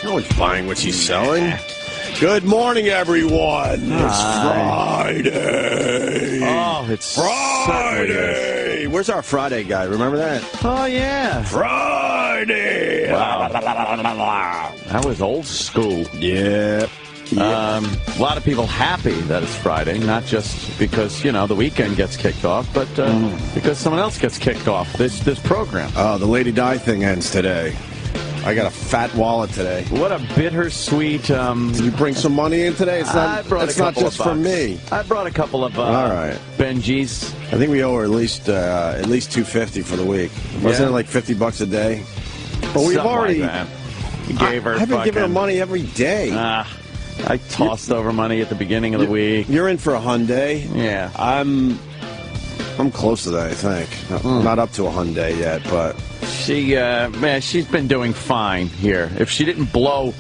No one's buying what she's selling. Good morning, everyone. It's Friday. Oh, it's Friday. Where's our Friday guy? Remember that? Oh, yeah. Friday. Wow. That was old school. Yeah. A lot of people happy that it's Friday, not just because, you know, the weekend gets kicked off, but because someone else gets kicked off this program. Oh, the Lady Di thing ends today. I got a fat wallet today. What a bittersweet... Did you bring some money in today? It's not just for me. I brought a couple of all right. Benjis. I think we owe her at least $250 for the week. Wasn't it like $50 a day? But we've already... Like you gave her I've been giving her money every day. I tossed over money at the beginning of the week. You're in for a Hyundai. Yeah. I'm close to that, I think. Not up to a Hyundai yet, but... She's been doing fine here. If she didn't blow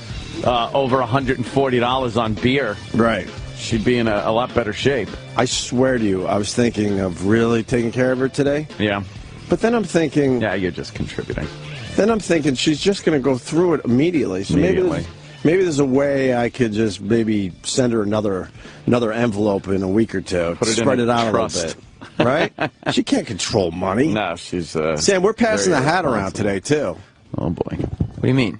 over $140 on beer, right, she'd be in a lot better shape. I swear to you, I was thinking of really taking care of her today. Yeah. But then I'm thinking... Yeah, you're just contributing. Then I'm thinking she's just going to go through it immediately. So maybe there's a way I could just maybe send her another envelope in a week or two. Spread it out a little bit. Right? She can't control money. No, she's... Sam, we're passing the hat around today, too. Oh, boy. What do you mean?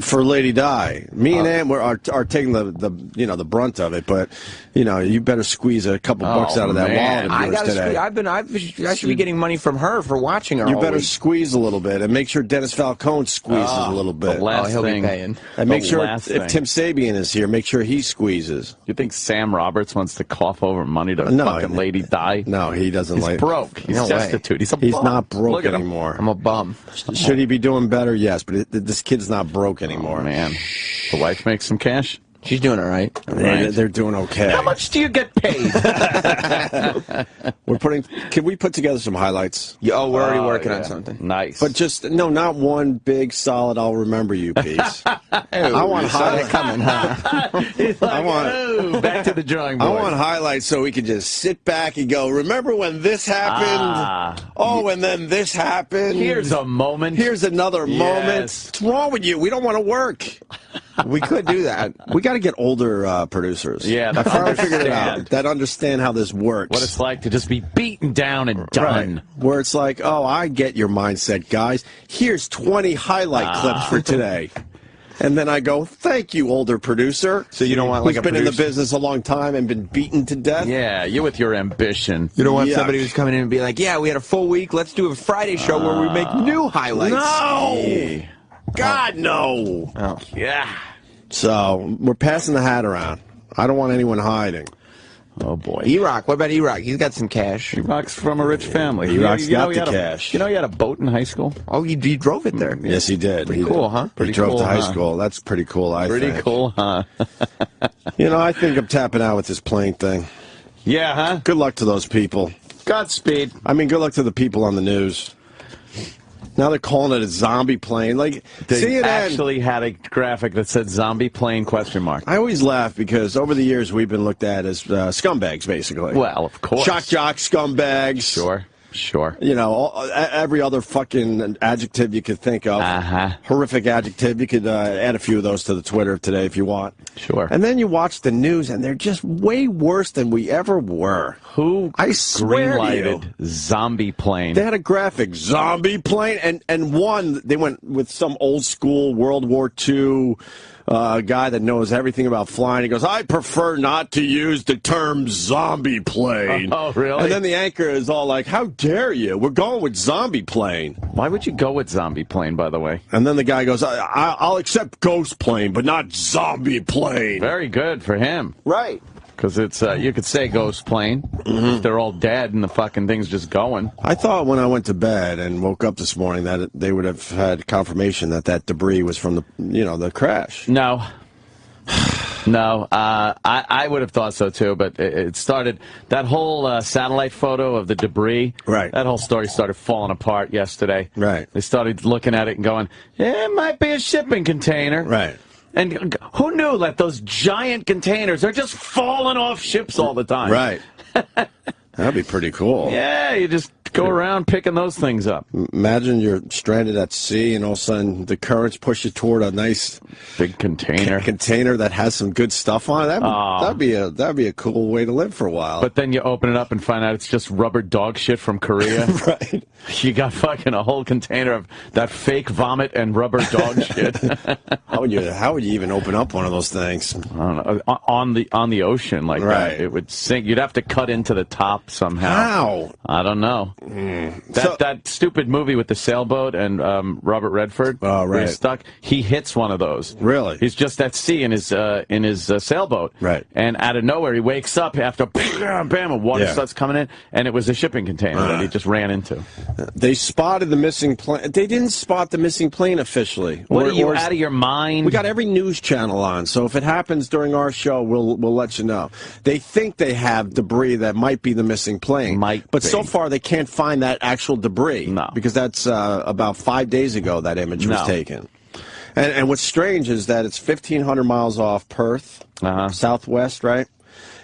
For Lady Di. Me and Ann are taking the brunt of it, but you better squeeze a couple bucks out of that wallet of yours today. I should be getting money from her for watching her. You better squeeze a little bit and make sure Dennis Falcone squeezes a little bit. He'll be paying. And make sure if Tim Sabian is here, make sure he squeezes. You think Sam Roberts wants to cough over money to fucking Lady Di? No, he doesn't. He's broke. He's destitute. He's not broke anymore. I'm a bum. Should he be doing better? Yes, but this kid's not broke anymore. Oh, man. The wife makes some cash? She's doing all right. They're doing okay. How much do you get paid? Can we put together some highlights? Yeah, we're already working on something. Nice. But not one big, solid, I'll remember you piece. I want highlights coming, huh? He's like, back to the drawing board. I want highlights so we can just sit back and go, remember when this happened? And then this happened. Here's a moment. Here's another moment. What's wrong with you? We don't want to work. We could do that. We got to get older producers. Yeah, I finally figured it out. That understand how this works. What it's like to just be beaten down and done. Right. Where it's like, oh, I get your mindset, guys. Here's 20 highlight clips for today. And then I go, thank you, older producer. So you don't want like who's been in the business a long time and been beaten to death? Yeah, you with your ambition. You don't want somebody who's coming in and be like, yeah, we had a full week. Let's do a Friday show where we make new highlights. No! God, no! Oh. Yeah. So, we're passing the hat around. I don't want anyone hiding. Oh, boy. E-Rock. What about E-Rock? He's got some cash. E-Rock's from a rich family. E-Rock's got the cash. You know he had a boat in high school? Oh, he drove it there. Yes, he did. Pretty cool, huh? He drove to high school. That's pretty cool, I think. Pretty cool, huh? I think I'm tapping out with this plane thing. Yeah, huh? Good luck to those people. Godspeed. I mean, good luck to the people on the news. Now they're calling it a zombie plane. Like, they CNN actually had a graphic that said zombie plane ? I always laugh because over the years we've been looked at as scumbags, basically. Well, of course. Shock jock scumbags. Sure. Every other fucking adjective you could think of. Horrific adjective. You could add a few of those to the Twitter today if you want. Sure. And then you watch the news, and they're just way worse than we ever were. Who greenlighted zombie plane? They had a graphic, zombie plane, and one, they went with some old school World War II guy that knows everything about flying. He goes, I prefer not to use the term zombie plane. Oh, really? And then the anchor is all like, how dare you? We're going with zombie plane. Why would you go with zombie plane, by the way? And then the guy goes, I'll accept ghost plane, but not zombie plane. Very good for him. Right. Because it's you could say ghost plane. If they're all dead and the fucking thing's just going. I thought when I went to bed and woke up this morning that they would have had confirmation that debris was from the crash. No. No, I would have thought so too, but it started, that whole satellite photo of the debris, right? That whole story started falling apart yesterday. Right. They started looking at it and going, it might be a shipping container. Right. And who knew that those giant containers are just falling off ships all the time? Right. That'd be pretty cool. Yeah, you just Go around picking those things up. Imagine you're stranded at sea, and all of a sudden the currents push you toward a nice big container that has some good stuff on it. That'd be a cool way to live for a while. But then you open it up and find out it's just rubber dog shit from Korea. Right. You got fucking a whole container of that fake vomit and rubber dog shit. How would you even open up one of those things? I don't know. On the ocean like that, it would sink. You'd have to cut into the top somehow. How? I don't know. That stupid movie with the sailboat and Robert Redford. Oh, right. Where he's stuck. He hits one of those. Really? He's just at sea in his sailboat. Right. And out of nowhere, he wakes up after bam, and water starts coming in, and it was a shipping container that he just ran into. They spotted the missing plane. They didn't spot the missing plane officially. What are you, out of your mind? We got every news channel on, so if it happens during our show, we'll let you know. They think they have debris that might be the missing plane. But so far, they can't find that actual debris. No. Because that's about 5 days ago that image was taken. And what's strange is that it's 1,500 miles off Perth, southwest, right?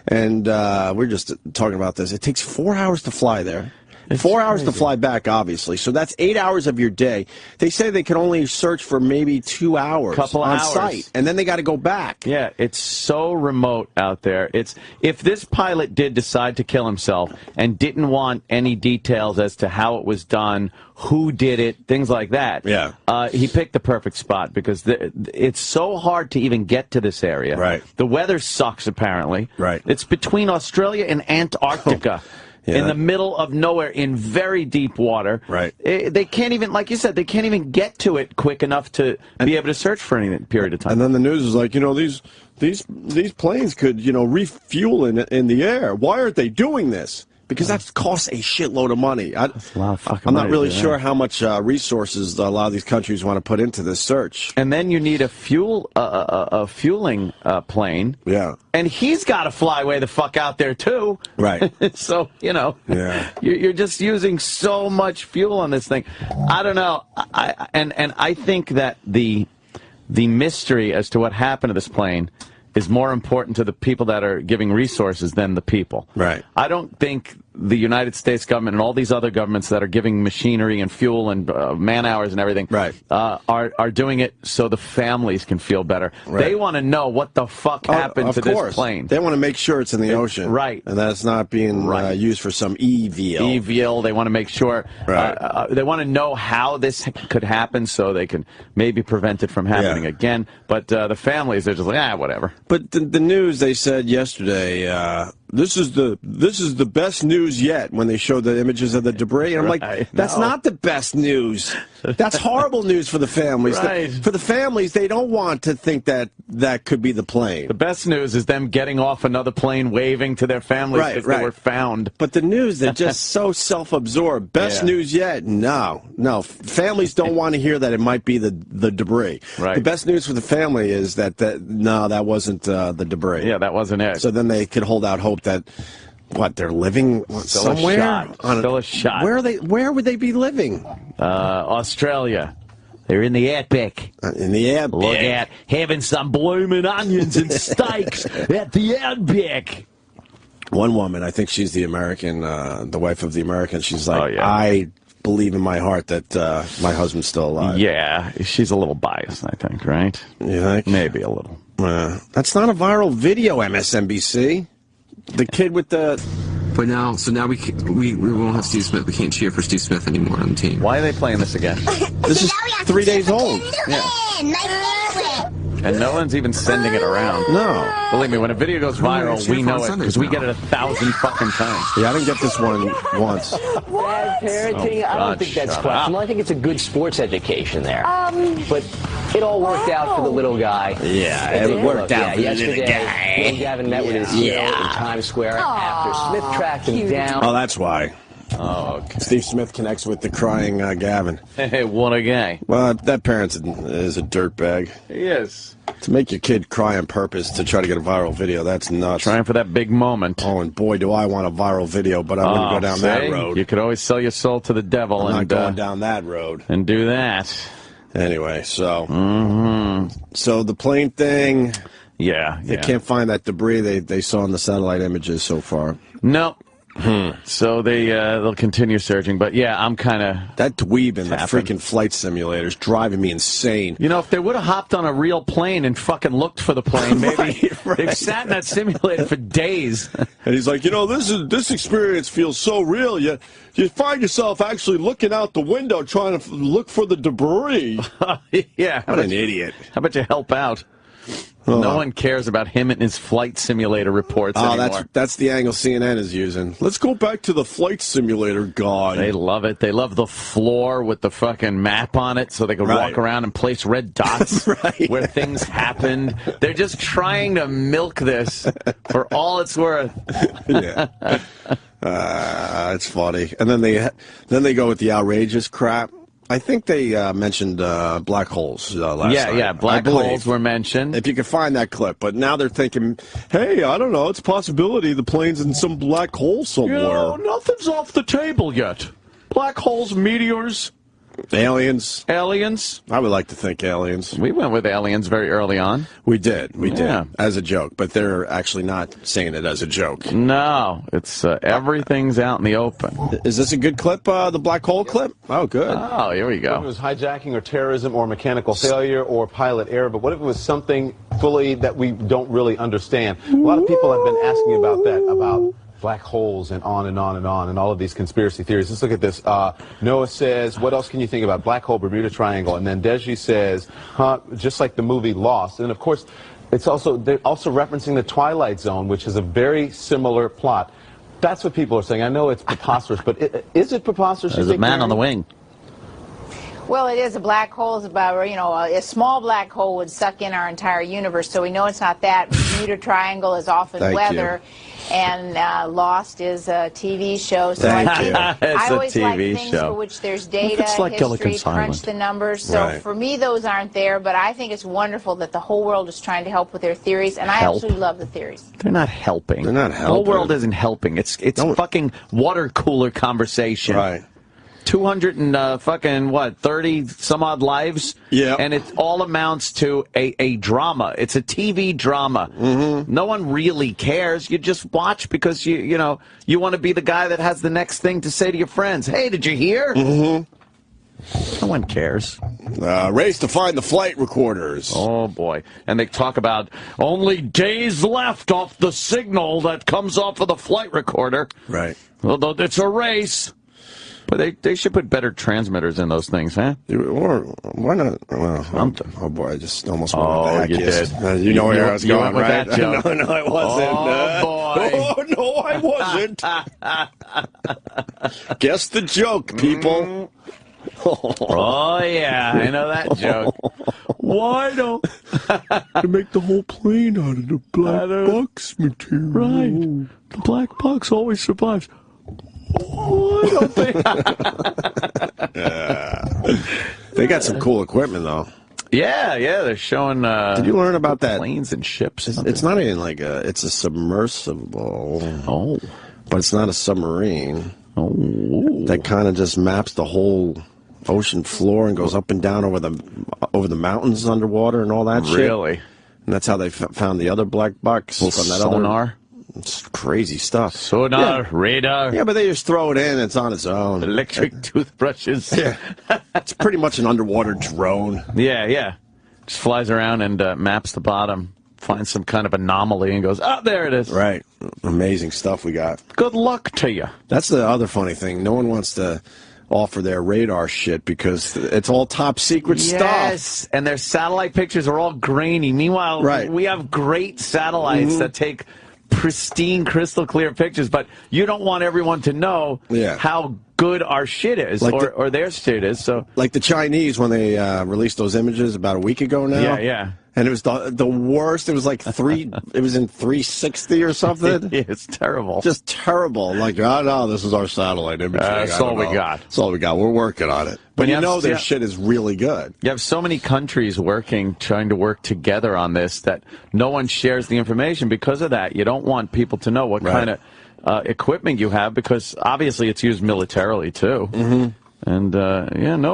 And we're just talking about this. It takes 4 hours to fly there. It's 4 hours to fly back, obviously. So that's 8 hours of your day. They say they can only search for maybe 2 hours on site, and then they got to go back. Yeah, it's so remote out there. If this pilot did decide to kill himself and didn't want any details as to how it was done, who did it, things like that, he picked the perfect spot because it's so hard to even get to this area. Right. The weather sucks, apparently. Right. It's between Australia and Antarctica. In the middle of nowhere, in very deep water. Right. They can't even, like you said, they can't even get to it quick enough to be able to search for any period of time. And then the news is like, these planes could, refuel in the air. Why aren't they doing this? Because that costs a shitload of money. That's a lot of fucking I'm money not really sure how much resources a lot of these countries want to put into this search. And then you need a fueling plane. Yeah. And he's got to fly way the fuck out there, too. Right. So, you're just using so much fuel on this thing. I don't know. I think that the mystery as to what happened to this plane is more important to the people that are giving resources than the people. Right. I don't think the United States government and all these other governments that are giving machinery and fuel and man hours and everything are doing it so the families can feel better. Right. They want to know what the fuck happened to this plane. They want to make sure it's in the ocean. Right. And that it's not being used for some evil. Evil. They want to make sure. Right. They want to know how this could happen so they can maybe prevent it from happening again. But the families, they're just like, whatever. But the news, they said yesterday, this is the best news yet when they showed the images of the debris. And I'm like, that's not the best news. That's horrible news for the families. Right. For the families, they don't want to think that that could be the plane. The best news is them getting off another plane, waving to their families because they were found. But the news, they're just so self-absorbed. Best news yet? No. Families don't want to hear that it might be the debris. Right. The best news for the family is that that wasn't the debris. Yeah, that wasn't it. So then they could hold out hope that they're living somewhere. Still a shot. Where would they be living? Australia. They're in the outback. In the outback. Look out, having some blooming onions and steaks at the outback. One woman, I think she's the American, the wife of the American. She's like, I believe in my heart that my husband's still alive. Yeah, she's a little biased, I think, right? You think? Maybe a little. That's not a viral video, MSNBC. The kid with the... But now we won't have Steve Smith. We can't cheer for Steve Smith anymore on the team. Why are they playing this again? This is 3 days old. And no one's even sending it around. No. Believe me, when a video goes viral, we know it because we get it 1,000 fucking times. Yeah, I didn't get this one once. Bad parenting? I don't think that's questionable. I think it's a good sports education there. But it all worked out for the little guy. Yeah, it worked out for the little guy. When Gavin met with his hero in Times Square after Smith tracked him down. Oh, that's why. Oh, okay. Steve Smith connects with the crying Gavin. Hey, what a guy. Well, that parent is a dirtbag. He is. To make your kid cry on purpose to try to get a viral video, that's nuts. Trying for that big moment. Oh, and boy, do I want a viral video, but I'm going to go down that road. You could always sell your soul to the devil. I'm not going down that road. And do that. Anyway, so... So the plane thing... Yeah. They can't find that debris they saw in the satellite images so far. No. So they'll continue searching. But yeah, I'm kind of that dweeb in the freaking flight simulator's driving me insane. You know, if they would have hopped on a real plane and fucking looked for the plane, maybe they've sat in that simulator for days. And he's like, you know, this experience feels so real. You find yourself actually looking out the window trying to look for the debris. Yeah, what an idiot. How about you help out? No one cares about him and his flight simulator reports anymore. That's the angle CNN is using. Let's go back to the flight simulator guy. They love it. They love the floor with the fucking map on it so they can walk around and place red dots where things happened. They're just trying to milk this for all it's worth. Yeah. It's funny. And then they go with the outrageous crap. I think they mentioned black holes last night. Yeah, black holes were mentioned. If you can find that clip. But now they're thinking, hey, I don't know, it's a possibility the plane's in some black hole somewhere. You know, nothing's off the table yet. Black holes, meteors. Aliens. Aliens. I would like to think aliens. We went with aliens very early on. We did, as a joke. But they're actually not saying it as a joke. No, it's everything's out in the open. Is this a good clip, the black hole clip? Oh, good. Oh, here we go. What if it was hijacking or terrorism or mechanical failure or pilot error, but what if it was something fully that we don't really understand? A lot of people have been asking about that, about black holes and on and on and on and all of these conspiracy theories. Let's look at this. Noah says, what else can you think about? Black hole, Bermuda Triangle. And then Deji says, just like the movie Lost. And of course, they're also referencing the Twilight Zone, which is a very similar plot. That's what people are saying. I know it's preposterous, but is it preposterous? There's a man on the wing. Well, it is. A black hole is about, you know, a small black hole would suck in our entire universe, so we know it's not that. Bermuda Triangle is often weather. And Lost is a TV show. So I always like things for which there's data, history, crunch the numbers. So for me, those aren't there. But I think it's wonderful that the whole world is trying to help with their theories. And I absolutely love the theories. They're not helping. They're not helping. The whole world isn't helping. It's fucking water cooler conversation. Right. 200 and fucking, 30 some odd lives? Yeah. And it all amounts to a drama. It's a TV drama. No one really cares. You just watch because, you know, you want to be the guy that has the next thing to say to your friends. Hey, did you hear? No one cares. Race to find the flight recorders. Oh, boy. And they talk about only days left off the signal that comes off of the flight recorder. Right. Well, it's a race. But they should put better transmitters in those things, huh? Or why not? Well, something. Oh boy, I just almost went with that. You did. You know where I was going, with right? That joke. No, I wasn't. Oh boy. Oh no, I wasn't. Guess the joke, people. Oh yeah, I know that joke. Why don't to make the whole plane out of the black box material? Right. The black box always survives. Why don't they? They got some cool equipment, though. Yeah, they're showing. Did you learn about that? Planes and ships. It's not even like it's a submersible. Oh. But it's not a submarine. Oh. That kind of just maps the whole ocean floor and goes up and down over the mountains underwater and all that shit. Really? And that's how they found the other black box. From that sonar? It's crazy stuff. Sonar, radar. Yeah, but they just throw it in. It's on its own. Electric toothbrushes. Yeah. It's pretty much an underwater drone. Yeah. Just flies around and maps the bottom, finds some kind of anomaly and goes, there it is. Right. Amazing stuff we got. Good luck to you. That's the other funny thing. No one wants to offer their radar shit because it's all top secret stuff. Yes, and their satellite pictures are all grainy. Meanwhile, we have great satellites that take pristine, crystal clear pictures, but you don't want everyone to know how good our shit is, like or their shit is. So, like the Chinese when they released those images about a week ago now. Yeah. And it was the worst. It was like it was in 360 or something. Yeah, it's terrible. Just terrible. Like, oh no, this is our satellite image. That's all we got. That's all we got. We're working on it. But you know their shit is really good. You have so many countries trying to work together on this that no one shares the information because of that. You don't want people to know what kind of equipment you have because obviously it's used militarily too. And,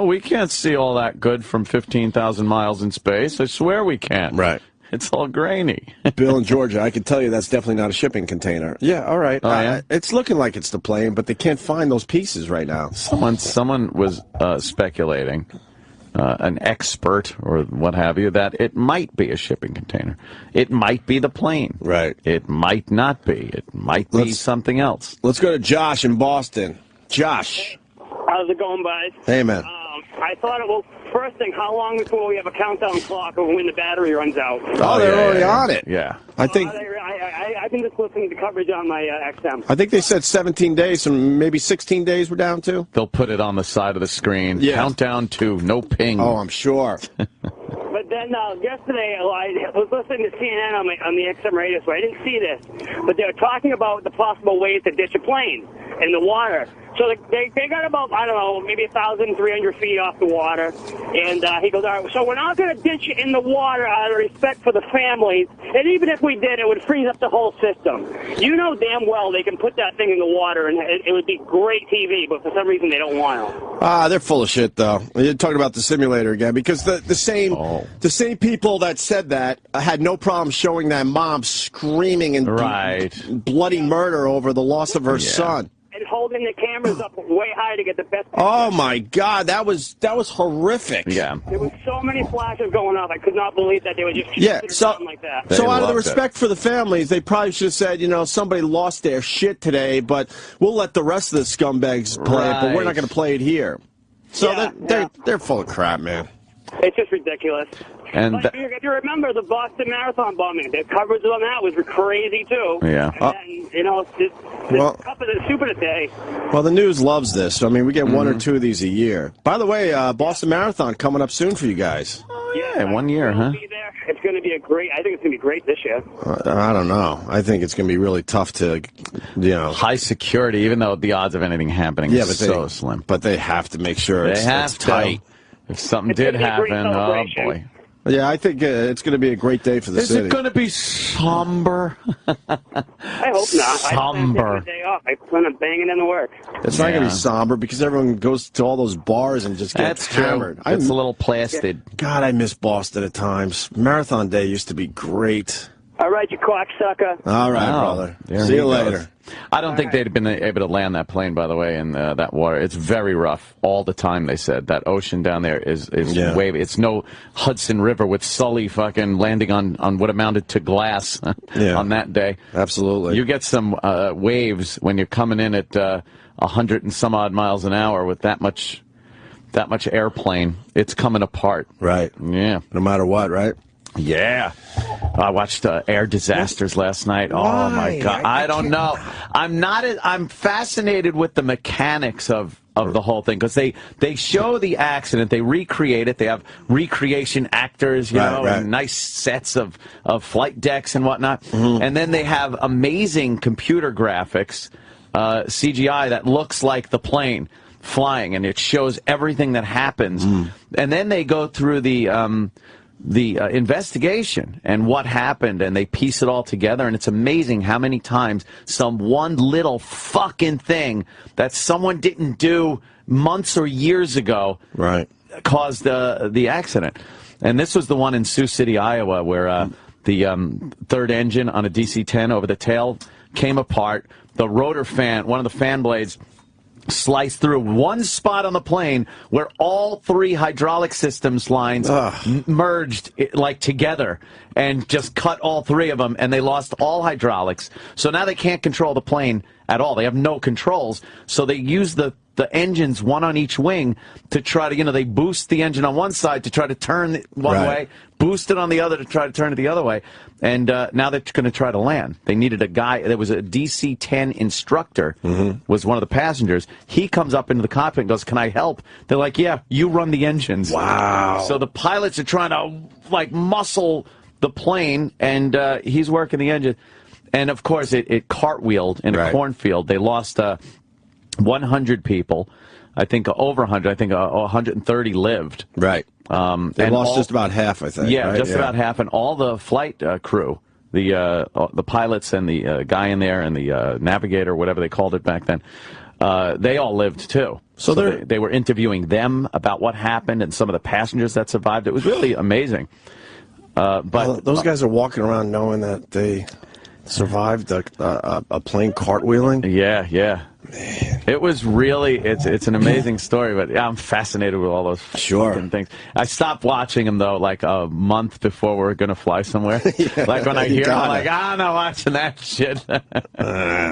we can't see all that good from 15,000 miles in space. I swear we can't. Right. It's all grainy. Bill in Georgia, I can tell you that's definitely not a shipping container. Yeah, all right. Oh, yeah? It's looking like it's the plane, but they can't find those pieces right now. Someone was speculating, an expert or what have you, that it might be a shipping container. It might be the plane. Right. It might not be. It might be something else. Let's go to Josh in Boston. Josh. How's it going, guys? Hey, man. I thought it was first thing. How long before we have a countdown clock of when the battery runs out? Oh, they're already on it. Yeah. I think. I've been just listening to coverage on my XM. I think they said 17 days, and maybe 16 days we're down to. They'll put it on the side of the screen. Yeah. Countdown to no ping. Oh, I'm sure. But then yesterday, I was listening to CNN on the XM radio, so I didn't see this. But they were talking about the possible ways to ditch a plane in the water. So they got about, I don't know, maybe 1,300 feet off the water. And he goes, all right, so we're not going to ditch it in the water out of respect for the families. And even if we did, it would freeze up the whole system. You know damn well they can put that thing in the water and it would be great TV, but for some reason they don't want to. They're full of shit, though. You're talking about the simulator again, because the same people that said that had no problem showing that mom screaming and bloody murder over the loss of her son. And holding the cameras up way high to get the best picture. Oh my God, that was horrific. Yeah. There was so many flashes going off. I could not believe that they would just something like that. So out of the respect for the families, they probably should have said, you know, somebody lost their shit today, but we'll let the rest of the scumbags play it, but we're not going to play it here. So they're full of crap, man. It's just ridiculous. And if you remember the Boston Marathon bombing, the coverage on that was crazy too. Yeah. And you know, it's cup of the soup of the day. Well, the news loves this. I mean, we get one or two of these a year. By the way, Boston Marathon coming up soon for you guys. Oh, yeah, 1 year, huh? It's going to be I think it's going to be great this year. I don't know. I think it's going to be really tough to, you know. High security, even though the odds of anything happening is so slim. But they have to make sure it's tight. If something did happen, oh boy. Yeah, I think it's going to be a great day for the city. Is it going to be somber? I hope not. Somber. I day off. I plan on banging in the work. It's not going to be somber because everyone goes to all those bars and just gets hammered. It's a little plastered. God, I miss Boston at times. Marathon Day used to be great. All right, you cocksucker. All right, brother. See you later. I don't think they'd been able to land that plane, by the way, in that water. It's very rough all the time, they said. That ocean down there is wavy. It's no Hudson River with Sully fucking landing on what amounted to glass on that day. Absolutely. You get some waves when you're coming in at 100 and some odd miles an hour with that much airplane. It's coming apart. Right. Yeah. No matter what, right? Yeah. I watched Air Disasters last night. Oh, my God. I don't know. I'm fascinated with the mechanics of the whole thing because they show the accident. They recreate it. They have recreation actors, you know, and nice sets of flight decks and whatnot. And then they have amazing computer graphics, CGI, that looks like the plane flying, and it shows everything that happens. And then they go through the investigation and what happened, and they piece it all together, and it's amazing how many times some one little fucking thing that someone didn't do months or years ago caused the accident. And this was the one in Sioux City, Iowa, where the third engine on a DC-10 over the tail came apart. The rotor fan, one of the fan blades, sliced through one spot on the plane where all three hydraulic systems lines merged like together and just cut all three of them, and they lost all hydraulics. So now they can't control the plane at all. They have no controls. So they use the engines, one on each wing, to try to, they boost the engine on one side to try to turn one way, boost it on the other to try to turn it the other way. And now they're going to try to land. They needed a guy. There was a DC-10 instructor, was one of the passengers. He comes up into the cockpit and goes, "Can I help?" They're like, "Yeah, you run the engines." Wow. So the pilots are trying to, muscle the plane, and he's working the engine. And, of course, it cartwheeled in a cornfield. They lost 100 people. I think over 100. I think 130 lived. Right. They lost just about half, I think. Yeah, just about half. And all the flight crew, the pilots and the guy in there and the navigator, whatever they called it back then, they all lived, too. So they were interviewing them about what happened and some of the passengers that survived. It was really amazing. But those guys are walking around knowing that they survived a plane cartwheeling. Yeah, yeah. Man. It was really, it's an amazing story, but yeah, I'm fascinated with all those fucking things. I stopped watching them, though, like a month before we were going to fly somewhere. Like when I hear them, I'm like, I'm not watching that shit.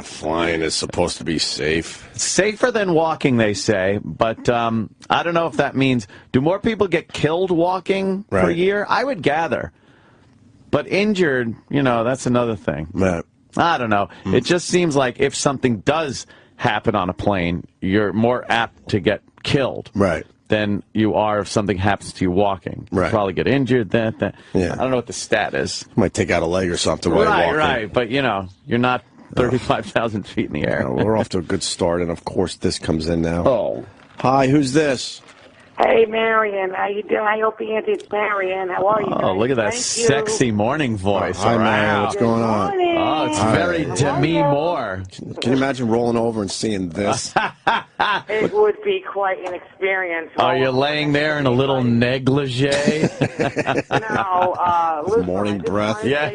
Flying is supposed to be safe. Safer than walking, they say, but I don't know if that means, do more people get killed walking per year? I would gather. But injured, you know, that's another thing. Right. I don't know. It just seems like if something does happen on a plane, you're more apt to get killed than you are if something happens to you walking. You probably get injured. Yeah. I don't know what the stat is. Might take out a leg or something while you're walking. Right. But, you know, you're not 35,000 feet in the air. We're off to a good start, and, of course, this comes in now. Oh. Hi, who's this? Hey, Marion. How you doing? Hi, Opie and Anthony. It's Marion. How are you guys? Oh, look at that sexy morning voice. Hi, Marion. What's going on? Oh, it's very Demi Moore. Can you imagine rolling over and seeing this? It would be quite an experience. Are you laying there in a little negligee? No. Listen, morning breath. Yeah.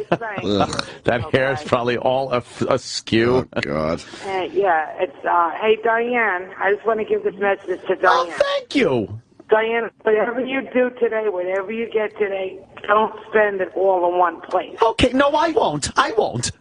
That hair is probably all askew. Oh, God. Yeah. It's, hey, Diane, I just want to give this message to Diane. Oh, thank you. Diane, whatever you do today, whatever you get today, don't spend it all in one place. Okay, no, I won't. I won't.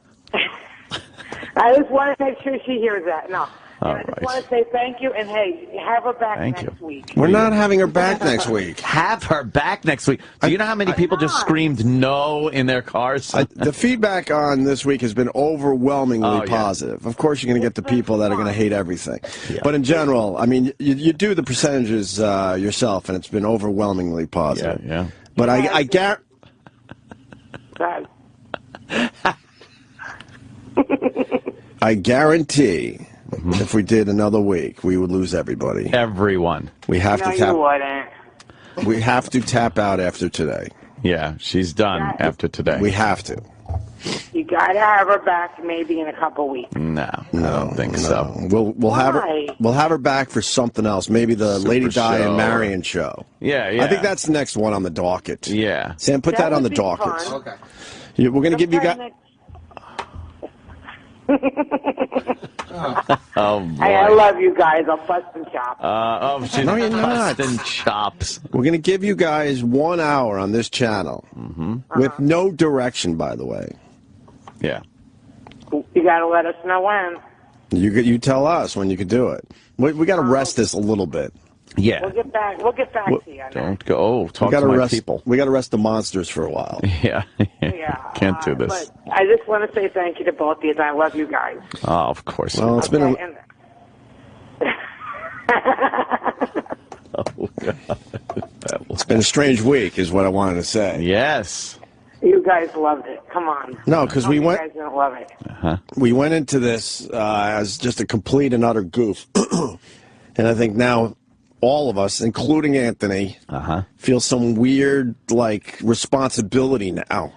I just want to make sure she hears that. No. I just right. want to say thank you, and hey, have her back next week. We're not having her back next week. Have her back next week. Do you know how many people just screamed no in their cars? The feedback on this week has been overwhelmingly positive. Of course, you're going to get the people that are going to hate everything. Yeah. But in general, I mean, you do the percentages yourself, and it's been overwhelmingly positive. Yeah. But I guarantee... I guarantee... if we did another week, we would lose everybody. Everyone. We have to you tap. wouldn't. We have to tap out after today. Yeah, she's done after today. We have to. You gotta have her back maybe in a couple weeks. No, I don't think so. We'll have her. We'll have her back for something else. Maybe the Lady Di and Marion show. Yeah. I think that's the next one on the docket. Yeah. Sam, put that on the docket. Fun. Okay. We're gonna give you guys. Oh, boy. I love you guys. I'll bust and chop. She's No, you're not. busting chops. We're going to give you guys 1 hour on this channel with no direction, by the way. Yeah. You got to let us know when. You tell us when you can do it. We got to rest this a little bit. Yeah. We'll get back to you. Don't go. Oh, talk to my people. We got to rest the monsters for a while. Yeah. Can't do this. But I just want to say thank you to both of you. I love you guys. Oh, of course. Well, it's been it's been a strange week, is what I wanted to say. Yes. You guys loved it. Come on. No, because we went. You guys didn't love it. We went into this as just a complete and utter goof, and I think now all of us, including Anthony, feel some weird like responsibility now.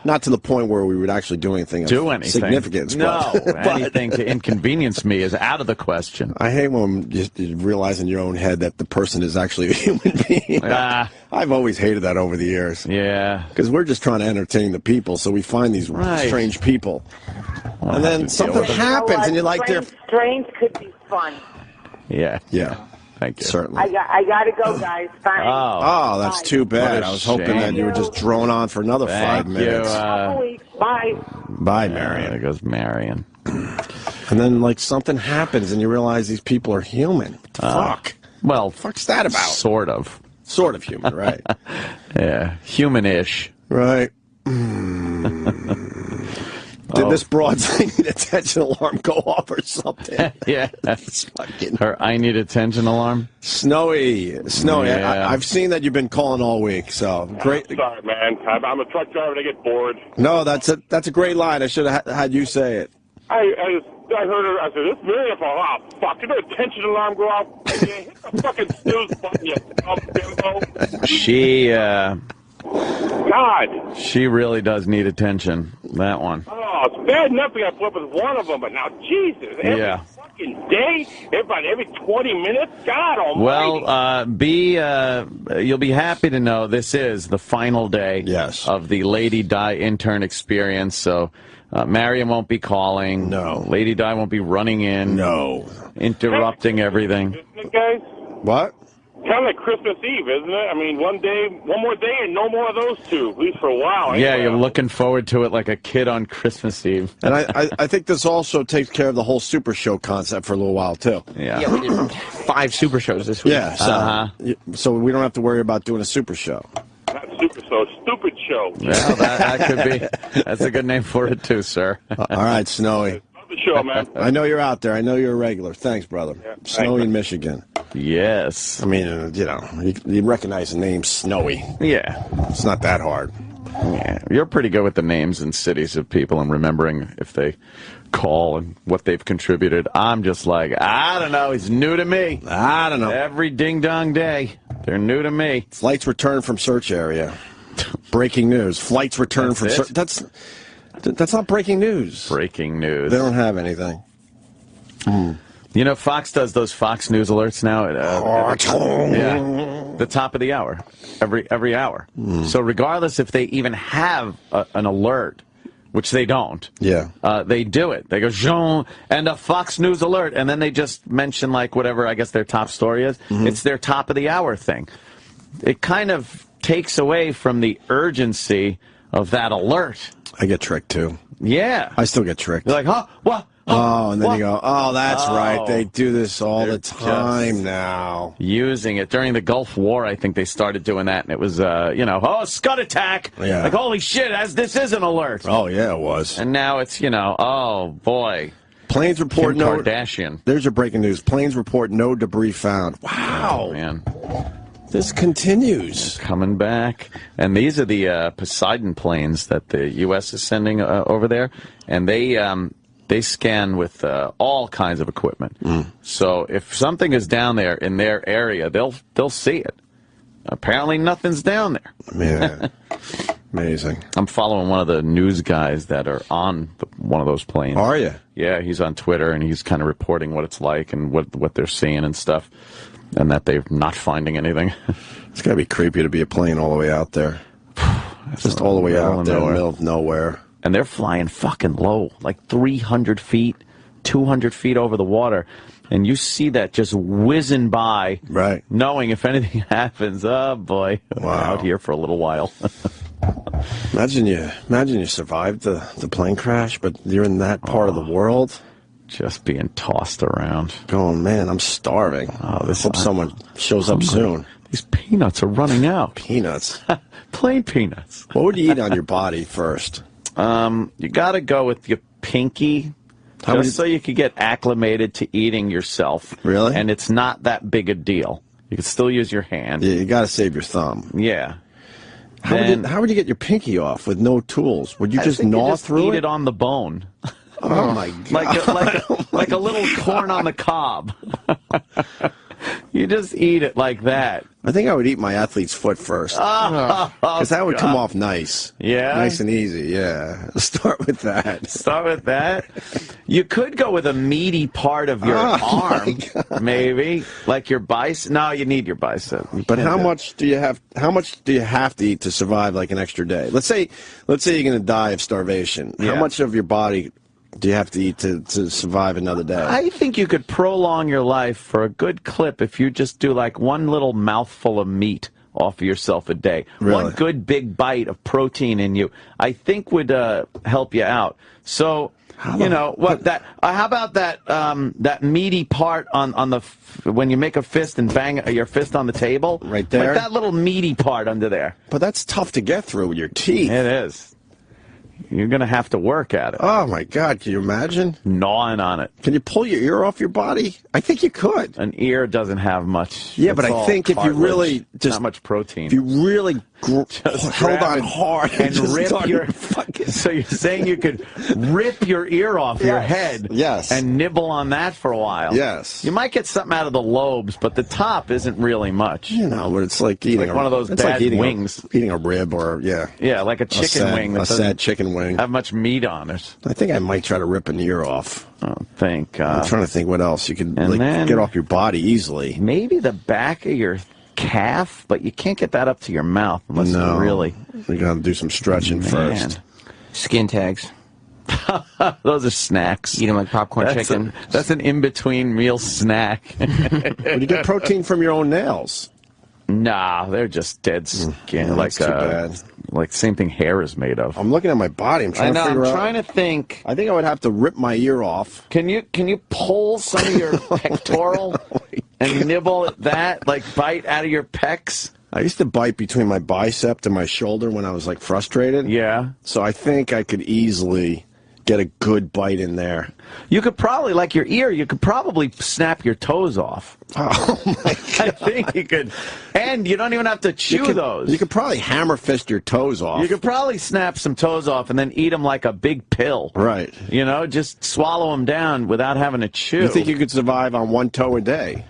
Not to the point where we would actually do anything of significance. No, anything to inconvenience me is out of the question. I hate when you realize in your own head that the person is actually a human being. I've always hated that over the years. Yeah. Because we're just trying to entertain the people, so we find these strange people. And then something happens, and you're like, strange could be fun. Yeah. Yeah. Thank you. Certainly. I got to go, guys. Bye. Oh, that's too bad. I was hoping that you would just drone on for another 5 minutes. Bye. Bye, Marion. There goes Marion. And then, like, something happens, and you realize these people are human. Fuck. Well, fuck's that about? Sort of. Sort of human, right? Yeah. Human-ish. Right. Did this broad's I need attention alarm go off or something? Yeah. Her I need attention alarm? Snowy. Yeah. I've seen that you've been calling all week, so great. I'm sorry, man. I'm a truck driver and I get bored. No, that's a great line. I should have had you say it. I heard her. I said, this Miriam, oh, fuck. Did the attention alarm go off? Yeah, hit the fucking snooze button, you dumb bimbo. God. She really does need attention, that one. Oh, it's bad enough we got to put up with one of them, but now, Jesus. Yeah. fucking day? Every 20 minutes? God almighty. Well, you'll be happy to know this is the final day of the Lady Di intern experience. So Marion won't be calling. No. Lady Di won't be running in. No. Interrupting everything. Isn't it, guys? What? Kind of like Christmas Eve, isn't it? I mean, one more day, and no more of those two, at least for a while. Yeah, you're looking forward to it like a kid on Christmas Eve. And I think this also takes care of the whole Super Show concept for a little while, too. Yeah, we did 5 Super Shows this week. Yeah, so we don't have to worry about doing a Super Show. Not Super Show, Stupid Show. Well, that could be. That's a good name for it, too, sir. All right, Snowy. Love the show, man. I know you're out there. I know you're a regular. Thanks, brother. Yeah, Snowy in Michigan. Yes. I mean, you recognize the name Snowy. Yeah. It's not that hard. Yeah. You're pretty good with the names and cities of people and remembering if they call and what they've contributed. I'm just like, I don't know. He's new to me. I don't know. Every ding-dong day, they're new to me. Flights return from search area. Breaking news. Flights return from search. That's not breaking news. Breaking news. They don't have anything. You know, Fox does those Fox News alerts now. The top of the hour, every hour. So regardless if they even have an alert, which they don't, they do it. They go, Jean, and a Fox News alert, and then they just mention, like, whatever I guess their top story is. It's their top of the hour thing. It kind of takes away from the urgency of that alert. I get tricked, too. Yeah. I still get tricked. You're like, huh? What? Oh, and then you go, oh, that's right. They do this all the time now. Using it. During the Gulf War, I think they started doing that, and it was, Scud attack. Yeah. Like, holy shit, this is an alert. Oh, yeah, it was. And now it's, oh, boy. Planes report Kim Kardashian. There's your breaking news. Planes report no debris found. Wow. Oh, man. This continues. Coming back. And these are the Poseidon planes that the U.S. is sending over there. And they scan with all kinds of equipment. So if something is down there in their area, they'll see it. Apparently nothing's down there. Yeah. Amazing. I'm following one of the news guys that are on one of those planes. Are you? Yeah, he's on Twitter, and he's kind of reporting what it's like and what they're seeing and stuff, and that they're not finding anything. It's got to be creepy to be a plane all the way out there. Just all the way out there in the middle of nowhere. And they're flying fucking low, like 300 feet, 200 feet over the water. And you see that just whizzing by, right? Knowing if anything happens, oh boy, we're out here for a little while. Imagine you survived the plane crash, but you're in that part of the world. Just being tossed around. Going, man, I'm starving. I hope someone shows up soon. These peanuts are running out. Peanuts? Plain peanuts. What would you eat on your body first? You got to go with your pinky, so you could get acclimated to eating yourself. Really? And it's not that big a deal. You can still use your hand. Yeah, you got to save your thumb. Yeah. How would you get your pinky off with no tools? Would you just gnaw through it? Eat it on the bone. Oh my God! Like a little corn on the cob. You just eat it like that. I think I would eat my athlete's foot first. Because that would come off nice. Yeah? Nice and easy, yeah. Start with that. Start with that? You could go with a meaty part of your arm, maybe. Like your bicep. No, you need your bicep. But how much do you have to eat to survive like an extra day? Let's say you're going to die of starvation. Yeah. How much of your body do you have to eat to survive another day? I think you could prolong your life for a good clip if you just do like one little mouthful of meat off of yourself a day. Really? One good big bite of protein in you, I think would help you out. So, how about that meaty part on the when you make a fist and bang your fist on the table? Right there? Like that little meaty part under there. But that's tough to get through with your teeth. It is. You're going to have to work at it. Oh, my God. Can you imagine? Gnawing on it. Can you pull your ear off your body? I think you could. An ear doesn't have much. Yeah, but I think if you really not much protein. If you really held on hard and rip your so you're saying you could rip your ear off your head, and nibble on that for a while. Yes, you might get something out of the lobes, but the top isn't really much. But it's like eating one of those bad wings, eating a rib or like a chicken wing. A sad chicken chicken wing. Have much meat on it. I think I might try to rip an ear off. Oh, thank God. I'm trying to think what else you could get off your body easily. Maybe the back of your calf, but you can't get that up to your mouth unless you really. We got to do some stretching first. Skin tags. Those are snacks. Eat them like popcorn chicken. That's an in-between meal snack. Well, you get protein from your own nails. Nah, they're just dead skin. That's too bad. Like the same thing hair is made of. I'm looking at my body. I'm trying to figure out. I'm trying to think. I think I would have to rip my ear off. Can you pull some of your pectoral and nibble at that? Like bite out of your pecs? I used to bite between my bicep and my shoulder when I was like frustrated. Yeah. So I think I could easily get a good bite in there. You could probably, like your ear, you could probably snap your toes off. Oh, my God. I think you could. And you don't even have to chew those. You could probably hammer fist your toes off. You could probably snap some toes off and then eat them like a big pill. Right. You know, just swallow them down without having to chew. You think you could survive on one toe a day?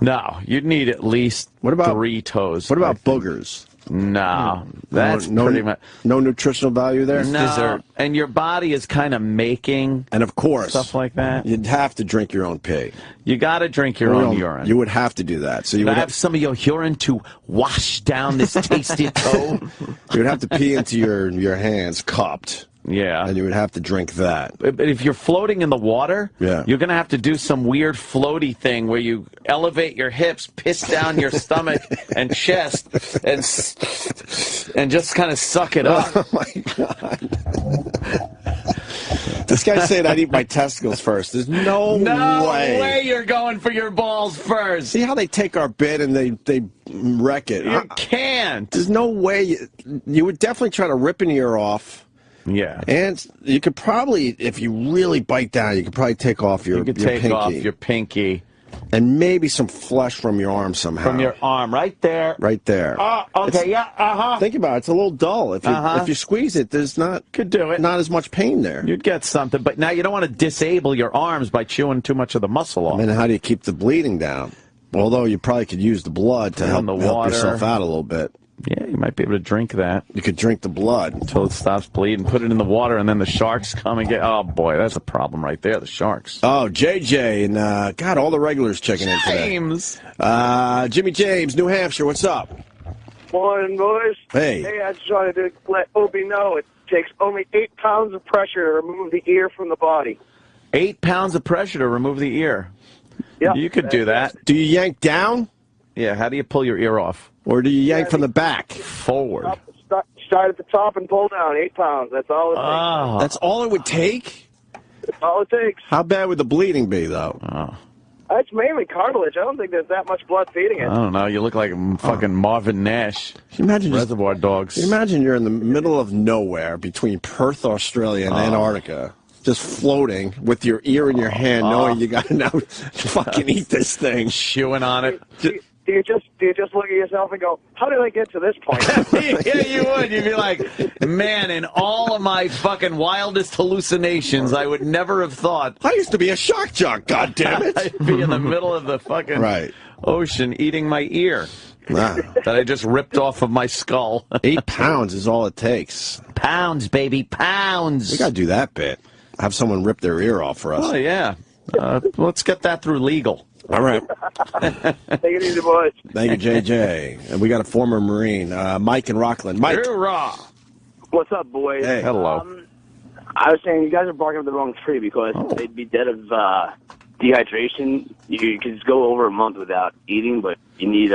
No, you'd need at least 3 toes. What about boogers? No, that's pretty much no nutritional value there. No, dessert. And your body is kind of making, and of course, stuff like that. You'd have to drink your own pee. You got to drink your own urine. You would have to do that. So you would have some of your urine to wash down this tasty toe. You would have to pee into your hands cupped. Yeah. And you would have to drink that. But if you're floating in the water, you're going to have to do some weird floaty thing where you elevate your hips, piss down your stomach and chest, and just kind of suck it up. Oh, my God. This guy's saying I'd eat my testicles first. There's no way. No way you're going for your balls first. See how they take our bit and they wreck it? You can't. There's no way. You would definitely try to rip an ear off. Yeah. And you could probably, if you really bite down, you could probably take off your pinky. You could take off your pinky. And maybe some flesh from your arm somehow. From your arm, right there. Right there. Okay, yeah, Think about it. It's a little dull. If you squeeze it, there's not as much pain there. You'd get something. But now you don't want to disable your arms by chewing too much of the muscle off. And then how do you keep the bleeding down? Although you probably could use the blood to help yourself out a little bit. Yeah, you might be able to drink that. You could drink the blood. Until it stops bleeding. Put it in the water, and then the sharks come and get... Oh, boy, that's a problem right there, the sharks. Oh, JJ, and, God, all the regulars checking in today. James! Jimmy James, New Hampshire, what's up? Morning, boys. Hey. Hey, I just wanted to let Opie know it takes only 8 pounds of pressure to remove the ear from the body. 8 pounds of pressure to remove the ear? Yeah. You could do that. Do you yank down? Yeah, how do you pull your ear off? Or do you yank from the back? Forward. Start at the top and pull down 8 pounds. That's all it takes. That's all it would take? That's all it takes. How bad would the bleeding be, though? It's mainly cartilage. I don't think there's that much blood feeding it. I don't know. You look like fucking Marvin Nash. Can you imagine Reservoir Dogs. Can you imagine you're in the middle of nowhere between Perth, Australia, and Antarctica, just floating with your ear in your hand, knowing you got to now fucking eat this thing. Chewing on it. Do you just look at yourself and go, how did I get to this point? Yeah, you would. You'd be like, man, in all of my fucking wildest hallucinations, I would never have thought. I used to be a shock jock, goddammit. I'd be in the middle of the fucking ocean eating my ear. Wow. That I just ripped off of my skull. 8 pounds is all it takes. Pounds, baby, pounds. We got to do that bit. Have someone rip their ear off for us. Oh, yeah. Let's get that through legal. All right. Take it easy, boys. Thank you, JJ. And we got a former Marine, Mike in Rockland. Mike. Hoorah. What's up, boys? Hey. Hello. I was saying you guys are barking up the wrong tree because they'd be dead of dehydration. You could just go over a month without eating, but you need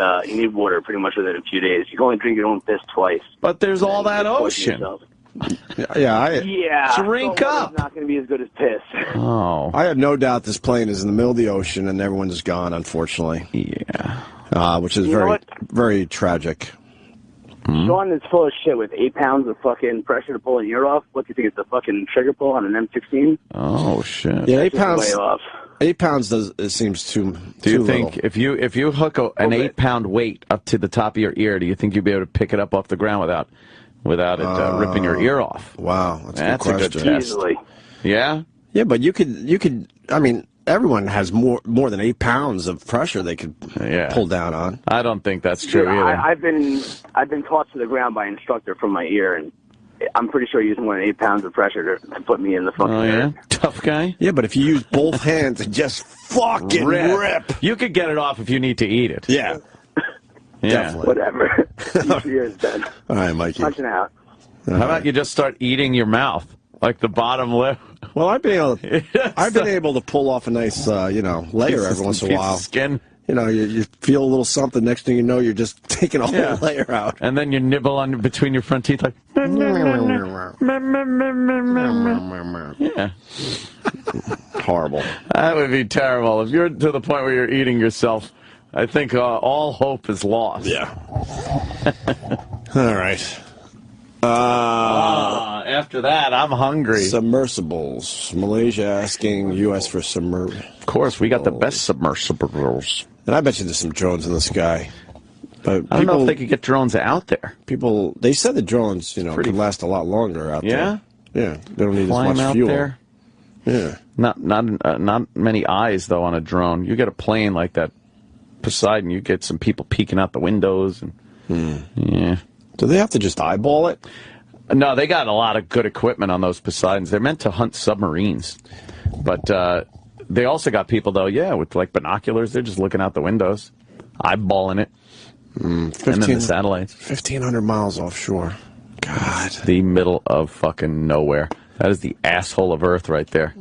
water pretty much within a few days. You can only drink your own piss twice. But there's all that ocean. Yeah. Drink up. It's not going to be as good as piss. Oh. I have no doubt this plane is in the middle of the ocean and everyone's gone, unfortunately. Yeah. Which is very tragic. Sean is full of shit with 8 pounds of fucking pressure to pull an ear off. What do you think? It's a fucking trigger pull on an M16? Oh, shit. Yeah, 8 pounds. Way off. 8 pounds seems too. Do you think little. if you hook an 8-pound weight up to the top of your ear, do you think you'd be able to pick it up off the ground without it ripping your ear off? Wow, that's a good test. Easily. Yeah. Yeah, but you could. I mean, everyone has more than 8 pounds of pressure they could pull down on. I don't think that's true either. I've been tossed to the ground by an instructor from my ear, and I'm pretty sure using more than 8 pounds of pressure to put me in the fucking air. Tough guy? Yeah, but if you use both hands and just fucking rip. You could get it off if you need to eat it. Yeah. Definitely. Whatever. Cheers, Ben. All right, Mikey. Punching out. How about you just start eating your mouth, like the bottom lip? Well, I've been able to pull off a nice, layer every once in a while. Skin. You feel a little something. Next thing you know, you're just taking a whole layer out. And then you nibble on between your front teeth like. Yeah. Horrible. That would be terrible. If you're to the point where you're eating yourself, I think all hope is lost. Yeah. All right. After that, I'm hungry. Submersibles. Malaysia asking U.S. for submersibles. Of course, we got the best submersibles. And I bet you there's some drones in the sky. But I don't know if they could get drones out there. They said the drones, could last a lot longer out there. Yeah, they don't need Flying as much out fuel. There. Yeah. Not many eyes though on a drone. You get a plane like that, Poseidon. You get some people peeking out the windows and yeah. Do they have to just eyeball it? No, they got a lot of good equipment on those Poseidons. They're meant to hunt submarines, but they also got people though, with like binoculars. They're just looking out the windows, eyeballing it. And then the satellites. 1,500 miles offshore. God. The middle of fucking nowhere. That is the asshole of Earth right there.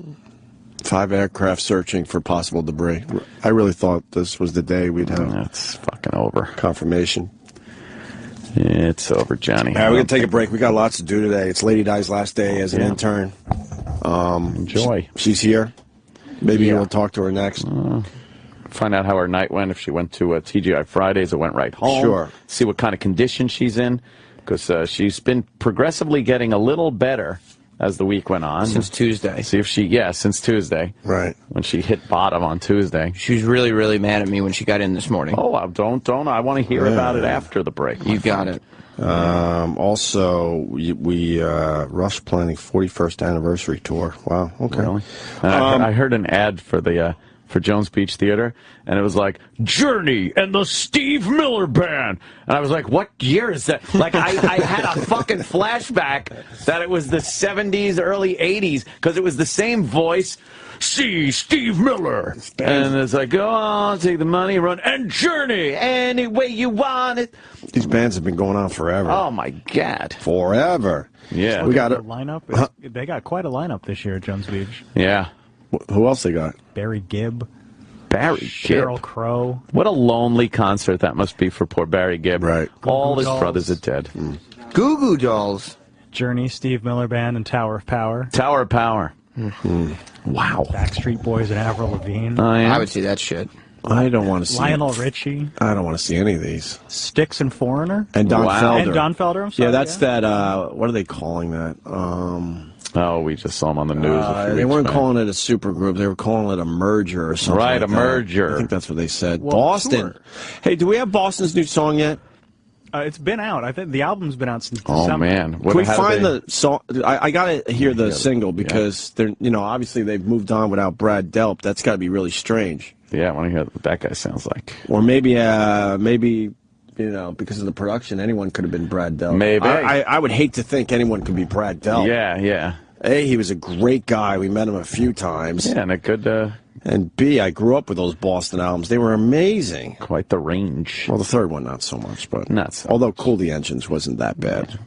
5 aircraft searching for possible debris. I really thought this was the day we'd have. That's fucking over. Confirmation. It's over, Johnny. All right, we're going to take a break. We got lots to do today. It's Lady Di's last day as an intern. Enjoy. She's here. Maybe we'll talk to her next. Find out how her night went. If she went to TGI Fridays or went right home. Sure. See what kind of condition she's in. Because she's been progressively getting a little better as the week went on. Since Tuesday. See if since Tuesday. Right. When she hit bottom on Tuesday. She was really, really mad at me when she got in this morning. Oh, don't. I want to hear about it after the break. You got it. Also, we Rush planning 41st anniversary tour. Wow. Okay. Really? I heard an ad for the for Jones Beach Theater, and it was like Journey and the Steve Miller Band, and I was like, what year is that? Like I had a fucking flashback that it was the 70s, early 80s, because it was the same voice. See Steve Miller, and it's like, go on, take the money, run, and Journey any way you want it. These bands have been going on forever. Oh my God, forever. Yeah, we got a lineup. They got quite a lineup this year at Jones Beach. Yeah. Who else they got? Barry Gibb. Sheryl Crow. What a lonely concert that must be for poor Barry Gibb. Right. All his brothers are dead. Goo Goo Dolls. Journey, Steve Miller Band, and Tower of Power. Tower of Power. Wow. Backstreet Boys and Avril Lavigne. I would see that shit. I don't want to see Lionel Richie. I don't want to see any of these. Styx and Foreigner. And Don Felder. And Don Felder, I'm sorry. Yeah, that's that, what are they calling that? Oh, we just saw them on the news. They weren't calling it a supergroup. They were calling it a merger or something. Right, like a merger. I think that's what they said. Well, Boston. sure. Hey, do we have Boston's new song yet? It's been out. I think the album's been out since Oh, December. man. Can we find the song? I got to hear the single because they're, obviously they've moved on without Brad Delp. That's got to be really strange. Yeah, I want to hear what that guy sounds like. Or maybe, because of the production, anyone could have been Brad Delp. Maybe. I would hate to think anyone could be Brad Delp. Yeah. A, he was a great guy. We met him a few times. Yeah, and a good... And B, I grew up with those Boston albums. They were amazing. Quite the range. Well, the third one, not so much. But not so although Cool the Engines wasn't that bad.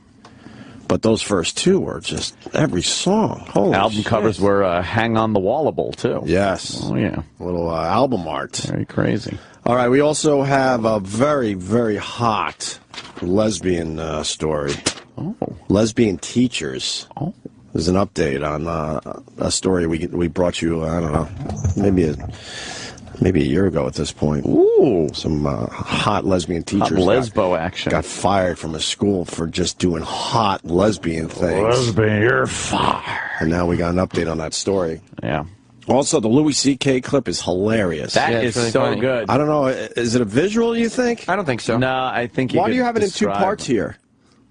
But those first two were just every song. Holy album shit. covers were Hang on the Wallable, too. Yes. Oh, yeah. A little album art. Very crazy. All right, we also have a very, very hot lesbian story. Oh. Lesbian teachers. Oh. There's an update on a story we brought you, I don't know, maybe a year ago at this point. Ooh. Some hot lesbian teachers. Hot lesbo action. Got fired from a school for just doing hot lesbian things. Lesbian, you're fired. And now we got an update on that story. Yeah. Also, the Louis C.K. clip is hilarious. That is really so funny. good. I don't know, is it a visual, you think? I don't think so. No, I think Why do you have it in two parts here?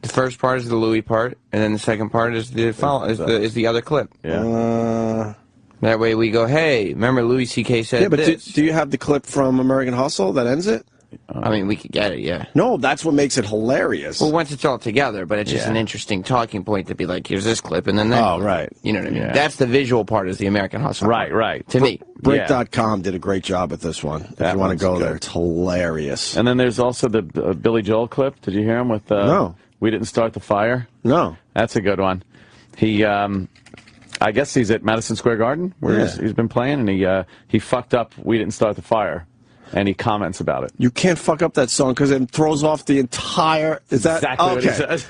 The first part is the Louis part, and then the second part is the other clip. Yeah. That way we go, hey, remember Louis C.K. said Yeah, but this. do you have the clip from American Hustle that ends it? I mean, we could get it, yeah. No, that's what makes it hilarious. Well, once it's all together, but it's just an interesting talking point to be like, here's this clip, and then that. Oh, right. You know what I mean? That's the visual part, is the American Hustle. Right. To me. Break.com did a great job with this one. If you want to go there, it's hilarious. And then there's also the Billy Joel clip. Did you hear him with No. We Didn't Start the Fire? No. That's a good one. He, I guess he's at Madison Square Garden, where he's been playing, and he fucked up We Didn't Start the Fire. And he comments about it. You can't fuck up that song because it throws off the entire... Is that exactly what he says?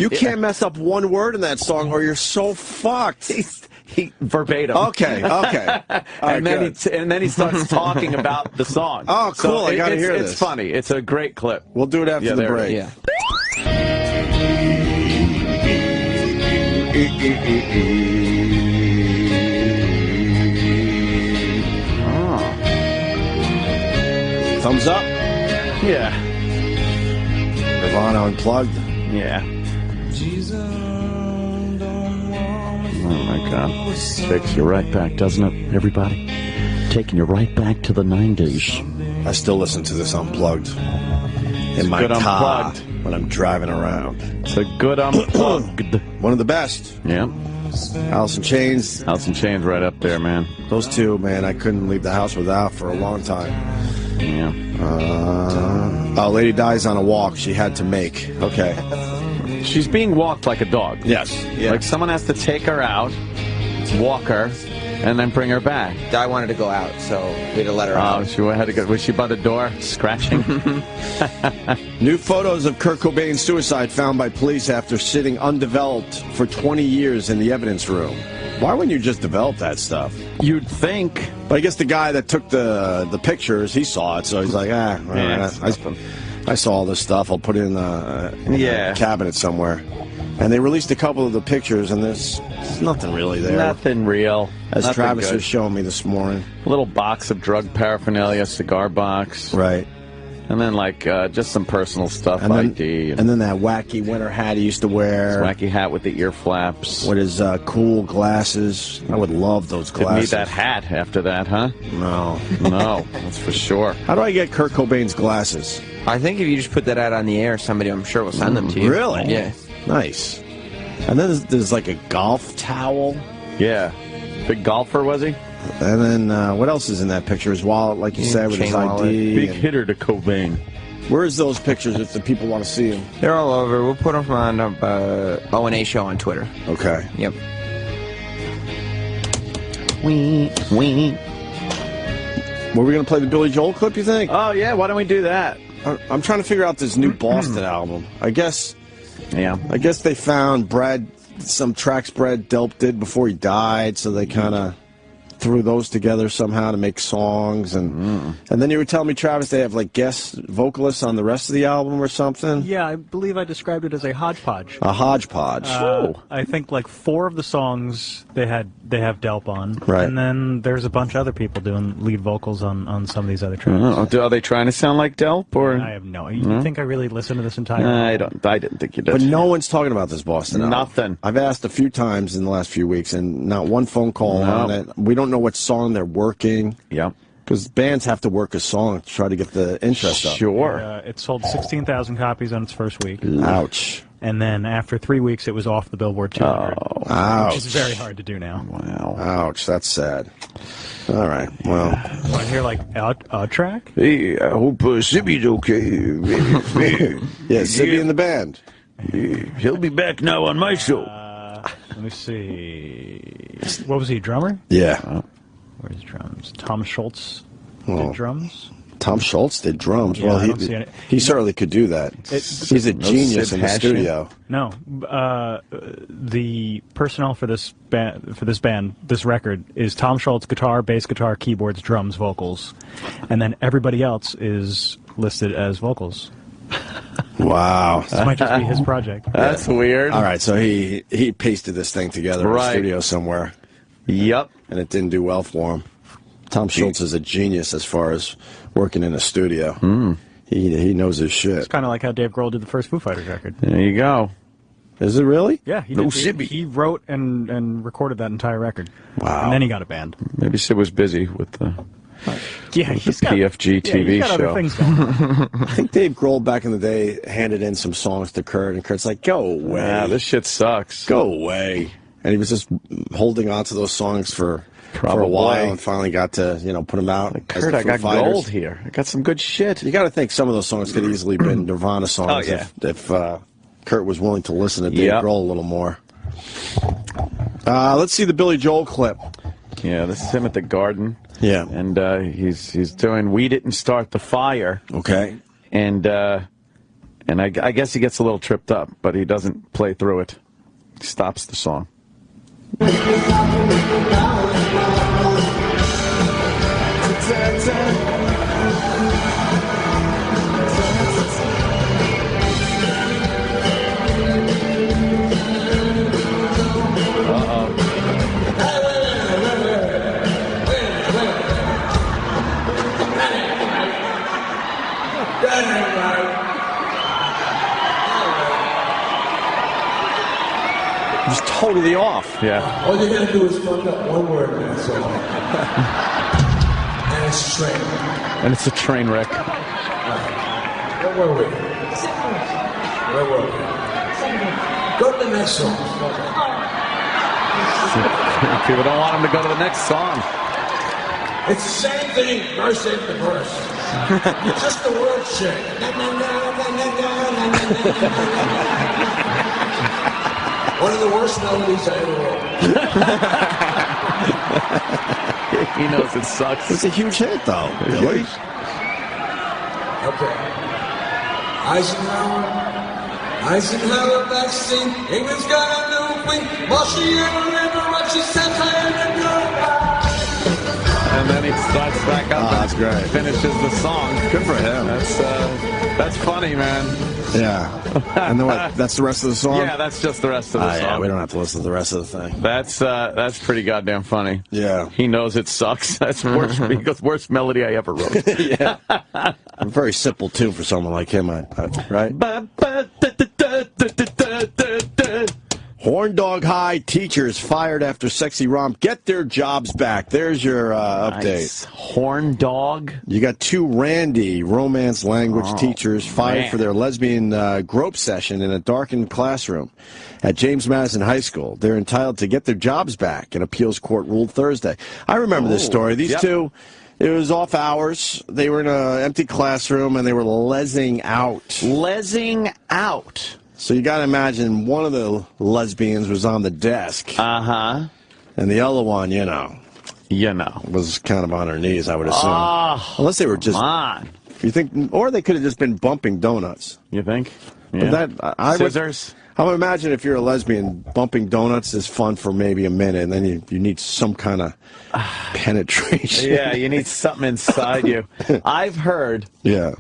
You can't mess up one word in that song or you're so fucked. He verbatim. Okay. And then he starts talking about the song. Oh, cool. I gotta hear this. It's funny. It's a great clip. We'll do it after the break. Yeah. Thumbs up? Yeah. Nirvana Unplugged? Yeah. Oh, my God. Takes you right back, doesn't it, everybody? Taking you right back to the 90s. I still listen to this Unplugged in my car when I'm driving around. It's a good Unplugged. One of the best. Yeah. Alice in Chains. Alice in Chains right up there, man. Those two, man, I couldn't leave the house without for a long time. Yeah. Lady Dies on a Walk she had to make. Okay. She's being walked like a dog. Yes. Yeah. Like someone has to take her out, walk her, and then bring her back. I wanted to go out, so we had to let her out. She had to go. Was she by the door, scratching? New photos of Kurt Cobain's suicide found by police after sitting undeveloped for 20 years in the evidence room. Why wouldn't you just develop that stuff? You'd think. But I guess the guy that took the pictures, he saw it, so he's like, I saw all this stuff. I'll put it in a cabinet somewhere. And they released a couple of the pictures, and there's nothing really there. Nothing real. As Nothing Travis good. was showing me this morning. A little box of drug paraphernalia, cigar box. Right. And then, like, just some personal stuff, and then, ID. And then that wacky winter hat he used to wear. His wacky hat with the ear flaps. With his cool glasses. I would love those glasses. Could need that hat after that, huh? No. No, that's for sure. How do I get Kurt Cobain's glasses? I think if you just put that out on the air, somebody, I'm sure, will send them to you. Really? Yeah. Nice. And then there's like a golf towel. Yeah. Big golfer, was he? And then what else is in that picture? His wallet, like you said, with his ID. Big hitter to Cobain. Where's those pictures if the people want to see them? They're all over. We'll put them on O&A Show on Twitter. Okay. Yep. Wee. Were we going to play the Billy Joel clip, you think? Oh, yeah. Why don't we do that? I'm trying to figure out this new Boston album. I guess they found some tracks Brad Delp did before he died, so they kind of threw those together somehow to make songs, and then you were telling me, Travis, they have like guest vocalists on the rest of the album or something. Yeah, I believe I described it as a hodgepodge. A hodgepodge. I think like 4 of the songs they have Delp on, right? And then there's a bunch of other people doing lead vocals on some of these other tracks. Are they trying to sound like Delp, or I have no. You think I really listened to this entire? album? I didn't think you did. But no one's talking about this Boston album. Nothing. I've asked a few times in the last few weeks, and not one phone call on it. We don't know what song they're working. Yep. Because bands have to work a song to try to get the interest up. Sure. It sold 16,000 copies on its first week. Ouch. And then after 3 weeks, it was off the Billboard 200. Ouch. Which is very hard to do now. Wow. Ouch. That's sad. All right. Well. Want to hear like a track? Hey, I hope Sibby's okay. Yeah, Sibby and the band. He'll be back now on my show. Let me see. What was he, drummer? Yeah. Where's drums? Tom Schultz did drums? Tom Schultz did drums. Yeah, well, he certainly could do that. He's a genius in the studio. No, the personnel for this band, this record, is Tom Schultz, guitar, bass guitar, keyboards, drums, vocals, and then everybody else is listed as vocals. Wow. This might just be his project. That's weird. All right, so he pasted this thing together in a studio somewhere. Yep. And it didn't do well for him. Tom Schultz is a genius as far as working in a studio. He knows his shit. It's kind of like how Dave Grohl did the first Foo Fighters record. There you go. Is it really? Yeah, he wrote and recorded that entire record. Wow. And then he got a band. Maybe Sid was busy with the... Yeah, he's got PFG TV got show. Other things going on. I think Dave Grohl back in the day handed in some songs to Kurt, and Kurt's like, "Go away, this shit sucks. Go away." And he was just holding on to those songs for a while, and finally got to put them out. Like, Kurt, I got gold here. I got some good shit. You got to think some of those songs could easily been Nirvana songs if Kurt was willing to listen to Dave Grohl a little more. Let's see the Billy Joel clip. Yeah, this is him at the Garden. Yeah, and he's doing "We Didn't Start the Fire." Okay, and I guess he gets a little tripped up, but he doesn't play through it. He stops the song. Just totally off. Yeah. All you gotta do is fuck up one word in that song. And it's a train. And it's a train wreck. Where were we? Go to the next song. People don't want him to go to the next song. It's the same thing, verse after verse. Just the word shit. One of the worst melodies I ever wrote. He knows it sucks. It's a huge hit, though. Really? Okay. Eisenhower vaccine. England's got a new queen. Marshall, you remember what she said? And then he starts back up that's great. Finishes the song. Good for him. That's funny, man. Yeah. And then what? That's the rest of the song? Yeah, that's just the rest of the song. Yeah, we don't have to listen to the rest of the thing. That's pretty goddamn funny. Yeah. He knows it sucks. That's worse. He goes, worst melody I ever wrote. Yeah. Very simple, too, for someone like him, right? Horn Dog High teachers fired after sexy romp get their jobs back. There's your update. Nice. Horn Dog? You got 2 Randy romance language teachers fired for their lesbian grope session in a darkened classroom at James Madison High School. They're entitled to get their jobs back, an appeals court ruled Thursday. I remember this story. These two, it was off hours. They were in an empty classroom, and they were lezzing out. Lezzing out? So you got to imagine one of the lesbians was on the desk. Uh-huh. And the other one, was kind of on her knees, I would assume. Oh, unless they were just... Come on. You think... Or they could have just been bumping donuts. You think? Yeah. Scissors? I would imagine if you're a lesbian, bumping donuts is fun for maybe a minute, and then you need some kind of penetration. Yeah, you need something inside you. I've heard... Yeah.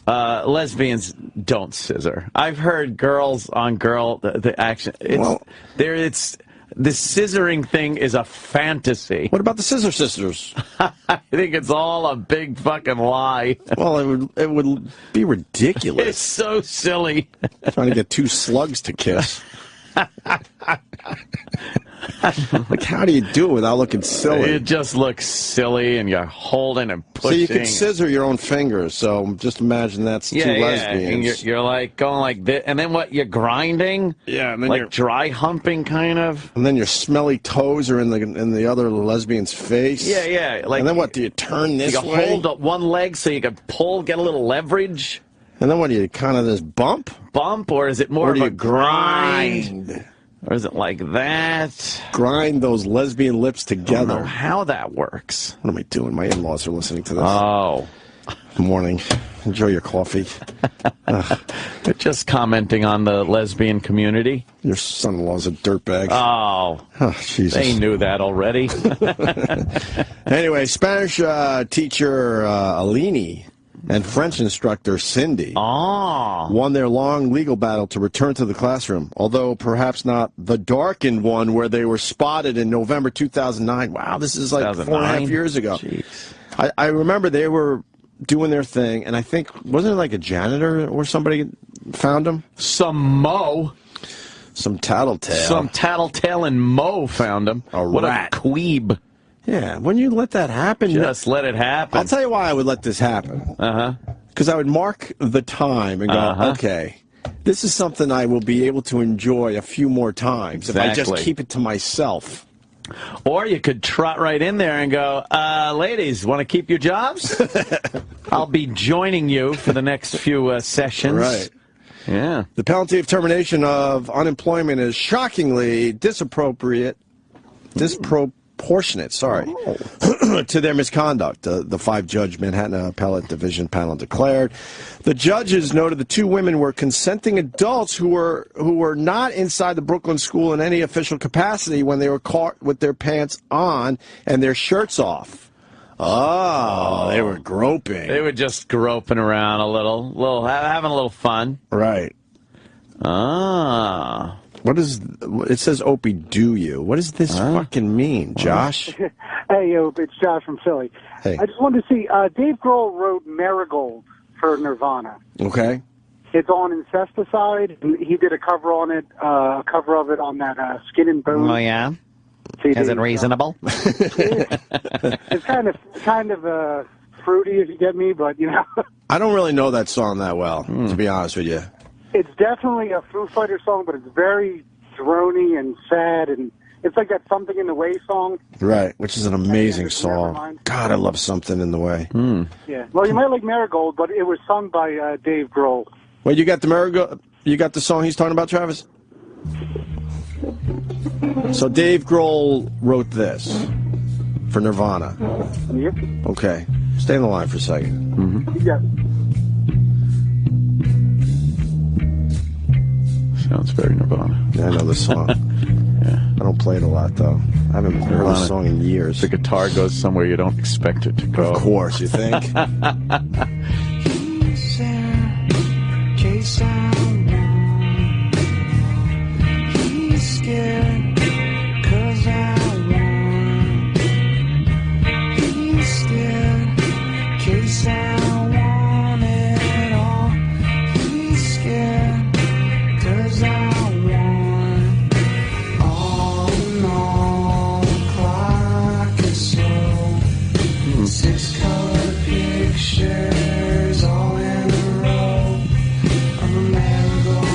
Lesbians don't scissor. I've heard girls on girl the action. It's the scissoring thing is a fantasy. What about the Scissor Sisters? I think it's all a big fucking lie. Well, it would be ridiculous. It's so silly. Trying to get 2 slugs to kiss. Like, how do you do it without looking silly? It just looks silly, and you're holding and pushing. So you can scissor your own fingers, so just imagine that's 2 lesbians. And you're like going like this, and then what, you're grinding? Yeah, and then like you're dry humping, kind of. And then your smelly toes are in the other lesbian's face. Yeah. Like, and then what, do you turn this way? You hold up one leg so you can pull, get a little leverage. And then what, do you kind of just bump? Bump, or is it more of a grind? Or is it like that? Grind those lesbian lips together. I don't know how that works. What am I doing? My in-laws are listening to this. Oh. Good morning. Enjoy your coffee. Just commenting on the lesbian community. Your son-in-law's a dirtbag. Oh, Jesus. They knew that already. Anyway, Spanish teacher Alini and French instructor Cindy won their long legal battle to return to the classroom, although perhaps not the darkened one where they were spotted in November 2009. Wow, this is like 4.5 years ago. I remember they were doing their thing, and I think, wasn't it like a janitor or somebody found them? Some tattletale. Some tattletale and Mo found him. A what rat. A queeb. Yeah, when you let that happen... Just let it happen. I'll tell you why I would let this happen. Because I would mark the time and go, okay, this is something I will be able to enjoy a few more times if I just keep it to myself. Or you could trot right in there and go, ladies, want to keep your jobs? I'll be joining you for the next few sessions. Right. Yeah. The penalty of termination of unemployment is shockingly disproportionate, to their misconduct, the 5-judge Manhattan Appellate Division panel declared. The judges noted the 2 women were consenting adults who were not inside the Brooklyn school in any official capacity when they were caught with their pants on and their shirts off. Oh, they were groping. They were just groping around a little, having a little fun. Right. Ah. What is, it says, Opie, do you? What does this fucking mean, Josh? Hey, Opie, it's Josh from Philly. Hey. I just wanted to see, Dave Grohl wrote Marigold for Nirvana. Okay. It's on Incesticide. He did a cover on it, a cover of it on that Skin and Bones. Oh, yeah? CD. Is it reasonable? It's kind of fruity, if you get me, but, you know. I don't really know that song that well, to be honest with you. It's definitely a Foo Fighters song, but it's very drony and sad, and it's like that Something in the Way song. Right, which is an amazing song. God, I love Something in the Way. Yeah. Well, you might like Marigold, but it was sung by Dave Grohl. Wait, you got the Marigold? You got the song he's talking about, Travis? So Dave Grohl wrote this for Nirvana. Yep. Okay. Stay on the line for a second. Yeah. Sounds very Nirvana. Yeah, I know the song. I don't play it a lot, though. I haven't heard the song in years. The guitar goes somewhere you don't expect it to go. Of course, you think? He's scared 'cause I won. He's scared 'cause I want it all. He's scared 'cause I want all in all. Clock is slow. 6-color pictures all in a row of a marigold.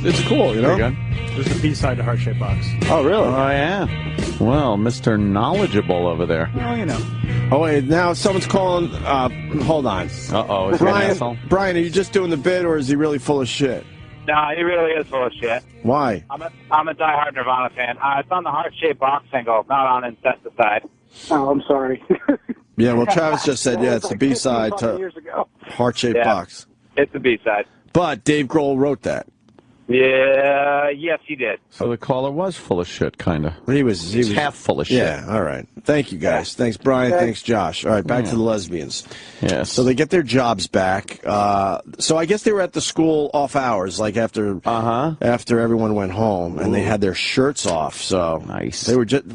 It's cool, you know? There's the B-side to Heart Shaped Box. Oh, really? Oh, yeah. Well, Mr. Knowledgeable over there. Well, you know. Oh, wait, now someone's calling. Hold on. Uh-oh, is he an asshole? Brian, are you just doing the bit, or is he really full of shit? No, he really is full of shit. Why? I'm a diehard Nirvana fan. It's on the Heart-Shaped Box single, not on Incesticide. Oh, I'm sorry. Yeah, well, Travis just said, yeah, it's the B-side to Heart-Shaped Box. It's the B-side. But Dave Grohl wrote that. Yeah, yes, he did. So the caller was full of shit, kind of. He was half full of shit. Yeah, all right. Thank you, guys. Thanks, Brian. Thanks, Josh. All right, back to the lesbians. Yes. So they get their jobs back. So I guess they were at the school off hours, like after everyone went home, and they had their shirts off. So nice. They were just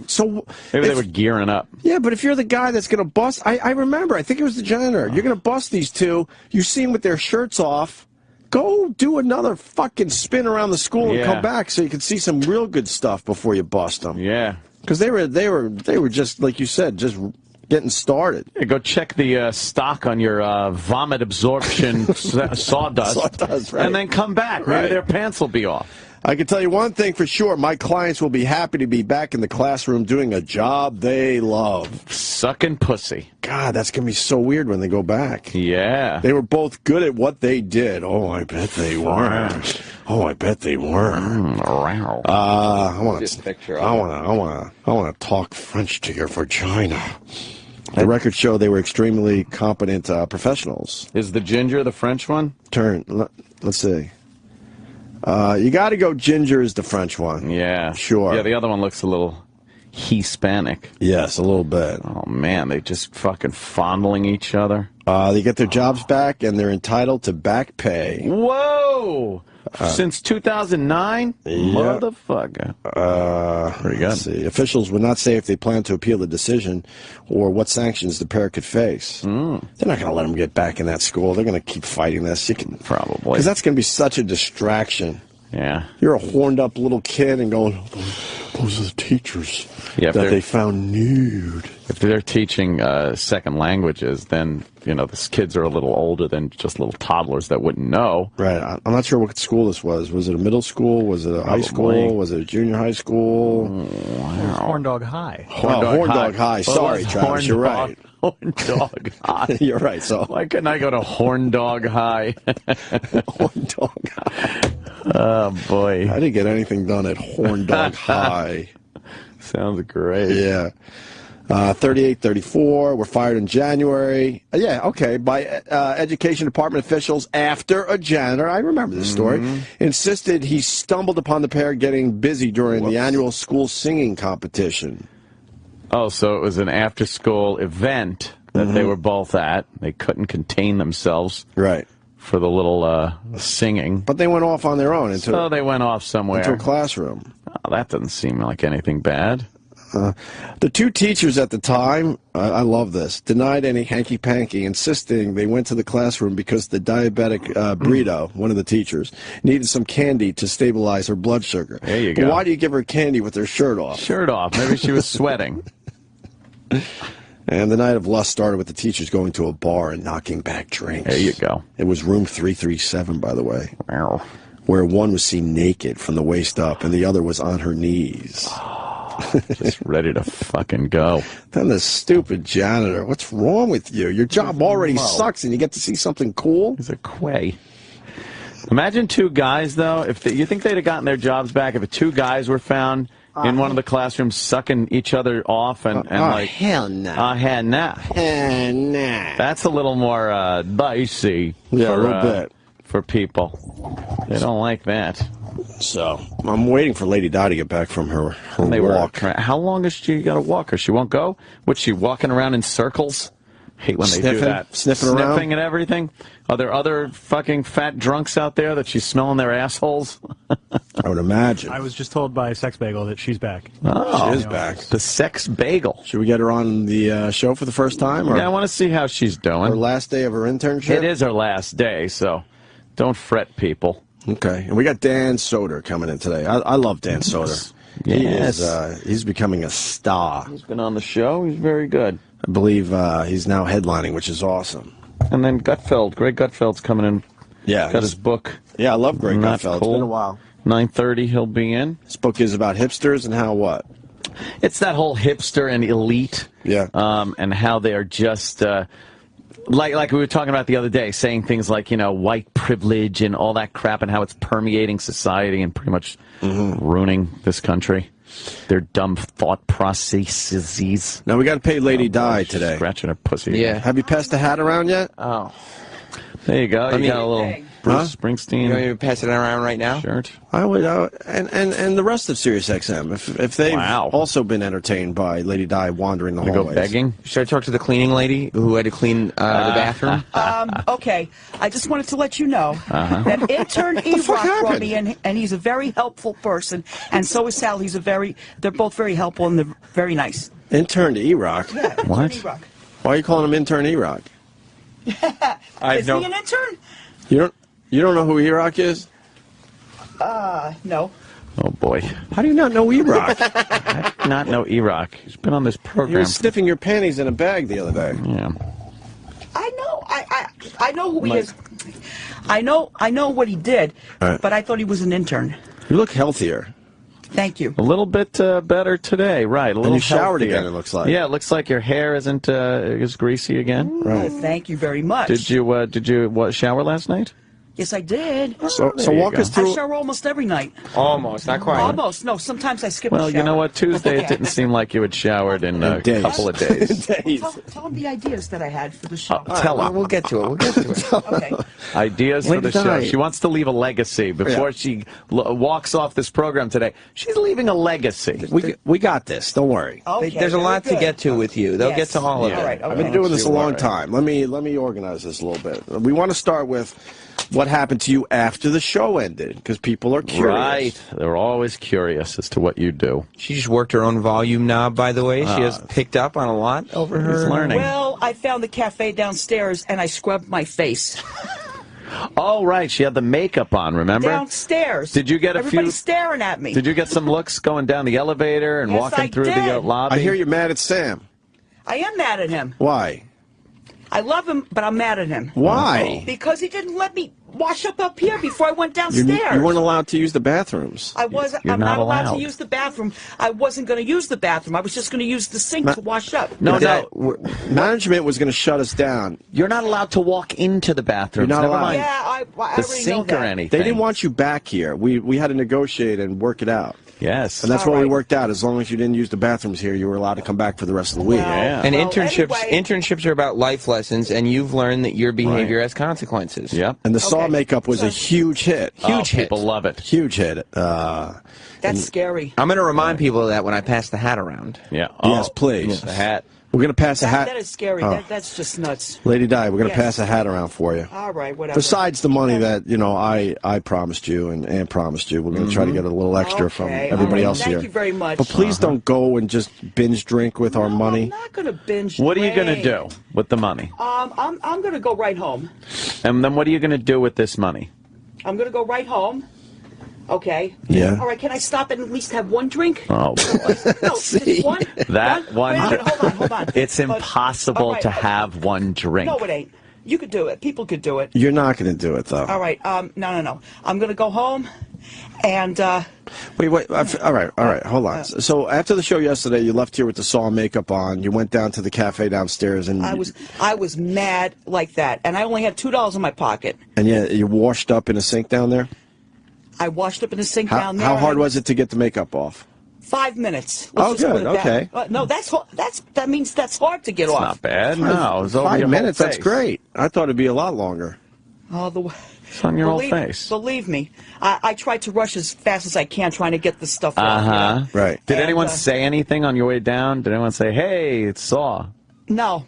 maybe they were gearing up. Yeah, but if you're the guy that's going to bust, I remember. I think it was the janitor. You're going to bust these two. You see them with their shirts off. Go do another fucking spin around the school and come back so you can see some real good stuff before you bust them. Yeah. Because they were just, like you said, just getting started. Yeah, go check the stock on your vomit absorption sawdust, right. and then come back. Maybe their pants will be off. I can tell you one thing for sure. My clients will be happy to be back in the classroom doing a job they love. Sucking pussy. God, that's going to be so weird when they go back. Yeah. They were both good at what they did. Oh, I bet they were. Oh, I bet they were. I want to talk French to your vagina. The records show they were extremely competent professionals. Is the ginger the French one? Let's see. You got to go ginger is the French one. Yeah. Sure. Yeah, the other one looks a little Hispanic. Yes, a little bit. Oh, man, they just fucking fondling each other. They get their jobs back, and they're entitled to back pay. Whoa! Since 2009? Motherfucker. Pretty good. Let's see. Officials would not say if they plan to appeal the decision or what sanctions the pair could face. They're not going to let them get back in that school. They're going to keep fighting this. Probably. Because that's going to be such a distraction. Yeah. You're a horned up little kid and going, those are the teachers that they found nude. If they're teaching second languages, then, the kids are a little older than just little toddlers that wouldn't know. Right. I'm not sure what school this was. Was it a middle school? Was it a high school? Was it a junior high school? Wow. Horn Dog High. Horn Dog High. Sorry, Travis, you're right. Horn Dog High. You're right. So why couldn't I go to Horn Dog High? Horn Dog High. Oh, boy. I didn't get anything done at Horn Dog High. Sounds great. Yeah. 38, 34 were fired in January. Yeah, okay, by education department officials after a janitor, I remember this story, insisted he stumbled upon the pair getting busy during the annual school singing competition. Oh, so it was an after-school event that they were both at. They couldn't contain themselves. Right. For the little singing. But they went off on their own. So they went off somewhere. Into a classroom. Oh, that doesn't seem like anything bad. The two teachers at the time, I love this, denied any hanky-panky, insisting they went to the classroom because the diabetic Brito, one of the teachers, needed some candy to stabilize her blood sugar. There you go. But why do you give her candy with her shirt off? Shirt off. Maybe she was sweating. And the night of lust started with the teachers going to a bar and knocking back drinks. There you go. It was room 337, by the way, wow. Where one was seen naked from the waist up and the other was on her knees. Just ready to fucking go. Then the stupid janitor. What's wrong with you? Your job already sucks, and you get to see something cool? He's a quay. Imagine two guys, though. If you think they'd have gotten their jobs back if two guys were found in one of the classrooms sucking each other off and like... hell no. Hell no. Hell no. That's a little more dicey. Yeah, for, a little bit. For people. They don't like that. So, I'm waiting for Lady Di to get back from her walk. How long has she got to walk? Or she won't go? What's she walking around in circles? Hate when they do that. Sniffing around? Sniffing and everything? Are there other fucking fat drunks out there that she's smelling their assholes? I would imagine. I was just told by Sex Bagel that she's back. Oh, she is back. The Sex Bagel. Should we get her on the show for the first time? Or yeah, I want to see how she's doing. Her last day of her internship? It is her last day, so don't fret, people. Okay, and we got Dan Soder coming in today. I love Dan Soder. Yes. He's becoming a star. He's been on the show. He's very good. I believe he's now headlining, which is awesome. And then Gutfeld. Greg Gutfeld's coming in. Yeah. Got his book. Yeah, I love Greg Gutfeld. Cool. It's been a while. 9:30 he'll be in. This book is about hipsters and how what? It's that whole hipster and elite. Yeah. And how they are just... Like we were talking about the other day, saying things like, white privilege and all that crap and how it's permeating society and pretty much ruining this country. Their dumb thought processes. Now, we got to pay Lady Di today. Scratching her pussy. Yeah. Have you passed the hat around yet? Oh. There you go. You got a little Bruce Springsteen. You want me to pass it around right now? Shirt. I would, and the rest of Sirius XM, if they've also been entertained by Lady Di wandering the hallways. Go begging? Should I talk to the cleaning lady who had to clean the bathroom? Okay, I just wanted to let you know that intern E-Rock brought me in, and he's a very helpful person, and so is Sal. They're both very helpful, and they're very nice. Intern E-Rock? Yeah, intern what? E-Rock. Why are you calling him Intern E-Rock? Is he an intern? You don't know who E-Rock is? No. Oh, boy. How do you not know E-Rock? I do not know E-Rock. He's been on this program. He was sniffing your panties in a bag the other day. Yeah. I know. I know who he is. I know what he did, but I thought he was an intern. You look healthier. Thank you. A little bit better today, right? A little and you showered healthier. again, it looks like. Yeah, it looks like your hair isn't as greasy again. Right. Thank you very much. Did you shower last night? Yes, I did. So walk us through. I shower almost every night. Almost, not quite. Almost. No, sometimes I skip a Well, shower. you know what? Tuesday it didn't seem like you had showered in a couple of days. Tell them the ideas that I had for the show. Tell them. We'll get to it. We'll get to it. Okay. Ideas for the show. She wants to leave a legacy before she walks off this program today. She's leaving a legacy. We got this. Don't worry. Okay, There's a lot to get to with you. They'll get to all of it. All right, okay. I've been doing this a long time. Let me organize this a little bit. We want to start with what happened to you after the show ended, because people are curious. Right. They're always curious as to what you do. She just worked her own volume knob, by the way. She has picked up on a lot over her. He's learning. Well, I found the cafe downstairs, and I scrubbed my face. Oh, right. She had the makeup on, remember? Downstairs. Did you get Everybody's staring at me. Did you get some looks going down the elevator and Yes, walking through the did. lobby? I hear you're mad at Sam. I am mad at him. Why? I love him, but I'm mad at him. Why? Because he didn't let me wash up here before I went downstairs. You weren't allowed to use the bathrooms. I'm not allowed to use the bathroom. I wasn't going to use the bathroom. I was just going to use the sink to wash up. No. Management was going to shut us down. You're not allowed to walk into the bathroom. You're not allowed. Yeah, I the already sink know or that. anything. They didn't want you back here. We had to negotiate and work it out. Yes. And that's what we worked out. As long as you didn't use the bathrooms here, you were allowed to come back for the rest of the week. And internships are about life lessons, and you've learned that your behavior has consequences. Yep. And the saw makeup was a huge hit. Huge hit. People love it. Huge hit. That's scary. I'm going to remind people of that when I pass the hat around. Yeah. Yes, please. The hat. We're going to pass a hat. That is scary. That's just nuts. Lady Di, we're going to Yes. pass a hat around for you. All right, whatever. Besides the money that, I promised you and Ann promised you, we're going to try to get a little extra from everybody else here. Thank you very much. But please don't go and just binge drink with our money. I'm not going to binge What are you going to drink. do with the money? I'm going to go right home. And then what are you going to do with this money? I'm going to go right home. Okay. Yeah. All right. Can I stop and at least have one drink? Oh, boy. No, just one. That one. Wait a minute, hold on. It's impossible to have one drink. No, it ain't. You could do it. People could do it. You're not going to do it, though. All right. No. I'm going to go home, and. Wait. All right. Hold on. So after the show yesterday, you left here with the saw makeup on. You went down to the cafe downstairs, and I was mad like that, and I only had $2 in my pocket. And you washed up in a sink down there. I washed up in the sink down there. How hard was it to get the makeup off? 5 minutes. Oh, good. Okay. No, that means that's hard to get off. Not bad. No, it was over 5 minutes. That's great. I thought it'd be a lot longer. Oh, it's on your whole face. Believe me, I tried to rush as fast as I can, trying to get the stuff off. Right. Did anyone say anything on your way down? Did anyone say, "Hey, it's Saw"? No.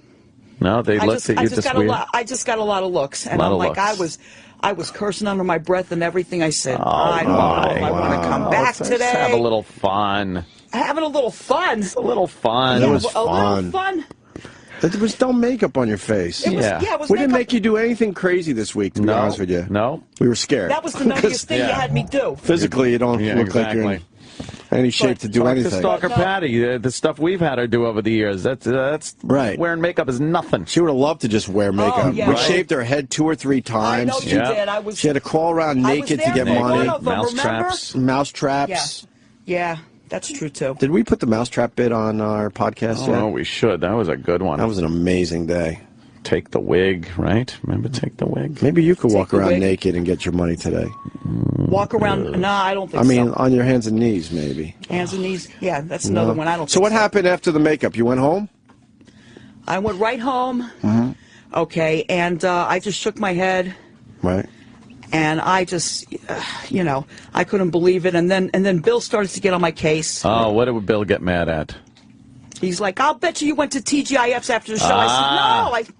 No, they looked at you just weird. I just got a lot of looks, and I'm like, I was cursing under my breath and everything. I said, I don't know if I want to come back today. Let's have a little fun. Having a little fun. It's a little fun. It was a little fun. There was no makeup on your face. It was we didn't make you do anything crazy this week, to be honest with you. No. We were scared. That was the nuttiest thing you had me do. Physically, you don't look like you're in any shape to do anything. Stalker Patty, the stuff we've had her do over the years, that's right. Wearing makeup is nothing. She would have loved to just wear makeup. yeah. We shaved her head 2 or 3 times. I know you did. She had to crawl around naked to get money. Mouse traps. Mouse traps. Yeah, that's true too. Did we put the mousetrap bit on our podcast yet? Oh, we should. That was a good one. That was an amazing day. Take the wig, right? Remember, take the wig. Maybe you could walk around naked and get your money today. Walk around? No, I don't think so. I mean, on your hands and knees, maybe. Hands and knees? Yeah, that's another one. I don't think so. What happened after the makeup? You went home? I went right home. Mm-hmm. Okay, and I just shook my head. Right. And I just, I couldn't believe it. And then Bill started to get on my case. Oh, what did Bill get mad at? He's like, I'll bet you went to TGIF's after the show. I said, no,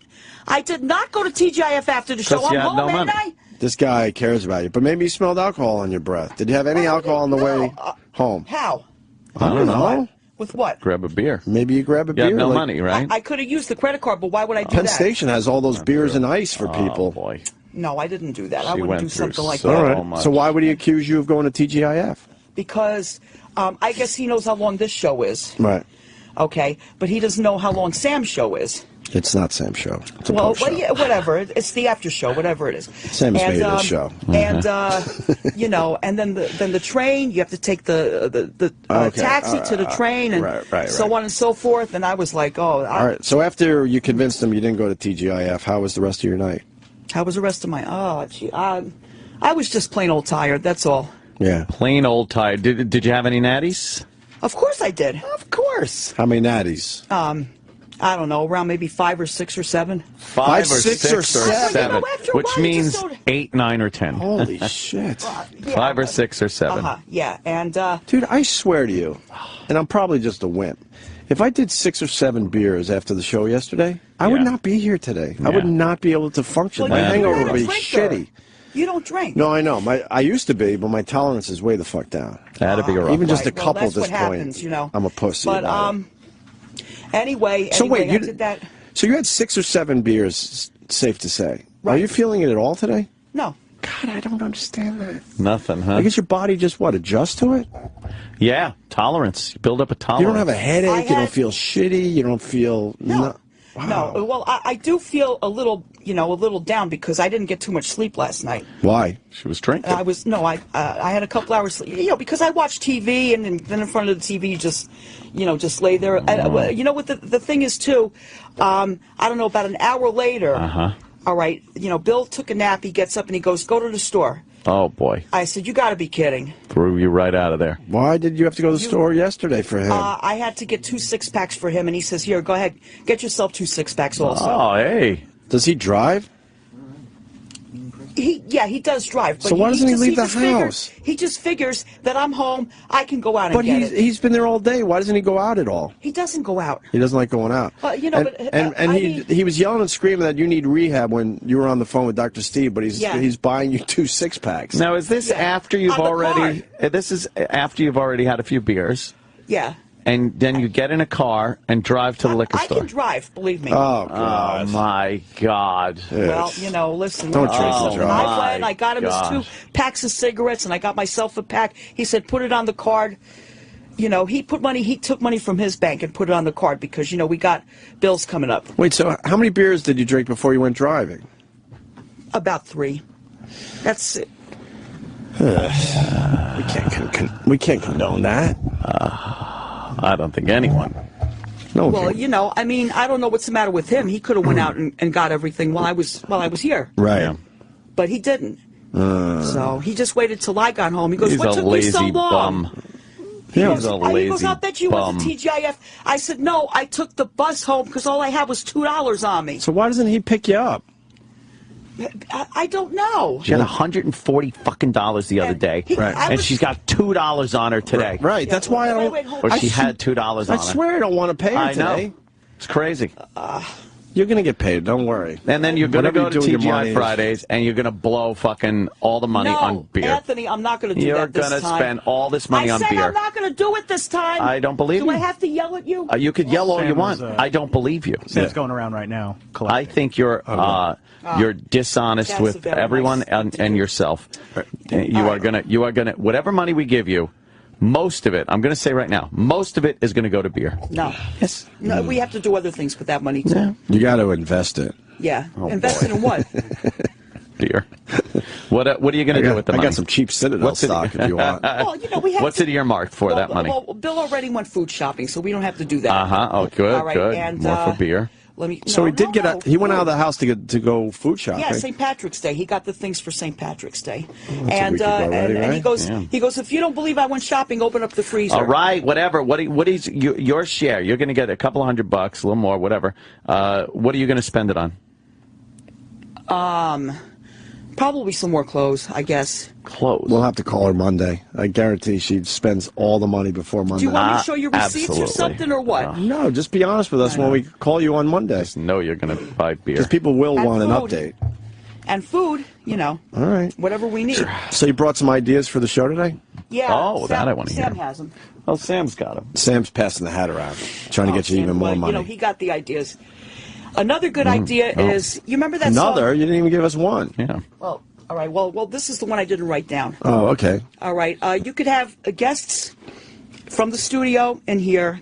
I did not go to TGIF after the show. I'm home, ain't I? This guy cares about you. But maybe you smelled alcohol on your breath. Did you have any alcohol on the way home? How? I don't know. With what? Grab a beer. Maybe you grab a beer. You have no money, right? I could have used the credit card, but why would I do that? Penn Station has all those beers and ice for people. Oh, boy. No, I didn't do that. I She wouldn't went do through something like so that. All right. much. So why would he accuse you of going to TGIF? Because I guess he knows how long this show is. Right. Okay, but he doesn't know how long Sam's show is. It's not Sam's show. It's a well, post show. yeah, whatever. It's the after show, whatever it is. Sam has made his show. And and then the train. You have to take the taxi to the train, and so on and so forth. And I was like, oh. All right. So after you convinced him you didn't go to TGIF, how was the rest of your night? How was the rest of my? Oh, gee, I was just plain old tired. That's all. Yeah. Plain old tired. Did you have any natties? Of course I did. Of course. How many natties? I don't know, around maybe 5 or 6 or 7. 5 or 6 or 7, which means 8, 9, or 10. Holy shit! 5 or 6 or 7. Yeah, and dude, I swear to you, and I'm probably just a wimp. If I did 6 or 7 beers after the show yesterday, I would not be here today. I would not be able to function. Well, my hangover would be shitty. You don't drink. No, I know. I used to be, but my tolerance is way the fuck down. That'd be rough. Even just a couple that's at this what happens, point. I'm a pussy. But anyway, wait, I did that. So you had 6 or 7 beers, safe to say. Right. Are you feeling it at all today? No. God, I don't understand that. Nothing, huh? I guess your body just, what, adjusts to it? Yeah, tolerance. You build up a tolerance. You don't have a headache, you don't feel shitty, you don't feel... No. Wow. No, well, I do feel a little, a little down because I didn't get too much sleep last night. Why? She was drinking. I had a couple hours sleep, because I watch TV and then in front of the TV just lay there. And, you know what the thing is too, I don't know, about an hour later, all right, Bill took a nap, he gets up and he goes, go to the store. Oh, boy. I said, you got to be kidding. Threw you right out of there. Why did you have to go to the store yesterday for him? I had to get 2 6-packs for him, and he says, here, go ahead, get yourself 2 6-packs also. Oh, hey. Does he drive? He does drive. But so why doesn't he leave the house? He just figures that I'm home, I can go out and get it. But he's been there all day. Why doesn't he go out at all? He doesn't go out. He doesn't like going out. He was yelling and screaming that you need rehab when you were on the phone with Dr. Steve, but he's buying you 2 6-packs. Now, is this after you've already... This is after you've already had a few beers? Yeah. And then you get in a car and drive to the liquor store. I can drive, believe me. Oh, God. Oh, my God. Well, listen. Don't drink and drive. I went, I got him his 2 packs of cigarettes, and I got myself a pack. He said, put it on the card. He took money from his bank and put it on the card because, we got bills coming up. Wait, so how many beers did you drink before you went driving? About 3. That's it. We can't condone that. I don't think anyone. No. Well, I don't know what's the matter with him. He could have went out and got everything while I was here. Right. Yeah. But he didn't. So he just waited till I got home. He goes, "What took me so long?" Bum. He goes, "I bet you went to TGIF." I said, "No, I took the bus home because all I had was $2 on me." So why doesn't he pick you up? I don't know. She had $140 fucking the other day, and she's got $2 on her today. Right. Yeah, that's why I don't. Or she had $2 on her. I swear I don't want to pay her today. Know. It's crazy. You're going to get paid. Don't worry. And then you're going to go to TGI Fridays, and you're going to blow fucking all the money on beer. Anthony, I'm not going to do that this time. You're going to spend all this money on beer. I said I'm not going to do it this time. I don't believe you. Do I have to yell at you? You could yell all you want. I don't believe you. Sam's going around right now. I think you're dishonest with everyone and yourself. You are gonna whatever money we give you, most of it, I'm going to say right now, most of it is going to go to beer. No. Yes. No, we have to do other things with that money, too. Yeah. You got to invest it. Yeah. Invest it in what? Beer. What are you going to do with the money? I got some cheap Citadel stock if you want. Well, we have What's it earmarked for, that money? Well, Bill already went food shopping, so we don't have to do that. Oh, good, all right, good. And, more for beer. He went out of the house to go food shopping. Yeah, St. Patrick's Day. He got the things for St. Patrick's Day. And he goes, if you don't believe I went shopping, open up the freezer. All right, whatever. What is your share? You're going to get a couple $100, a little more, whatever. What are you going to spend it on? Probably some more clothes, I guess. Clothes? We'll have to call her Monday. I guarantee she spends all the money before Monday. Do you want me to show you receipts or something, or what? No, just be honest with us when we call you on Monday. Just know you're going to buy beer. Because people will want an update. And food, All right. Whatever we need. So you brought some ideas for the show today? Yeah. Oh, that I want to hear. Sam has them. Oh, Sam's got them. Sam's passing the hat around, trying to get you even more money. He got the ideas. Another good idea is, you remember that song? You didn't even give us one. Yeah. Well, all right. Well, this is the one I didn't write down. Oh, okay. All right. You could have guests from the studio in here.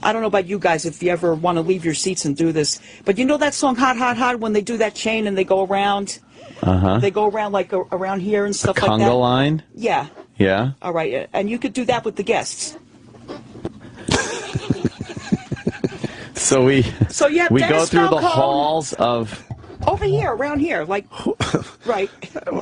I don't know about you guys if you ever want to leave your seats and do this, but you know that song "Hot, Hot, Hot" when they do that chain and they go around. They go around around here and stuff like that. Conga line. Yeah. Yeah. All right, and you could do that with the guests. So we go through the halls of. Over here, around here, right. We're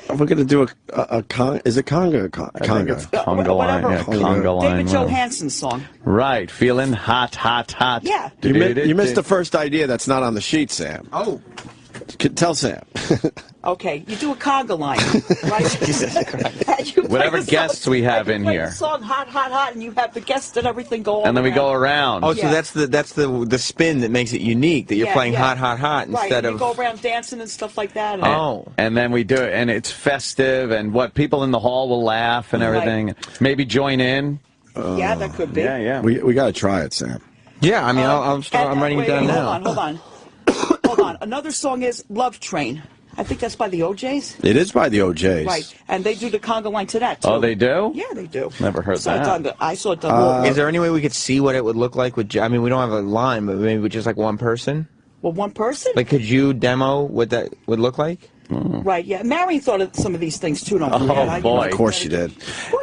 going to do a conga. Is it conga? Conga. Conga line. Yeah, conga line. David Johansen's song. Right. Feeling hot, hot, hot. Yeah. You missed the first idea that's not on the sheet, Sam. Oh. Tell Sam. Okay, you do a conga line, right? Jesus Christ. Whatever guests we have in here. The song "Hot, Hot, Hot," and you have the guests and everything go on. And then we go around. Oh, so that's the spin that makes it unique. That you're playing "Hot, Hot, Hot" instead of. You go around dancing and stuff like that. And then we do it, and it's festive, and people in the hall will laugh and everything. Maybe join in. Yeah, that could be. Yeah. We got to try it, Sam. Yeah, I mean, I'm writing it down now. Hold on. Another song is "Love Train." I think that's by the OJs. It is by the OJs. Right, and they do the conga line to that, too. Oh, they do? Yeah, they do. Never heard that. I saw it done. Is there any way we could see what it would look like with, I mean, we don't have a line, but maybe with just like one person? Well, one person? Like, could you demo what that would look like? Right, yeah. Marion thought of some of these things, too, don't Oh, forget. boy. Of course you did.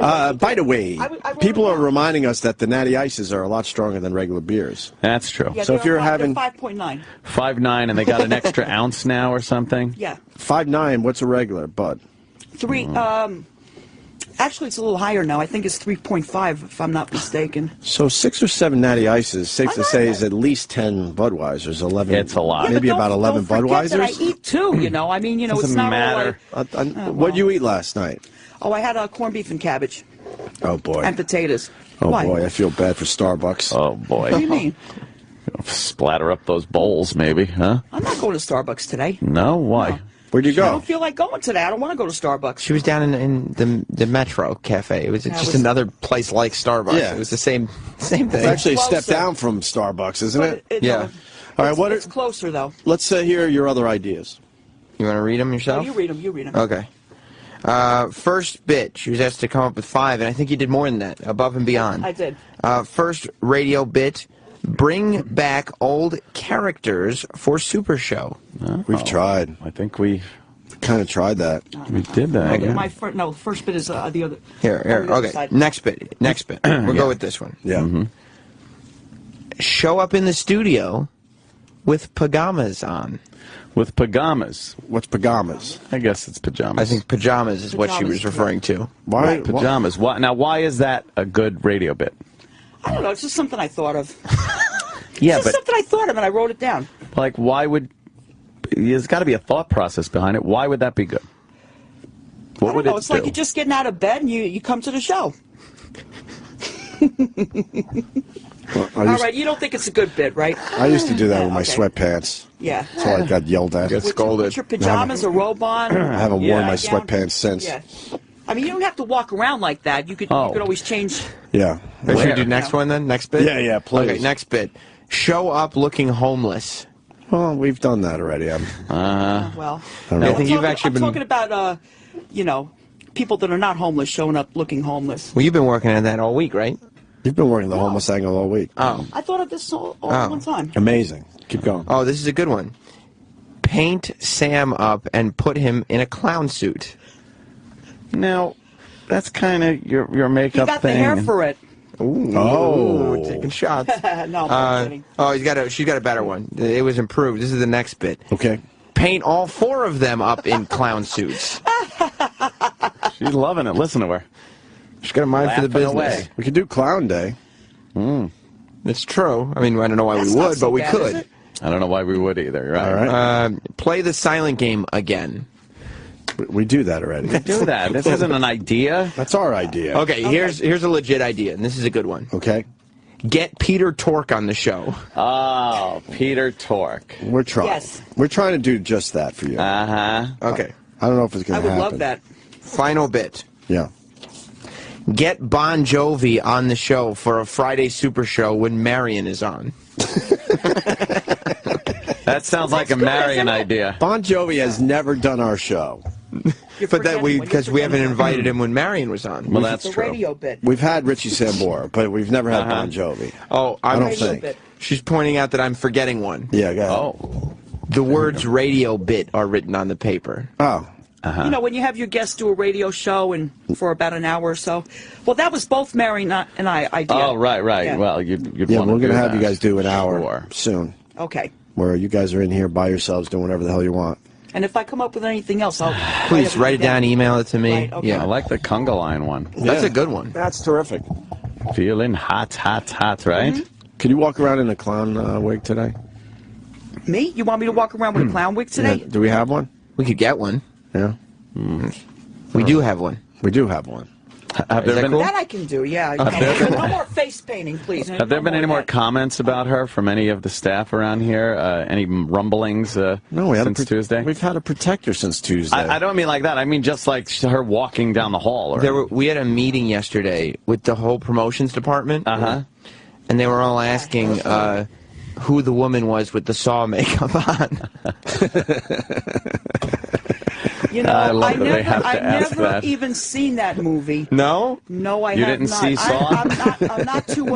By the way, people are reminding us that the Natty Ices are a lot stronger than regular beers. That's true. Yeah, so if you're having 5.9. 5.9, and they got an extra ounce now or something? Yeah. 5.9, what's a regular, Bud? Actually, it's a little higher now. I think it's 3.5, if I'm not mistaken. So 6 or 7 Natty Ices, safe to say, is at least 10 Budweisers, 11. It's a lot. Yeah, Maybe about 11 don't forget that I Budweisers. eat, too, you know. I mean, you know, it's not matter. all like... What did you eat last night? Oh, I had corned beef and cabbage. Oh, boy. And potatoes. Oh, Why? boy, I feel bad for Starbucks. Oh, boy. What do you mean? Splatter up those bowls, maybe, huh? I'm not going to Starbucks today. No? Why? No. Where'd you I go? don't feel like going today. I don't want to go to Starbucks. She was down in the Metro Cafe. It was just another place like Starbucks. Yeah. It was the same thing. It's actually a step down from Starbucks, isn't it? Yeah. All right, It's closer, though. Let's hear your other ideas. You want to read them yourself? No, you read them. Okay. First bit, she was asked to come up with 5, and I think you did more than that, above and beyond. I did. First radio bit, bring back old characters for Super Show. We've tried. I think we kind of tried that. We did that. Okay, my first bit is the other. Here. Okay. Side. Next bit. We'll go with this one. Yeah. Show up in the studio with pajamas on. With pajamas. What's pajamas? I guess it's pajamas. I think pajamas is what she was referring to. Why? Right, pajamas. Now, why is that a good radio bit? I don't know. It's just something I thought of. Yeah, it's just something I thought of, and I wrote it down. Like, why would... There's got to be a thought process behind it. Why would that be good? What would it do? It's like you're just getting out of bed and you come to the show. All right, you don't think it's a good bit, right? I used to do that with my sweatpants. Yeah. So I got yelled at. Get scolded. With your pajamas, a robe on. I haven't worn my sweatpants since. Yeah. I mean, you don't have to walk around like that. You could always change. Yeah. Should we do next one then? Next bit? Yeah, please. Okay, next bit. Show up looking homeless. Well, we've done that already. Well, I think you've actually been... I'm talking about, people that are not homeless showing up looking homeless. Well, you've been working on that all week, right? You've been working the homeless angle all week. Oh. I thought of this all at one time. Amazing. Keep going. Oh, this is a good one. Paint Sam up and put him in a clown suit. Now, that's kind of your makeup He got thing. the hair for it. Ooh, taking shots. No, I'm kidding. Oh, she's got a better one. It was improved. This is the next bit. Okay. Paint all 4 of them up in clown suits. She's loving it. Listen to her. She's got a mind for the Laughing business. away. We could do Clown Day. It's true. I mean, I don't know why That's we not would, so but we bad, could. is it? I don't know why we would either. You're right. All right. Play the silent game again. We do that already. Do that. This isn't an idea. That's our idea. Okay, here's a legit idea, and this is a good one. Okay. Get Peter Tork on the show. Oh, Peter Tork. We're trying. Yes. We're trying to do just that for you. Okay. I don't know if it's going I to would happen. love that. Final bit. Yeah. Get Bon Jovi on the show for a Friday Super Show when Marion is on. That sounds like a Marion idea. Bon Jovi has never done our show. But that because we haven't invited him when Marion was on. Well, that's The true. radio bit. We've had Richie Sambora, but we've never had Bon Jovi. Oh, I don't Radio think. bit. She's pointing out that I'm forgetting one. Yeah, go ahead. Oh. The words radio bit are written on the paper. Oh. You know, when you have your guests do a radio show and for about an hour or so. Well, that was both Mary and I idea. Oh, right. Yeah. Well, you'd Yeah, want to we're going to have that. you guys do an hour Sure. soon, Okay. where you guys are in here by yourselves doing whatever the hell you want. And if I come up with anything else, I'll Please write it down, email it to me. Right, okay. Yeah, I like the conga line one. that's a good one. That's terrific. Feeling hot, right? Can you walk around in a clown wig today? Me? You want me to walk around with a clown wig today? Yeah. Do we have one? We could get one. Yeah. We do have one. We do have one. Have Is there that been cool? That I can do, yeah. No more face painting, please. Have there been any more of that. comments about her from any of the staff around here? Any rumblings No, we since Tuesday? We've had a protector since Tuesday. I don't mean like that. I mean just like her walking down the hall. Or We had a meeting yesterday with the whole promotions department. And they were all asking who the woman was with the Saw makeup on. You know, I love that they have to I've ask never that. even seen that movie. No? No, I You have didn't not. see Saw? I'm not too.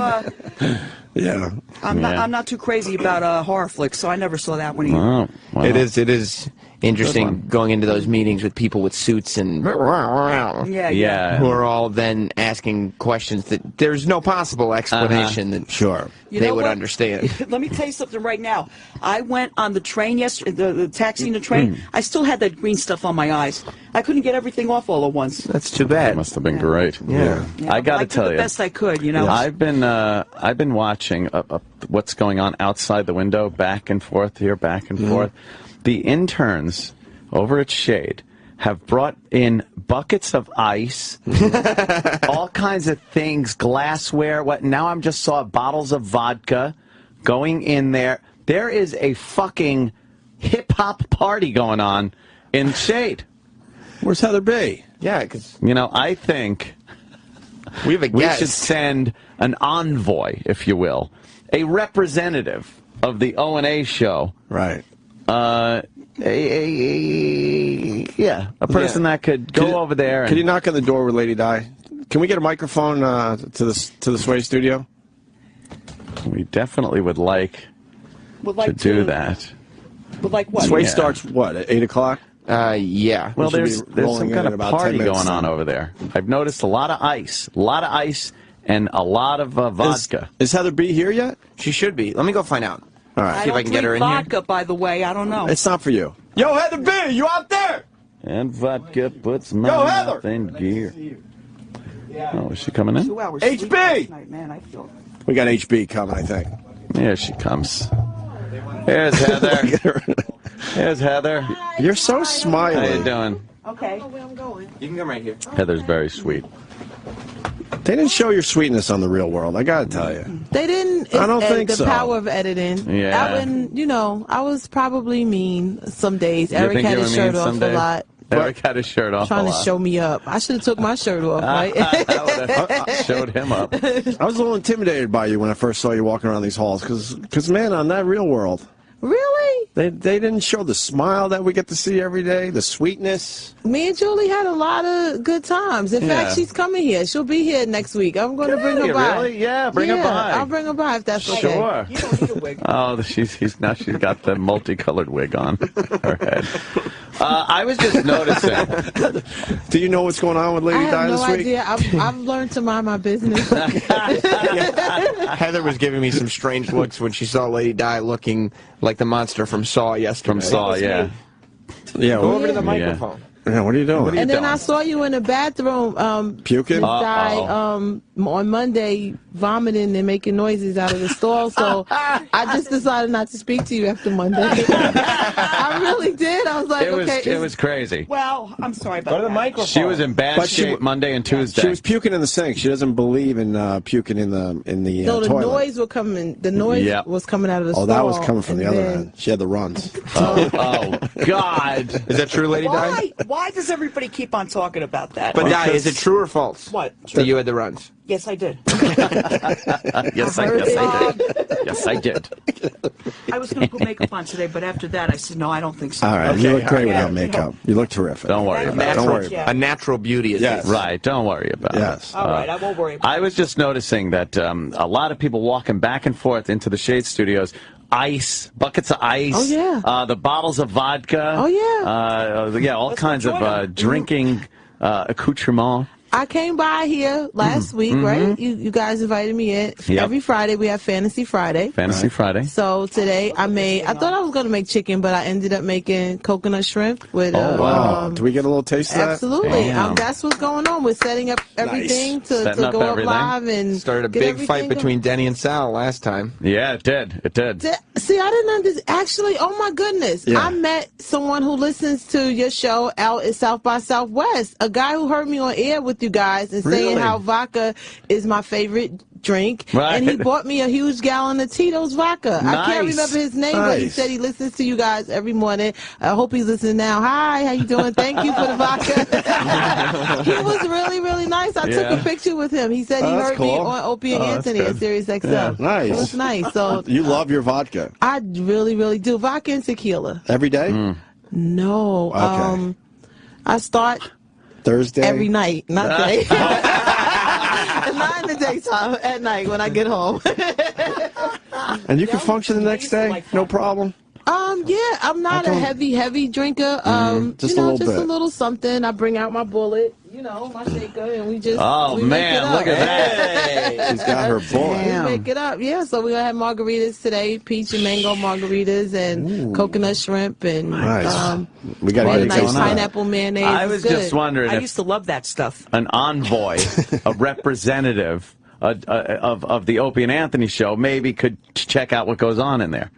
Yeah. I'm not too crazy about horror flicks, so I never saw that one either. Oh, wow. It is interesting going into those meetings with people with suits and Yeah. who are all then asking questions that there's no possible explanation that they would understand. Let me tell you something right now. I went on the train yesterday, the taxi in the train. I still had that green stuff on my eyes. I couldn't get everything off all at once. That's too bad. That must have been great. Yeah, I got to tell did you, the best I could. You know, I've been watching what's going on outside the window, back and forth here, back and forth. The interns over at Shade have brought in buckets of ice, all kinds of things, glassware. Now I'm just saw bottles of vodka going in there. There is a fucking hip-hop party going on in Shade. Where's Heather B? Yeah, because I think we have a guest. We should send an envoy, if you will, a representative of the O&A show. Right. A person that could go over there. Can you knock on the door with Lady Di? Can we get a microphone to the Sway studio? We definitely would like to do that. Would like what? Sway starts what at 8 o'clock? Yeah. Well, there's some kind of party going on over there. I've noticed a lot of ice, and a lot of vodka. Is Heather B here yet? She should be. Let me go find out. All right. See if I can get her in vodka, here. by the way. I don't know. It's not for you. Yo, Heather B, you out there? And vodka puts my mouth in gear. Oh, is she coming in? 2 hours HB! sleep last night, man, I feel... We got HB coming, I think. Here she comes. Here's Heather. Here's Heather. You're so smiley. How you doing? Okay. You can come right here. Heather's very sweet. They didn't show your sweetness on The Real World, I gotta tell you. They didn't. I don't think the so. power of editing. Yeah. I was probably mean some days. Eric had his shirt off a lot. Eric had his shirt off Trying a to lot. show me up. I should have took my shirt off, right? I would have showed him up. I was a little intimidated by you when I first saw you walking around these halls, because man, on that Real World, Really? they didn't show the smile that we get to see every day, the sweetness. Me and Julie had a lot of good times. In fact, she's coming here. She'll be here next week. I'm going to bring her by. Really? Yeah, bring her by. I'll bring her by if that's okay. Sure. You don't need a wig. Oh, she's got the multicolored wig on her head. I was just noticing. Do you know what's going on with Lady Di this week? I have no idea. I've learned to mind my business. Heather was giving me some strange looks when she saw Lady Di looking like the monster from Saw yesterday. From Saw, yeah. Yeah. Go over to the microphone. Yeah, what are you doing? And then I saw you in the bathroom puking? Di, on Monday vomiting and making noises out of the stall, so I just decided not to speak to you after Monday. I really did. I was like, it was crazy. Well, I'm sorry about Go to the that. microphone. She was in bad shape Monday and Tuesday. She was puking in the sink. She doesn't believe in puking in the No, the toilet. noise was coming. The noise was coming out of the stall. Oh, that was coming from the other then- end. She had the runs. Oh, God. Is that true, Lady Di? Why does everybody keep on talking about that? But Di, is it true or false? What? That you had the runs? Yes, I did. Yes, I did. Yes, I did. I was going to put makeup on today, but after that, I said, no, I don't think so. All right, Okay, you look great all right. without makeup. You look terrific. Don't worry about it. Don't worry about it. A natural beauty is Yes. it? Right, don't worry about it. All right, I won't worry about I was just noticing that a lot of people walking back and forth into the Shade Studios, ice, buckets of ice. Oh, yeah. The bottles of vodka. Oh, yeah. Yeah, all kinds of drinking accoutrement. I came by here last week, right? You guys invited me in. Yep. Every Friday we have Fantasy Friday. Fantasy Friday. So today I thought I was going to make chicken, but I ended up making coconut shrimp with. Wow. Do we get a little taste of that? Absolutely. Damn. That's what's going on. We're setting up everything to Setting up go everything. up live and Started a get big everything fight going. between Denny and Sal last time. Yeah, it did. It did. See, I didn't understand. Actually, oh my goodness. Yeah. I met someone who listens to your show out at South by Southwest. A guy who heard me on air with you guys and saying how vodka is my favorite drink. Right. And he bought me a huge gallon of Tito's vodka. I can't Nice. remember his name, but he Nice. said he listens to you guys every morning. I hope he's listening now. Hi, how you doing? Thank you for the vodka. He was really, really nice. I took a picture with him. He said he that's heard me cool. on Opie and Anthony at Sirius XM. Yeah, nice. It was nice. So You love your vodka. I really, really do. Vodka and tequila. Every day? No. Okay. I start Thursday? every night, not day. Not in the daytime, at night when I get home. And you can function the next day? No problem? Yeah, I'm not a heavy drinker. Just a little something. I bring out my bullet, my shaker, and we just. Oh, we man, look at that. She's got her bullet. We make it up, yeah. So we're going to have margaritas today, peach and mango margaritas, and coconut shrimp, and we got a nice pineapple mayonnaise. I was just wondering I used to love that stuff. An envoy, a representative of the Opie and Anthony show maybe could check out what goes on in there.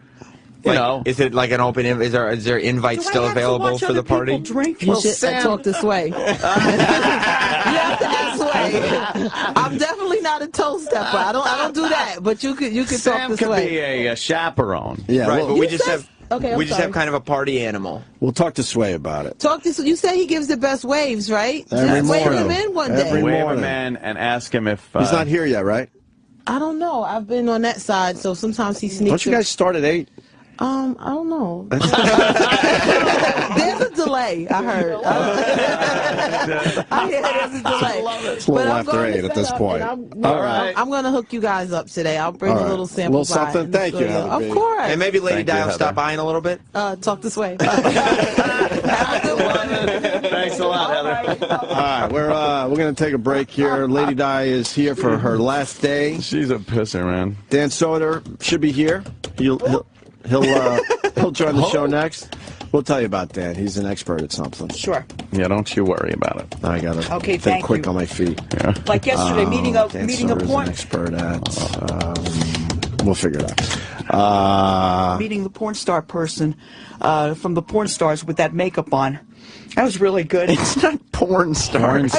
Is it like an open? Is there invites still available for the party? Drink? You should talk this way. You have to ask way. I'm definitely not a toe stepper. I don't do that. But you could talk this way. Be a chaperone. Yeah, right. But we just have. Okay, we just have kind of a party animal. We'll talk to Sway about it. You say he gives the best waves, right? Just wave him in one day. Wave him in and ask him if he's not here yet, right? I don't know. I've been on that side, so sometimes he sneaks. Don't you guys start at 8? I don't know. There's a delay, I heard. I hear there's a delay. It's a little after 8 at this point. All right. I'm going to hook you guys up today. I'll bring a little sample. A little something. Thank you. Of course. And maybe Lady Di will stop by in a little bit. Talk this way. Have a good one. Thanks a lot, Heather. All right, we're going to take a break here. Lady Di is here for her last day. She's a pisser, man. Dan Soder should be here. He'll join the show next. We'll tell you about Dan. He's an expert at something. Sure. Yeah, don't you worry about it. I got to think quick on my feet. Yeah. Like yesterday, meeting a an porn. expert at. We'll figure it out. Meeting the porn star person from the porn stars with that makeup on. That was really good. It's not porn stars.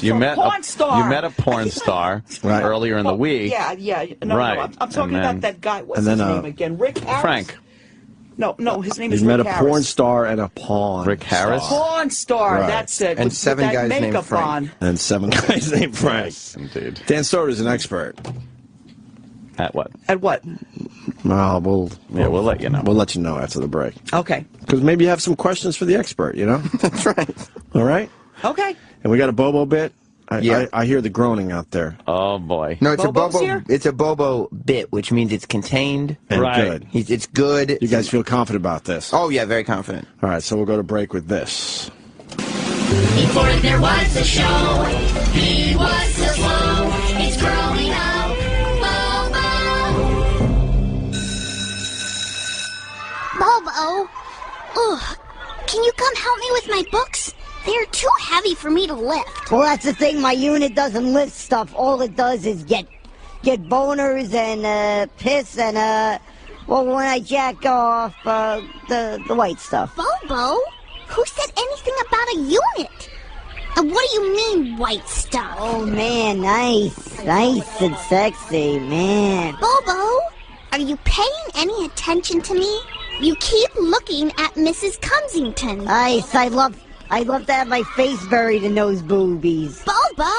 You met a porn star earlier in the week. Yeah. No, I'm talking about that guy. What's his name again? Rick Harris? Frank. No, his name is He's Rick met a Harris. porn star and a pawn. Rick Harris? Porn star, that's it. And with 7 that guys named makeup Frank. on. And 7 guys named Frank. Yes, indeed. Dan Soder is an expert. At what? At what? Well, we'll let you know. We'll let you know after the break. Okay. Because maybe you have some questions for the expert, That's right. All right? Okay. And we got a Bobo bit. I hear the groaning out there. Oh, boy. No, it's Bobo's a Bobo. here? It's a Bobo bit, which means it's contained. And Right. good. It's good. You guys feel confident about this? Oh, yeah, very confident. All right, so we'll go to break with this. Before there was a show, he was so slow. He's growing up, Bobo. Ugh. Can you come help me with my books? They're too heavy for me to lift. Well, that's the thing. My unit doesn't lift stuff. All it does is get boners and piss and well, when I jack off the white stuff. Bobo? Who said anything about a unit? And what do you mean, white stuff? Oh man, nice and sexy, man. Bobo, are you paying any attention to me? You keep looking at Mrs. Cumsington. Nice. I love to have my face buried in those boobies. Bobo,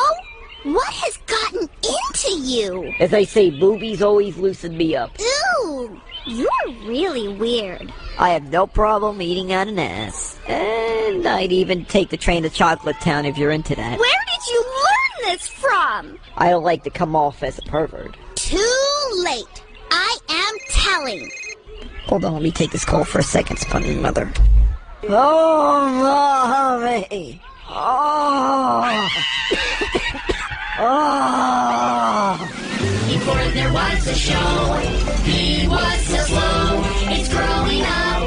what has gotten into you? As I say, boobies always loosen me up. Ew, you're really weird. I have no problem eating out an ass. And I'd even take the train to Chocolate Town if you're into that. Where did you learn this from? I don't like to come off as a pervert. Too late. I am telling. Hold on, let me take this call for a second, spunny mother. Oh, mommy. Oh. Oh. Before there was a show, he was so slow. He's growing up,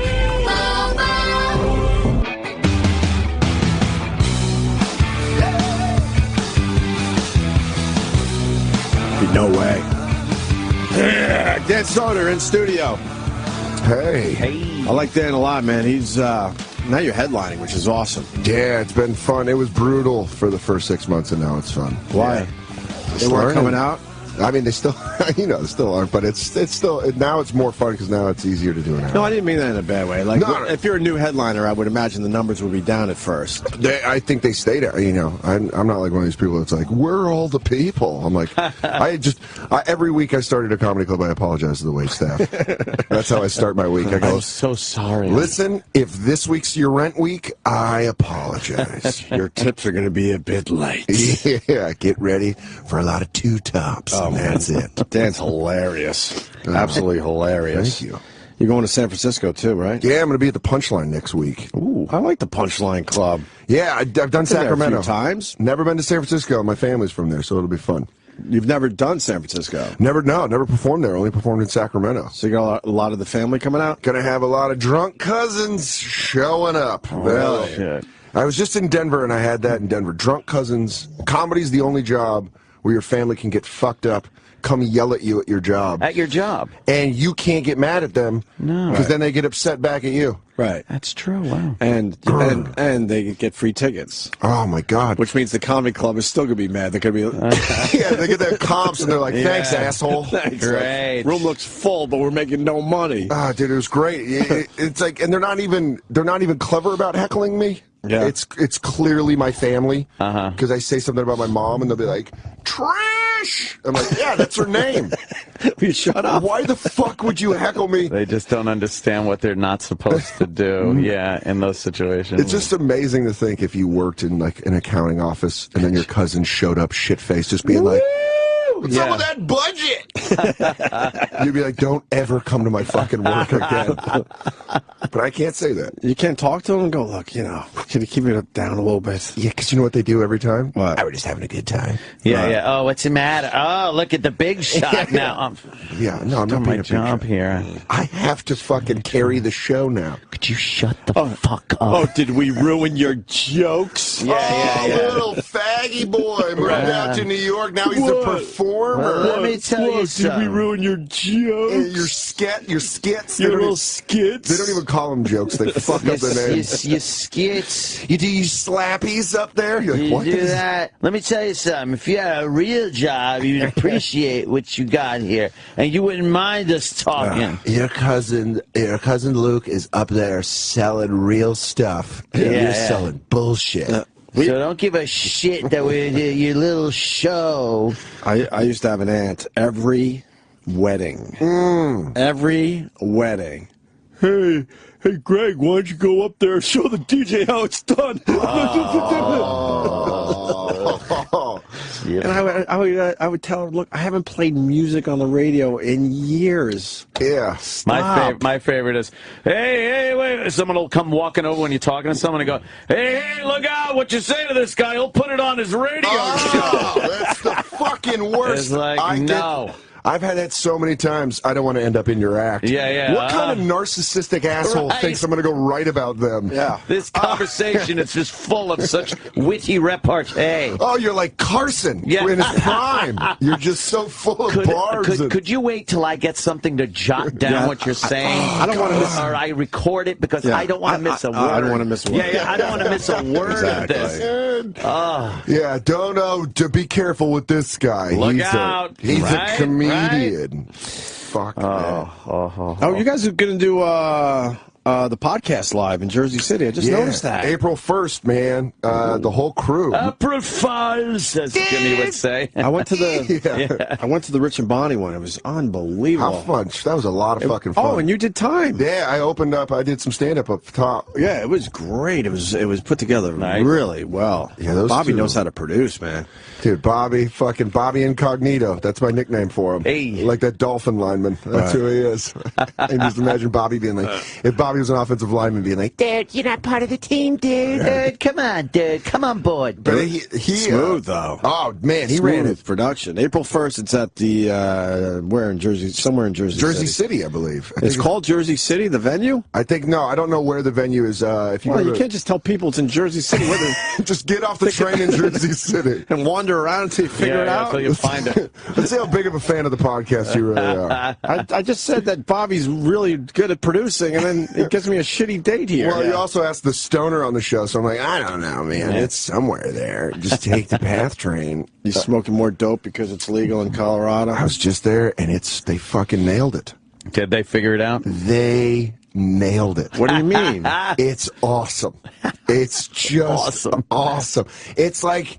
No way. Yeah, Dan Soder in studio. Hey. I like Dan a lot, man. He's now you're headlining, which is awesome. Yeah, it's been fun. It was brutal for the first 6 months, and now it's fun. Why? They weren't coming out? I mean, they still, they still aren't, but it's still, now it's more fun because now it's easier to do an hour. No, I didn't mean that in a bad way. Like, if you're a new headliner, I would imagine the numbers would be down at first. I think they stay down, I'm not like one of these people that's like, we're all the people. I'm like, every week I started a comedy club, I apologize to the wait staff. That's how I start my week. I go, I'm so sorry. Listen, if this week's your rent week, I apologize. Your tips are going to be a bit late. Yeah, get ready for a lot of two tops. Oh, and that's it. Dan's hilarious. Absolutely hilarious. Thank you. You're going to San Francisco too, right? Yeah, I'm going to be at the Punchline next week. Ooh, I like the Punchline Club. Yeah, I've done Sacramento a few times. Never been to San Francisco. My family's from there, so it'll be fun. You've never done San Francisco? Never performed there. Only performed in Sacramento. So you got a lot of the family coming out? Gonna have a lot of drunk cousins showing up. Oh, really? Shit. I was just in Denver, and I had that in Denver. Drunk cousins. Comedy's the only job where your family can get fucked up, come yell at you at your job. At your job. And you can't get mad at them. No. Because then they get upset back at you. Right. That's true. Wow. And they get free tickets. Oh, my God. Which means the comedy club is still going to be mad. They're going to be... Yeah, they get their comps, and they're like, thanks, asshole. Thanks. Great. Room looks full, but we're making no money. Ah, dude, it was great. It's like, and they're not even clever about heckling me. Yeah. It's clearly my family. Because I say something about my mom, and they'll be like, trash! I'm like, yeah, that's her name. You shut up. Why the fuck would you heckle me? They just don't understand what they're not supposed to do, in those situations. It's just amazing to think if you worked in like an accounting office and then your cousin showed up shit-faced just being like, what's up with that budget? You'd be like, don't ever come to my fucking work again. But I can't say that. You can't talk to them and go, look, can you keep it down a little bit? Yeah, because you know what they do every time? What? I was just having a good time. Yeah. Oh, what's the matter? Oh, look at the big shot now. Yeah, no, I'm not doing my being a big job shot. here. I have to fucking carry the show now. Could you shut the fuck up? Oh, did we ruin your jokes? Little faggy boy moved out to New York. Now he's a performer. Well, let me tell you something. Did we ruin your jokes? Your skits. Your little skits. They don't even call them jokes. They fuck up the names. Your skits. You do you slappies up there? You're like, You what do is that. Let me tell you something. If you had a real job, you'd appreciate what you got here, and you wouldn't mind us talking. Your cousin Luke is up there selling real stuff. You're selling bullshit. So don't give a shit that we did your little show. I used to have an aunt every wedding. Every wedding. Hey, Greg, why don't you go up there and show the DJ how it's done? And I would tell her, look, I haven't played music on the radio in years. Yeah. My favorite is, hey, wait. Someone will come walking over when you're talking to someone and go, hey, look out, what you say to this guy, he'll put it on his radio show. That's the fucking worst. It's like, no. I've had that so many times, I don't want to end up in your act. Yeah. What kind of narcissistic asshole thinks I'm going to go write about them? Yeah. This conversation is just full of such witty repartee. Oh, you're like Carson in his prime. You're just so full of bars. Could you wait till I get something to jot down what you're saying? I don't want to miss. Or I record it because I don't want to miss a word. I don't want to miss a word. Yeah, I don't want to miss a word of this. Yeah, to be careful with this guy. Look out. He's a comedian. Right? Fuck, man. Oh, you guys are going to do the podcast live in Jersey City. I just noticed that. April 1st, man. The whole crew. April Fools, as Jimmy would say. I went to the Rich and Bonnie one. It was unbelievable. How fun. That was a lot of fucking fun. Oh, and you did time. Yeah, I did some stand-up up top. Yeah, it was great. It was put together really well. Yeah, Bobby knows how to produce, man. Dude, Bobby Incognito. That's my nickname for him. Hey. Like that Dolphin lineman. That's who he is. And just imagine Bobby being like, if Bobby was an offensive lineman being like, dude, you're not part of the team, dude. Dude, come on board. But he smooth though. Oh man, he ran it. Production. April 1st. It's at the where in Jersey? Somewhere in Jersey City, I believe. It's called Jersey City, the venue. I think I don't know where the venue is. If you can't just tell people it's in Jersey City. Just get off the train in Jersey City and wander around until you figure it out. Until you find it. Let's see how big of a fan of the podcast you really are. I just said that Bobby's really good at producing, and then he It gives me a shitty date here. Well, you also asked the stoner on the show, so I'm like, I don't know, man. It's somewhere there. Just take the PATH train. You smoking more dope because it's legal in Colorado? I was just there, and they fucking nailed it. Did they figure it out? They nailed it. What do you mean? It's awesome. It's just awesome. It's like,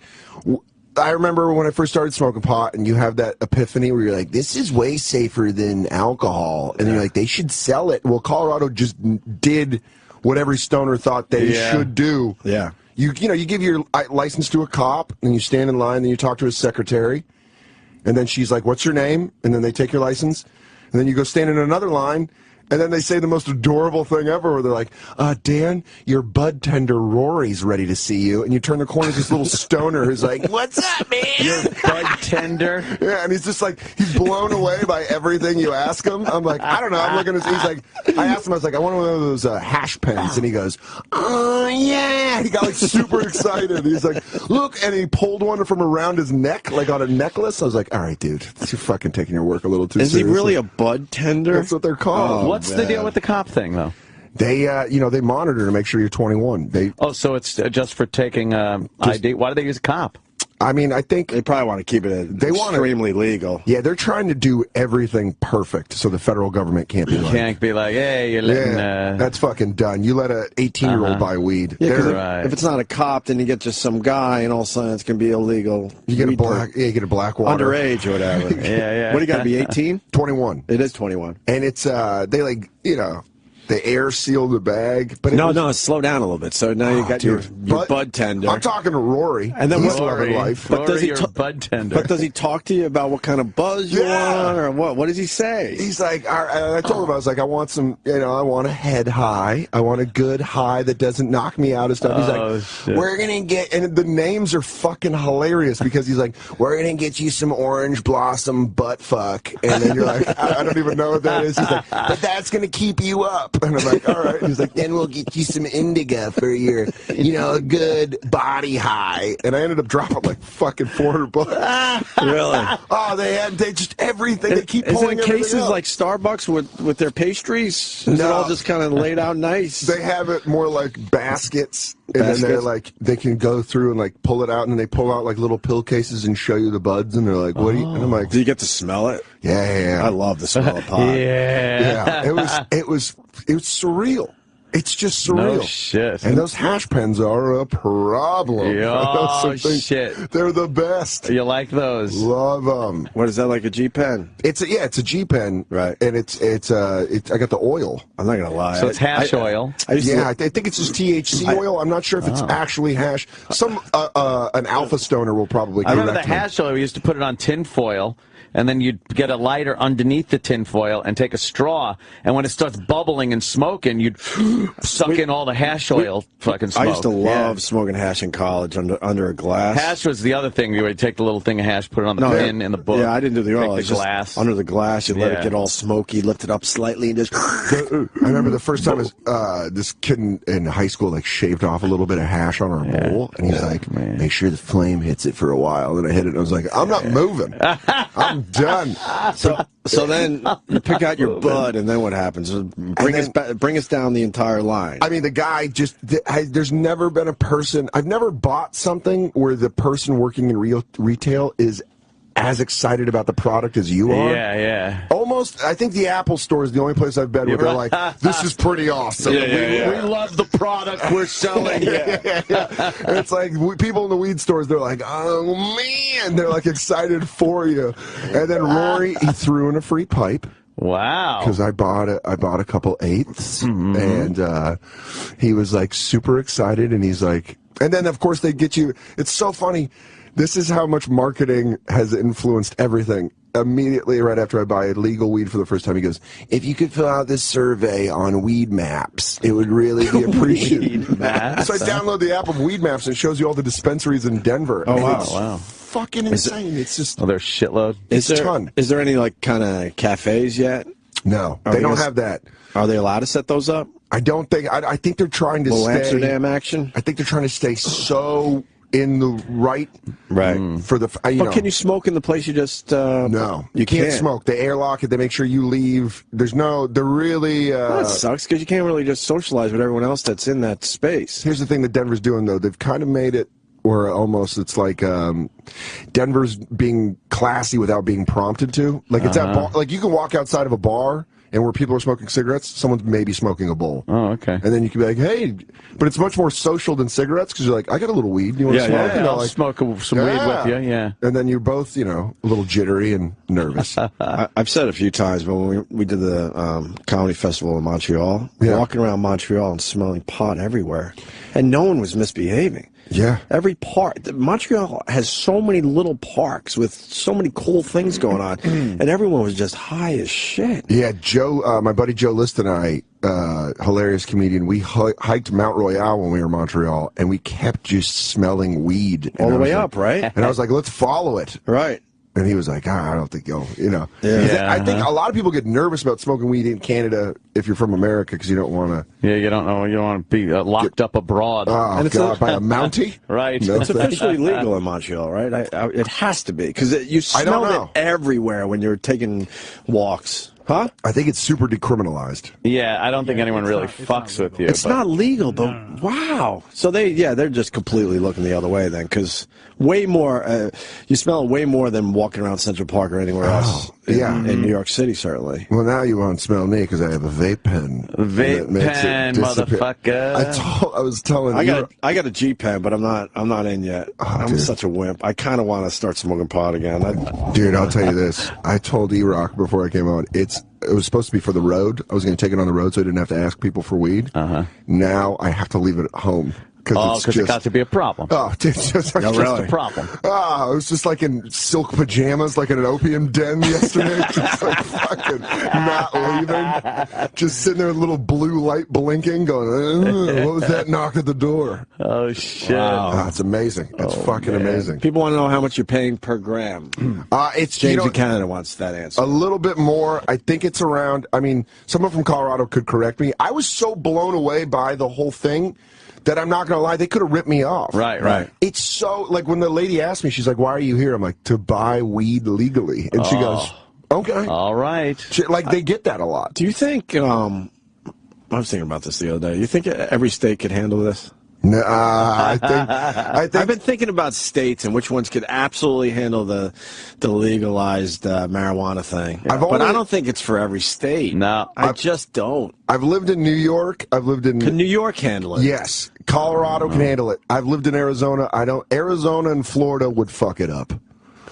I remember when I first started smoking pot, and you have that epiphany where you're like, this is way safer than alcohol. And you're like, they should sell it. Well, Colorado just did what every stoner thought they should do. Yeah. You give your license to a cop, and you stand in line, and you talk to his secretary, and then she's like, what's your name? And then they take your license. And then you go stand in another line, and then they say the most adorable thing ever, where they're like, Dan, your bud tender Rory's ready to see you. And you turn the corner, this little stoner who's like, what's up, man? Your bud tender? Yeah, and he's just like, he's blown away by everything you ask him. I'm like, I don't know. I'm looking at he's like, I asked him, I was like, I want one of those hash pens. And he goes, oh, yeah. He got like super excited. He's like, look, and he pulled one from around his neck, like on a necklace. I was like, all right, dude, you're fucking taking your work a little too seriously. Is he really a bud tender? That's what they're called. What's the deal with the cop thing, though? They, they monitor to make sure you're 21. So it's just for taking ID. Why do they use a cop? I mean, I think they probably want to keep it extremely legal. Yeah, they're trying to do everything perfect, so the federal government can't be like, hey, you're letting... that's fucking done. You let a 18-year-old buy weed. Yeah, if it's not a cop, then you get just some guy, and all of a sudden it's going to be illegal. You get a black water. Underage or whatever. Yeah. What do you got to be, 18? 21. It is 21. And it's, they air seal the bag. But no, slow down a little bit. So now you got your bud tender. I'm talking to Rory. And then he's loving life. But does he bud tender? But does he talk to you about what kind of buzz you want, or what? What does he say? He's like, I told him, I was like, I want some, I want a head high. I want a good high that doesn't knock me out and stuff. He's like, we're gonna get, and the names are fucking hilarious because he's like, we're gonna get you some orange blossom butt fuck, and then you're like, I don't even know what that is. He's like, but that's gonna keep you up. And I'm like, all right. And he's like, then we'll get you some indica for your, a good body high. And I ended up dropping like fucking $400. Really? Oh, they just everything. They keep pulling everything. Is it cases up. like Starbucks with their pastries? Is it all just kind of laid out nice? They have it more like baskets. And then they're like, they can go through and like pull it out, and then they pull out like little pill cases and show you the buds, and they're like, what do you, and I'm like, do you get to smell it? Yeah. I love the smell of pot. Yeah. It was surreal. It's just surreal. No shit. And those hash pens are a problem. Oh, shit. They're the best. You like those? Love them. What is that, like a G pen? It's a G pen. Right. And it's I got the oil. I'm not going to lie. So it's hash oil. I think it's just THC oil. I'm not sure if it's actually hash. Some an alpha stoner will probably I remember the hash oil, we used to put it on tin foil, and then you'd get a lighter underneath the tin foil and take a straw, and when it starts bubbling and smoking, you'd suck in all the hash oil fucking smoke. I used to love smoking hash in college under a glass. Hash was the other thing. You would take the little thing of hash, put it on the pin in the book. Yeah, I didn't do the oil. Take the glass. Under the glass, you'd let it get all smoky, lift it up slightly, and just... I remember the first time this kid in high school like shaved off a little bit of hash on our bowl, and he's like, make sure the flame hits it for a while. And I hit it, and I was like, I'm not moving. I'm done. So then you pick out your bud, and then what happens? Bring us down the entire line. I mean, the guy there's never been a person, I've never bought something where the person working in retail is as excited about the product as you are. Yeah. Almost, I think the Apple store is the only place I've been where they're like, this is pretty awesome. We love the product we're selling. And it's like, people in the weed stores, they're like, oh man, they're like excited for you. And then Rory, he threw in a free pipe. Wow. Because I bought a couple eighths, and he was like super excited, and he's like, and then of course they get you, it's so funny. This is how much marketing has influenced everything. Immediately, right after I buy legal weed for the first time, he goes, if you could fill out this survey on Weed Maps, it would really be appreciated. Weed Maps? So I download the app of Weed Maps, and it shows you all the dispensaries in Denver. Oh, wow. Fucking insane. It's just... Oh, there's shitload? It's a ton. Is there any, like, kind of cafes yet? No, they don't have that. Are they allowed to set those up? I don't think... I think they're trying to Little stay... Amsterdam action? I think they're trying to stay so in the right for the. But can you smoke in the place you just? No, you can't smoke. They airlock it. They make sure you leave. There's no. They're really. Well, that sucks because you can't really just socialize with everyone else that's in that space. Here's the thing that Denver's doing though. They've kind of made it. Or almost, it's like Denver's being classy without being prompted to. Like it's at bar, like you can walk outside of a bar and where people are smoking cigarettes, someone's maybe smoking a bowl. Oh, okay. And then you can be like, hey, but it's much more social than cigarettes because you're like, I got a little weed. You want to smoke? Yeah, I'll like, smoke some weed with you. Yeah. And then you're both, a little jittery and nervous. I've said it a few times, but when we did the comedy festival in Montreal, walking around Montreal and smelling pot everywhere, and no one was misbehaving. Yeah. Every park. Montreal has so many little parks with so many cool things going on, and everyone was just high as shit. Yeah, Joe, my buddy Joe List and I, hilarious comedian, we hiked Mount Royal when we were in Montreal, and we kept just smelling weed. All the way up, right? And I was like, let's follow it. Right. And he was like, I don't think you'll, Yeah. I think a lot of people get nervous about smoking weed in Canada if you're from America because you don't want to. Yeah, you don't want to be locked up abroad. Oh, and God, by a Mountie? Right. No, it's officially legal in Montreal, right? It has to be because you smell it everywhere when you're taking walks. Huh? I think it's super decriminalized. Yeah, I don't think anyone really fucks with you. It's not legal, but wow. So they're just completely looking the other way then, because way more, you smell it way more than walking around Central Park or anywhere else. In New York City, certainly. Well, now you won't smell me because I have a vape pen. Vape pen, motherfucker. I was telling I got a G pen, but I'm not in yet. I'm such a wimp. I kind of want to start smoking pot again. Dude, I'll tell you this. I told E-Rock before I came on, it was supposed to be for the road. I was going to take it on the road so I didn't have to ask people for weed. Now I have to leave it at home. Because it got to be a problem. Oh, dude, just a problem. Oh, it was just like in silk pajamas, like in an opium den yesterday. Just like fucking not leaving. Just sitting there with a little blue light blinking, going, what was that knock at the door? Oh, shit. Wow. Oh, it's amazing. It's fucking amazing. People want to know how much you're paying per gram. It's James in Canada wants that answer. A little bit more. I think it's around, someone from Colorado could correct me. I was so blown away by the whole thing that I'm not going to lie, they could have ripped me off. Right. It's so, like, when the lady asked me, she's like, why are you here? I'm like, to buy weed legally. And she goes, okay. All right. They get that a lot. Do you think, I was thinking about this the other day, you think every state could handle this? No, I think I've been thinking about states and which ones could absolutely handle the legalized marijuana thing. But I don't think it's for every state. No, I just don't. I've lived in New York. Can New York handle it? Yes, Colorado can handle it. I've lived in Arizona. Arizona and Florida would fuck it up.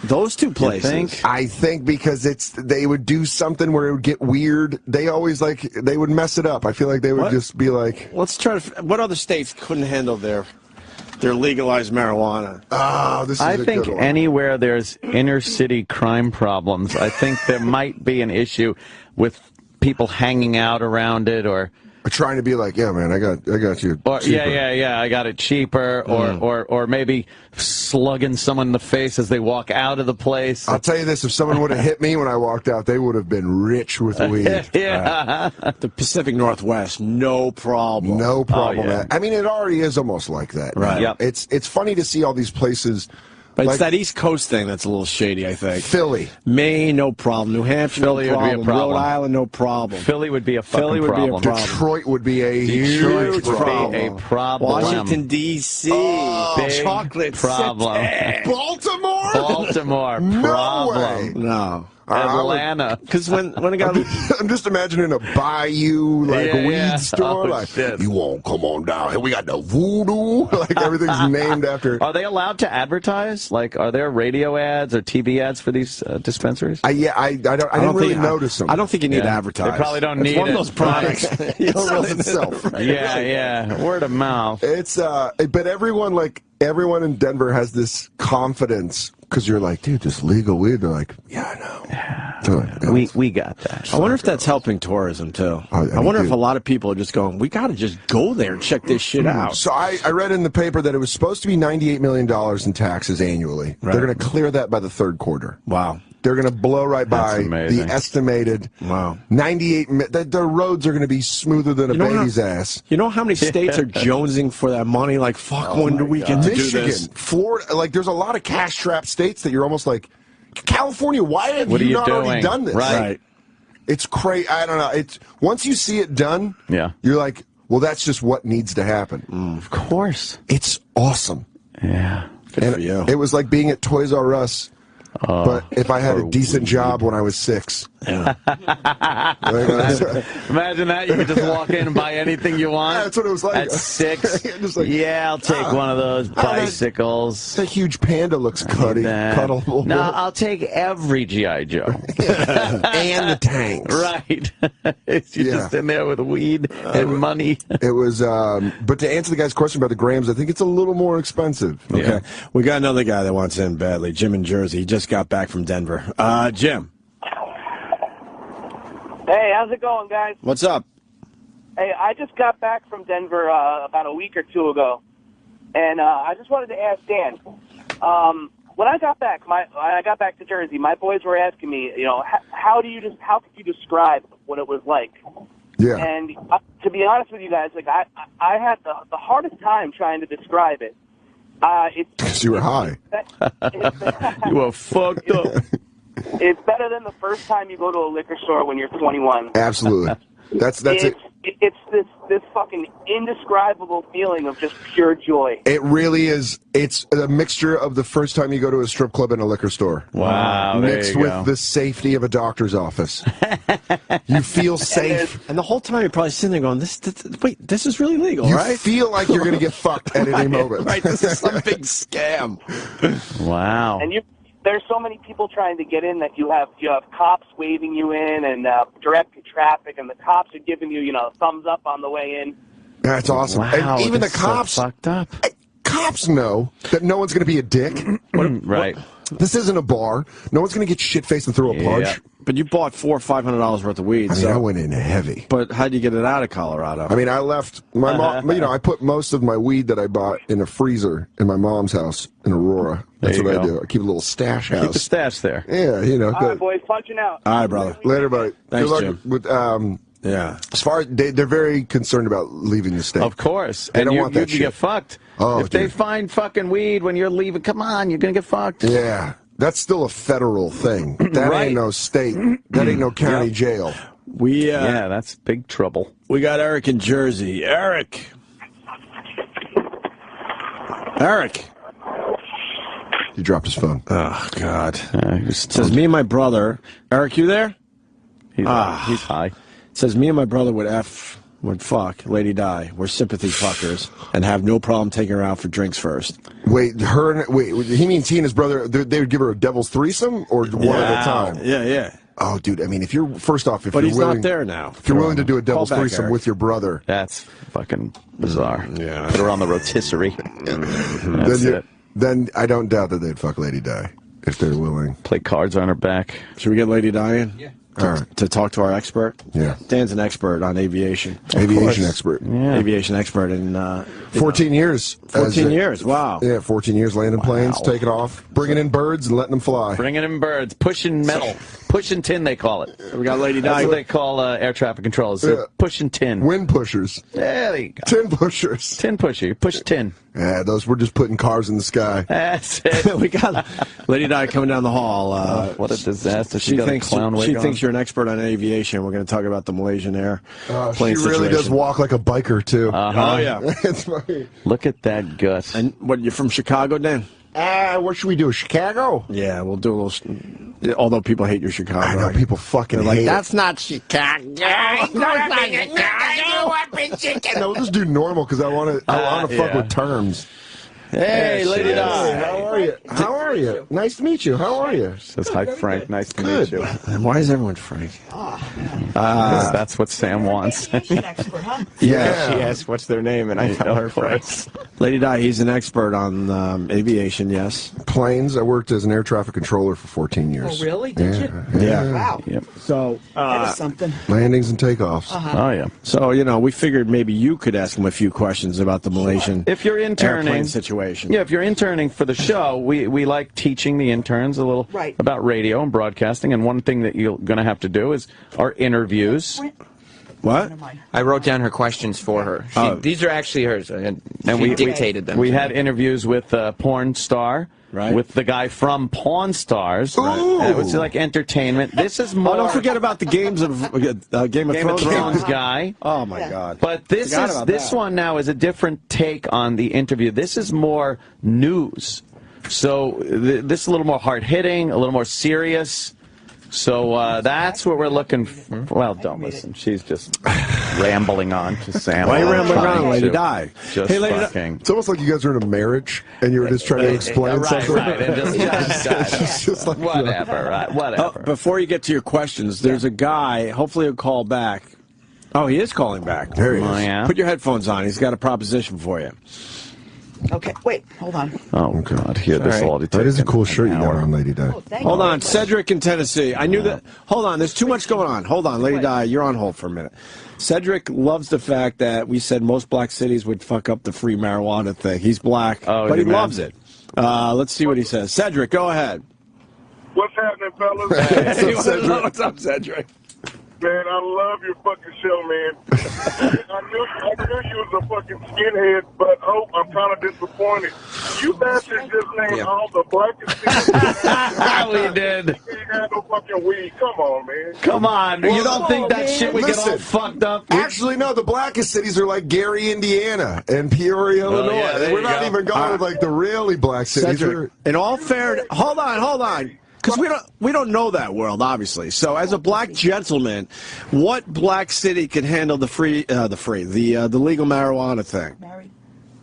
Those two places. I think because they would do something where it would get weird. They always they would mess it up. I feel like they would just be like. Let's try to. What other states couldn't handle their legalized marijuana? Oh, this is I think anywhere there's inner city crime problems, I think there might be an issue with people hanging out around it or trying to be like, yeah, man, I got you. Or, yeah, I got it cheaper, or maybe slugging someone in the face as they walk out of the place. I'll tell you this: if someone would have hit me when I walked out, they would have been rich with weed. Yeah, the Pacific Northwest, no problem. No problem. Oh, yeah. It already is almost like that. Right. Yep. It's funny to see all these places. But it's that East Coast thing that's a little shady, I think. Philly. Maine, no problem. New Hampshire, Philly no problem. would be a problem. Rhode Island, no problem. Philly would be a fucking problem. Detroit would be a huge problem. Washington, D.C. Big chocolate problem. City. Baltimore? Baltimore, no problem. Way. No. Atlanta. Because when I got... I'm just imagining a bayou, weed store. Shit. You won't come on down here. We got the voodoo. Everything's named after... Are they allowed to advertise? Are there radio ads or TV ads for these dispensaries? I didn't really notice them. I don't think you need to advertise. They probably don't need it. It's one of those products. It sells itself. Right? Yeah. Word of mouth. It's, but everyone in Denver has this confidence because you're like, dude, this legal weed. They're like, yeah, I know. Yeah. We got that. I wonder if that's helping tourism too. I wonder if a lot of people are just going, we got to just go there and check this shit out. So I read in the paper that it was supposed to be $98 million in taxes annually. Right. They're going to clear that by the third quarter. Wow. They're going to blow right by the estimated 98. The roads are going to be smoother than a baby's ass. You know how many states are jonesing for that money? Like, fuck, when do we get to do this? Michigan, Florida, like, there's a lot of cash-strapped states that you're almost like, California, why have you not already done this? Right. It's crazy. I don't know. It's once you see it done, you're like, well, that's just what needs to happen. Of course. It's awesome. Yeah. Good for you. It was like being at Toys R Us. But if I had a decent job when I was 6. Yeah. Imagine that. You could just walk in and buy anything you want. That's what it was like. At 6. I'll take one of those bicycles. The huge panda looks cuddleable. No, I'll take every G.I. Joe. And the tanks. Right. You're just in there with weed and money. It was, but to answer the guy's question about the grams, I think it's a little more expensive. Okay. We got another guy that wants in badly. Jim in Jersey. He just got back from Denver. Jim. Hey, how's it going, guys? What's up? Hey, I just got back from Denver about a week or two ago, and I just wanted to ask Dan. When I got back, to Jersey, my boys were asking me, how could you describe what it was like? Yeah. And to be honest with you guys, like I had the hardest time trying to describe it. Because you were high. You were fucked up. It's better than the first time you go to a liquor store when you're 21. Absolutely. That's it. It's this fucking indescribable feeling of just pure joy. It really is. It's a mixture of the first time you go to a strip club and a liquor store. Wow. Mixed with the safety of a doctor's office. You feel safe. And the whole time you're probably sitting there going, wait, this is really legal, right? You feel like you're going to get fucked at any moment. Right, this is some big scam. Wow. And there's so many people trying to get in that you have cops waving you in and directed traffic, and the cops are giving you thumbs up on the way in. That's awesome. Wow, and even the cops, so fucked up. Cops know that no one's going to be a dick. Right. This isn't a bar. No one's going to get shit-faced and throw a punch. Yeah. But you bought $400 or $500 worth of weed. I mean, I went in heavy. But how'd you get it out of Colorado? I mean, I left my mom. I put most of my weed that I bought in a freezer in my mom's house in Aurora. That's what I do. I keep a little stash house. Keep the stash there. Yeah, All right, boys, punching out. All right, brother. Later, buddy. Thanks, Good luck Jim. with yeah. As far as they're very concerned about leaving the state. Of course. They and don't want that you shit. get fucked. Oh, if they find fucking weed when you're leaving, come on, you're going to get fucked. Yeah. That's still a federal thing. That ain't no state. That ain't no county jail. Yeah, that's big trouble. We got Eric in Jersey. Eric. He dropped his phone. Oh, God. It says, me and my brother. Eric, you there? He's high. It says, me and my brother would fuck Lady Di. We're sympathy fuckers and have no problem taking her out for drinks first. Wait, he means he and his brother, they would give her a devil's threesome or one at a time? Yeah. Oh, dude, I mean, if you're, first off, But he's not there now. If you're willing to do a devil's Call back, threesome Eric. with your brother. That's fucking bizarre. Yeah. Put her on the rotisserie. That's it. Then I don't doubt that they'd fuck Lady Di if they're willing. Play cards on her back. Should we get Lady Di in? Yeah. All right. To talk to our expert? Yeah. Dan's an expert on aviation. Aviation expert. Yeah. Aviation expert in 14 years. 14 years, wow. Yeah, 14 years landing planes, taking off, bringing in birds and letting them fly. Bringing in birds, pushing metal, pushing tin, they call it. We got Lady Di. That's what they call air traffic controllers. Pushing tin. Wind pushers. Yeah, there you go. Tin pushers. Tin pusher. You push tin. Yeah, those were just putting cars in the sky. That's it. We got Lady Di coming down the hall. What a disaster. She got thinks a clown wig she on. thinks you're an expert on aviation. We're going to talk about the Malaysian Air plane She really does walk like a biker, too. Oh, yeah. It's funny. Look at that gut. And what, you're from Chicago, Dan? What should we do? Chicago? Yeah, we'll do a little. Although people hate your Chicago. I know, people fucking They're like, hate that's not Chicago. No, we'll just do normal because I want to fuck with terms. Hey, Lady Di. How are you? How are you? Nice to meet you. How are you? Says, hi, Frank. Nice to meet you. And why is everyone Frank? That's what Sam wants. expert, huh? Yeah. She asked what's their name, and I tell her Frank. Lady Di, he's an expert on aviation, yes. Planes. I worked as an air traffic controller for 14 years. Oh, really? Did you? Yeah. Wow. Yep. So, That is something. Landings and takeoffs. Oh, yeah. So, we figured maybe you could ask him a few questions about the Malaysian If you're airplane interning, situation. situation. Yeah, if you're interning for the show, we like teaching the interns a little about radio and broadcasting, and one thing that you're going to have to do is our interviews. What? I wrote down her questions for her. These are actually hers, and we dictated them. We had interviews with Porn Star, with the guy from Pawn Stars. It was like entertainment. This is more. Oh, don't forget about the games of Game of Thrones guy. Oh my God! But this one now is a different take on the interview. This is more news. So this is a little more hard hitting, a little more serious. So that's what we're looking for. Well, don't listen. She's just rambling on. Just saying. Why are you rambling on, Lady Di? Just hey, Lady fucking. It's almost like you guys are in a marriage and you were just trying to explain something. Right, and just like, whatever, whatever. Before you get to your questions, there's a guy. Hopefully he'll call back. Oh, he is calling back. There he is. Yeah. Put your headphones on. He's got a proposition for you. Okay, wait, hold on. Oh, God. Here, this will already take That is a cool shirt you got on, Lady Di. Hold on, Cedric in Tennessee. I knew that. Hold on, there's too much going on. Hold on, Lady Di, you're on hold for a minute. Cedric loves the fact that we said most black cities would fuck up the free marijuana thing. He's black, but he loves it. Let's see what he says. Cedric, go ahead. What's happening, fellas? What's up, Cedric? Man, I love your fucking show, man. I knew you was a fucking skinhead, but I'm kind of disappointed. You bastards just named all the blackest people. We did. You ain't had no fucking weed. Come on, man. Come on. You don't think that shit would get all fucked up? Actually, no. The blackest cities are like Gary, Indiana, and Peoria, Illinois. Yeah, We're not even going with like the really black cities. Cedric, in all fairness, hold on. Because we don't know that world, obviously. So, as a black gentleman, what black city can handle the legal marijuana thing?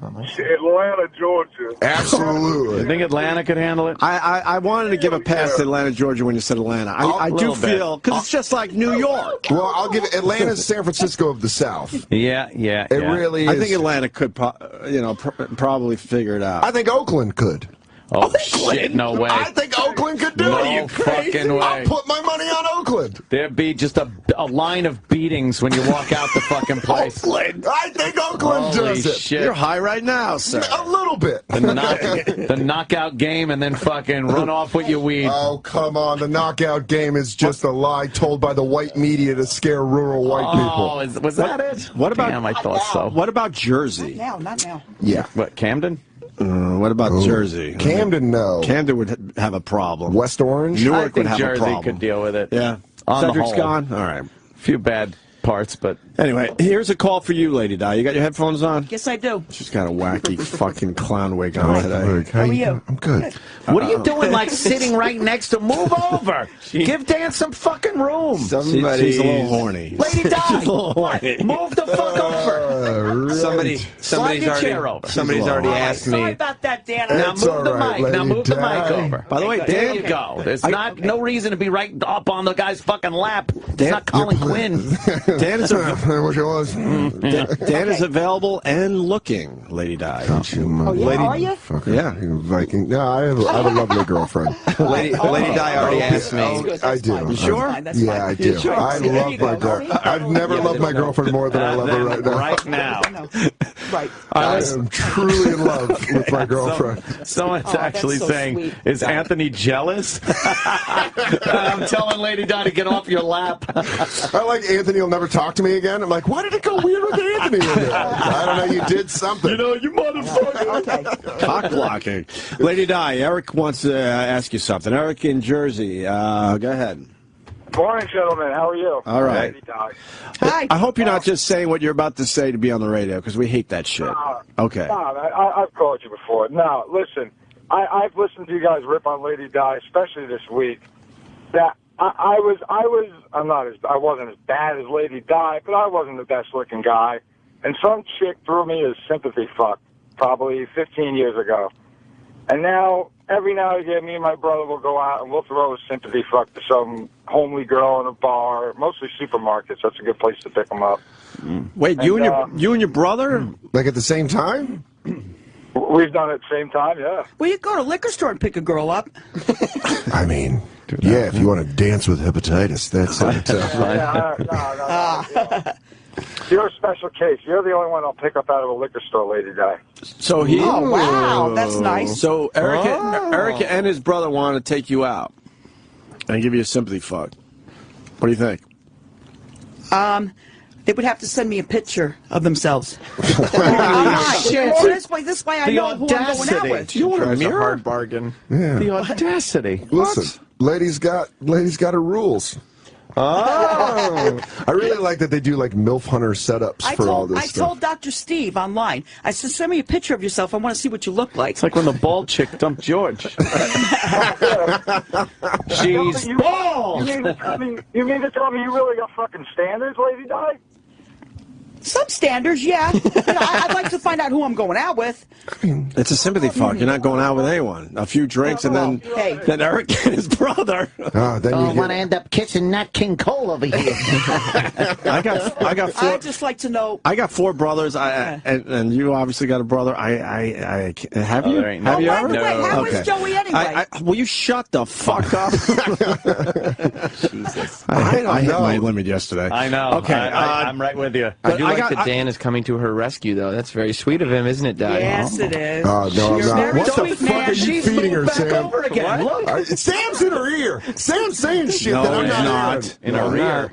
Atlanta, Georgia. Absolutely. You think Atlanta could handle it? I wanted to give a pass to Atlanta, Georgia when you said Atlanta. I do feel, because it's just like New York. Well, I'll give it Atlanta's San Francisco of the South. Yeah. It really is. I think Atlanta could, probably figure it out. I think Oakland could. Oh, shit, no way. I think Oakland could do it. No fucking way. I'll put my money on Oakland. There'd be just a line of beatings when you walk out the fucking place. Oakland. I think Oakland does it. Shit. You're high right now, sir. A little bit. The knockout game and then fucking run off with your weed. Oh, come on. The knockout game is just a lie told by the white media to scare rural white people. Oh, was that it? What about? Damn, I thought so. What about Jersey? Not now. Yeah. What, Camden? What about Jersey? Camden, no. Camden would have a problem. West Orange? Newark would have Jersey a problem. Could deal with it. Yeah. Cedric's gone? All right. A few bad parts, but... Anyway, here's a call for you, Lady Di. You got your headphones on? Yes, I do. She's got a wacky fucking clown wig on today. How are you? I'm good. What are you doing, like, sitting right next to... Move over! Give Dan some fucking room! She's a little horny. Lady Di! She's a little horny. Move the fuck over! Somebody's already asked me. Sorry about that, Dan. Now move the mic. Now move the mic over. By the way, Dan... There you go. There's no reason to be right up on the guy's fucking lap. It's not Colin Quinn. Dan is What it was. Dan is available and looking, Lady Di. Are you? Yeah. Viking. No, I have a lovely girlfriend. Lady Di already asked me. I do. You sure? Yeah, I do. Sure. I love my girlfriend. I've never loved my girlfriend more than I love her right now. Right. I am truly in love with my girlfriend. Someone's actually so saying, sweet. is Anthony jealous? I'm telling Lady Di to get off your lap. I like Anthony will never talk to me again. I'm like, why did it go weird with Anthony? I don't know. You did something. You motherfucker. Cock blocking. Lady Di, Eric wants to ask you something. Eric in Jersey. Go ahead. Morning, gentlemen. How are you? All right. Hi. I hope you're not just saying what you're about to say to be on the radio, because we hate that shit. Okay. I've called you before. Now, listen, I've listened to you guys rip on Lady Di, especially this week. That I wasn't as bad as Lady Di, but I wasn't the best looking guy. And some chick threw me a sympathy fuck probably 15 years ago. And now, every now and again, me and my brother will go out and we'll throw a sympathy fuck to some homely girl in a bar, mostly supermarkets. That's a good place to pick them up. Wait, you and your brother? Like at the same time? We've done it at the same time, yeah. Well, you go to a liquor store and pick a girl up. I mean, yeah, if you want to dance with hepatitis, that's it. You're a special case. You're the only one I'll pick up out of a liquor store, Lady Di. So he. Oh, wow. That's nice. So Erica and his brother want to take you out and give you a sympathy fuck. What do you think? They would have to send me a picture of themselves. Shit. So this way I know who I'm going out with. You want a mirror? Hard bargain. Yeah. The audacity. Listen, ladies got her rules. Oh, I really like that they do like MILF Hunter setups for all this I stuff. told Dr. Steve online, I said, send me a picture of yourself. I want to see what you look like. It's like when the bald chick dumped George. She's bald! You mean to tell me you really got fucking standards, Lady Di? Some standards, yeah. I'd like to find out who I'm going out with. It's a sympathy fuck. You're not going out with anyone. A few drinks and then Eric and his brother. Then I want to end up kissing Nat King Cole over here. I got four. I'd just like to know. I got 4 brothers. And you obviously got a brother. I have you? Have you by ever? the way, how is Joey anyway? Will you shut the fuck up? Jesus. I hit my limit yesterday. I know. Okay, I'm right with you. I do like that Dan is coming to her rescue, though. That's very sweet of him, isn't it, Di? Yes, it is. No, I'm not. What the fuck are you She's feeding her, moved back Sam? over again. Look. Sam's in her ear. Sam's saying shit No, that I'm he's not not. In her ear.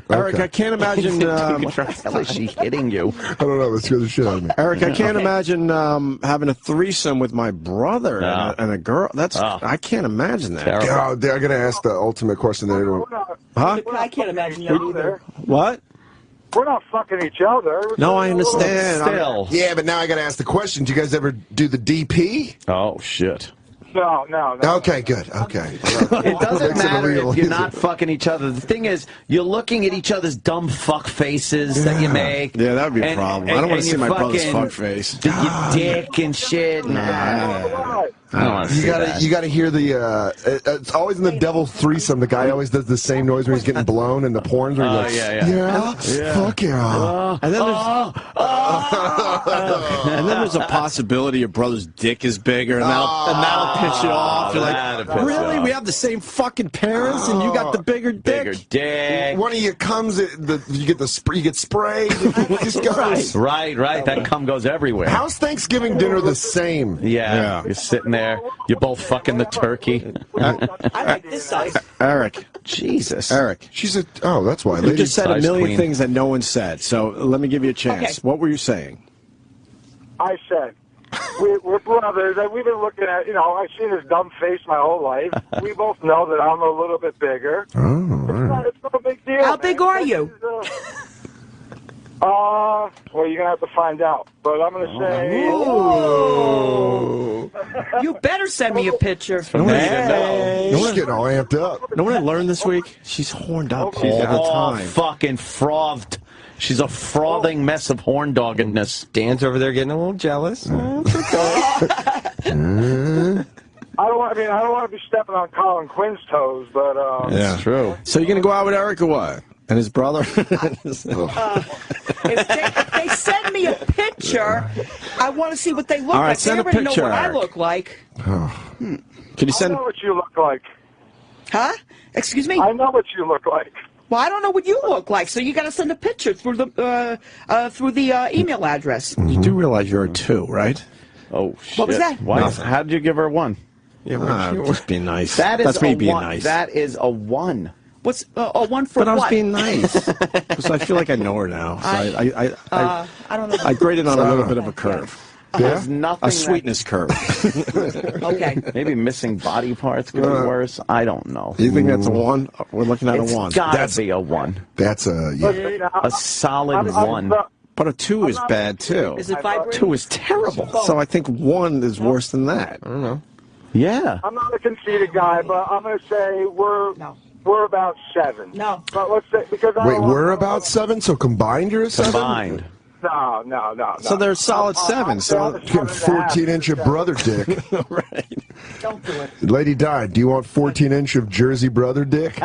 Eric, I can't imagine. How is she hitting you? I don't know. Let's scare the shit out of me. Eric, I can't imagine having a threesome with my brother and a girl. I can't imagine that. God, they're going to ask the ultimate question. Huh? I can't imagine that either. What? We're not fucking each other. No, I understand. Still. Yeah, but now I got to ask the question. Do you guys ever do the DP? Oh, shit. No. Okay, good. Okay. It doesn't Makes it matter illegal, if you're is not it? fucking each other. The thing is, you're looking at each other's dumb fuck faces that you make. Yeah, that would be a problem. I don't want to see my brother's fuck face. Your dick and shit. I don't want to see that. You gotta hear the. It's always in the devil threesome. The guy always does the same noise when he's getting blown in the porns. Where he goes, yeah, fuck yeah. And then there's a possibility your brother's dick is bigger, and that'll piss you off. You're like, really? We have the same fucking parents, and you got the bigger dick. Bigger dick. One of you comes, you get sprayed. It just goes. Right. That cum goes everywhere. How's Thanksgiving dinner the same? Yeah. You're sitting there. You're both fucking the turkey. I like this size. Eric. Jesus. Eric. That's why. You just said a million queen. things that no one said, so let me give you a chance. Okay. What were you saying? I said, we're brothers, and we've been looking at, I've seen his dumb face my whole life. We both know that I'm a little bit bigger. It's not a big deal. How big are you? Well, you're going to have to find out. But I'm going to say... You better send me a picture. She's getting all amped up. You know what I learned this week? She's horned up all the time. Fucking frothed. She's a frothing mess of horn doggedness. Dan's over there getting a little jealous. I don't want to be stepping on Colin Quinn's toes, but... That's true. So you're going to go out with Eric or what? And his brother? If they send me a picture, I want to see what they look All right, like. send They a already know picture, what I Eric. look like. Can you send... I know what you look like. Huh? Excuse me? I know what you look like. Well, I don't know what you look like, so you got to send a picture through the email address. You do realize you're a 2, right? Oh, shit. What was that? Why? How did you give her a 1? Just being nice. That's me a being 1. nice. That is a 1. What's a 1 for But I was what? being nice. Because I feel like I know her now. So I don't know. I graded on a little bit of a curve. There's nothing. A sweetness curve. Okay. Maybe missing body parts could be worse. I don't know. You think that's a 1? We're looking at a 1. It's gotta be a 1. That's a solid 1. But a 2 is bad too. Is it vibrating? 2 is terrible. So I think 1 is worse than that. I don't know. Yeah. I'm not a conceited guy, but I'm going to say we're about 7. No. But let's say, because We're about 7, so combined you're a 7? Combined. No. So they're a solid 7. So 14-inch of brother dick. Right. Don't do it. Lady Di, do you want 14-inch of Jersey brother dick?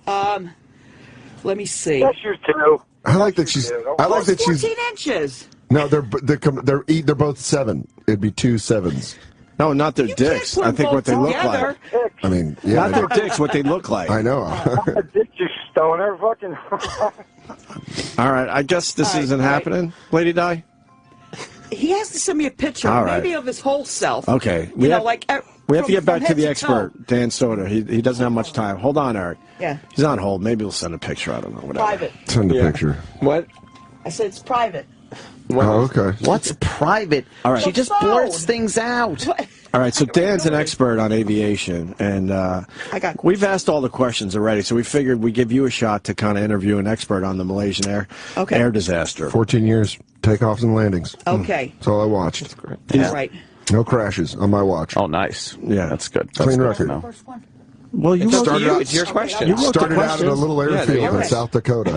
Let me see. Yes, you do. I like that she's. 14 inches. No, they're both 7. It'd be 2 7s. No, not their dicks. I think what they look like. I mean, yeah. Not their dicks, what they look like. I know. Dick, you stoner, fucking. All right, I guess this isn't happening, Lady Di? He has to send me a picture, maybe of his whole self. Okay. We have to get back to the expert, Dan Soder. He doesn't have much time. Hold on, Eric. Yeah. He's on hold. Maybe we'll send a picture. I don't know. Whatever. Private. Send a picture. What? I said it's private. Oh, okay. What's private? All right. She just blurts things out. All right, so Dan's an expert on aviation, and we've asked all the questions already, so we figured we'd give you a shot to kind of interview an expert on the Malaysian air disaster. 14 years, takeoffs and landings. Okay. That's all I watched. That's great. Yeah. Right. No crashes on my watch. Oh, nice. Yeah. That's good. Clean record. Well, you it's your question. You started out in a little airfield in South Dakota.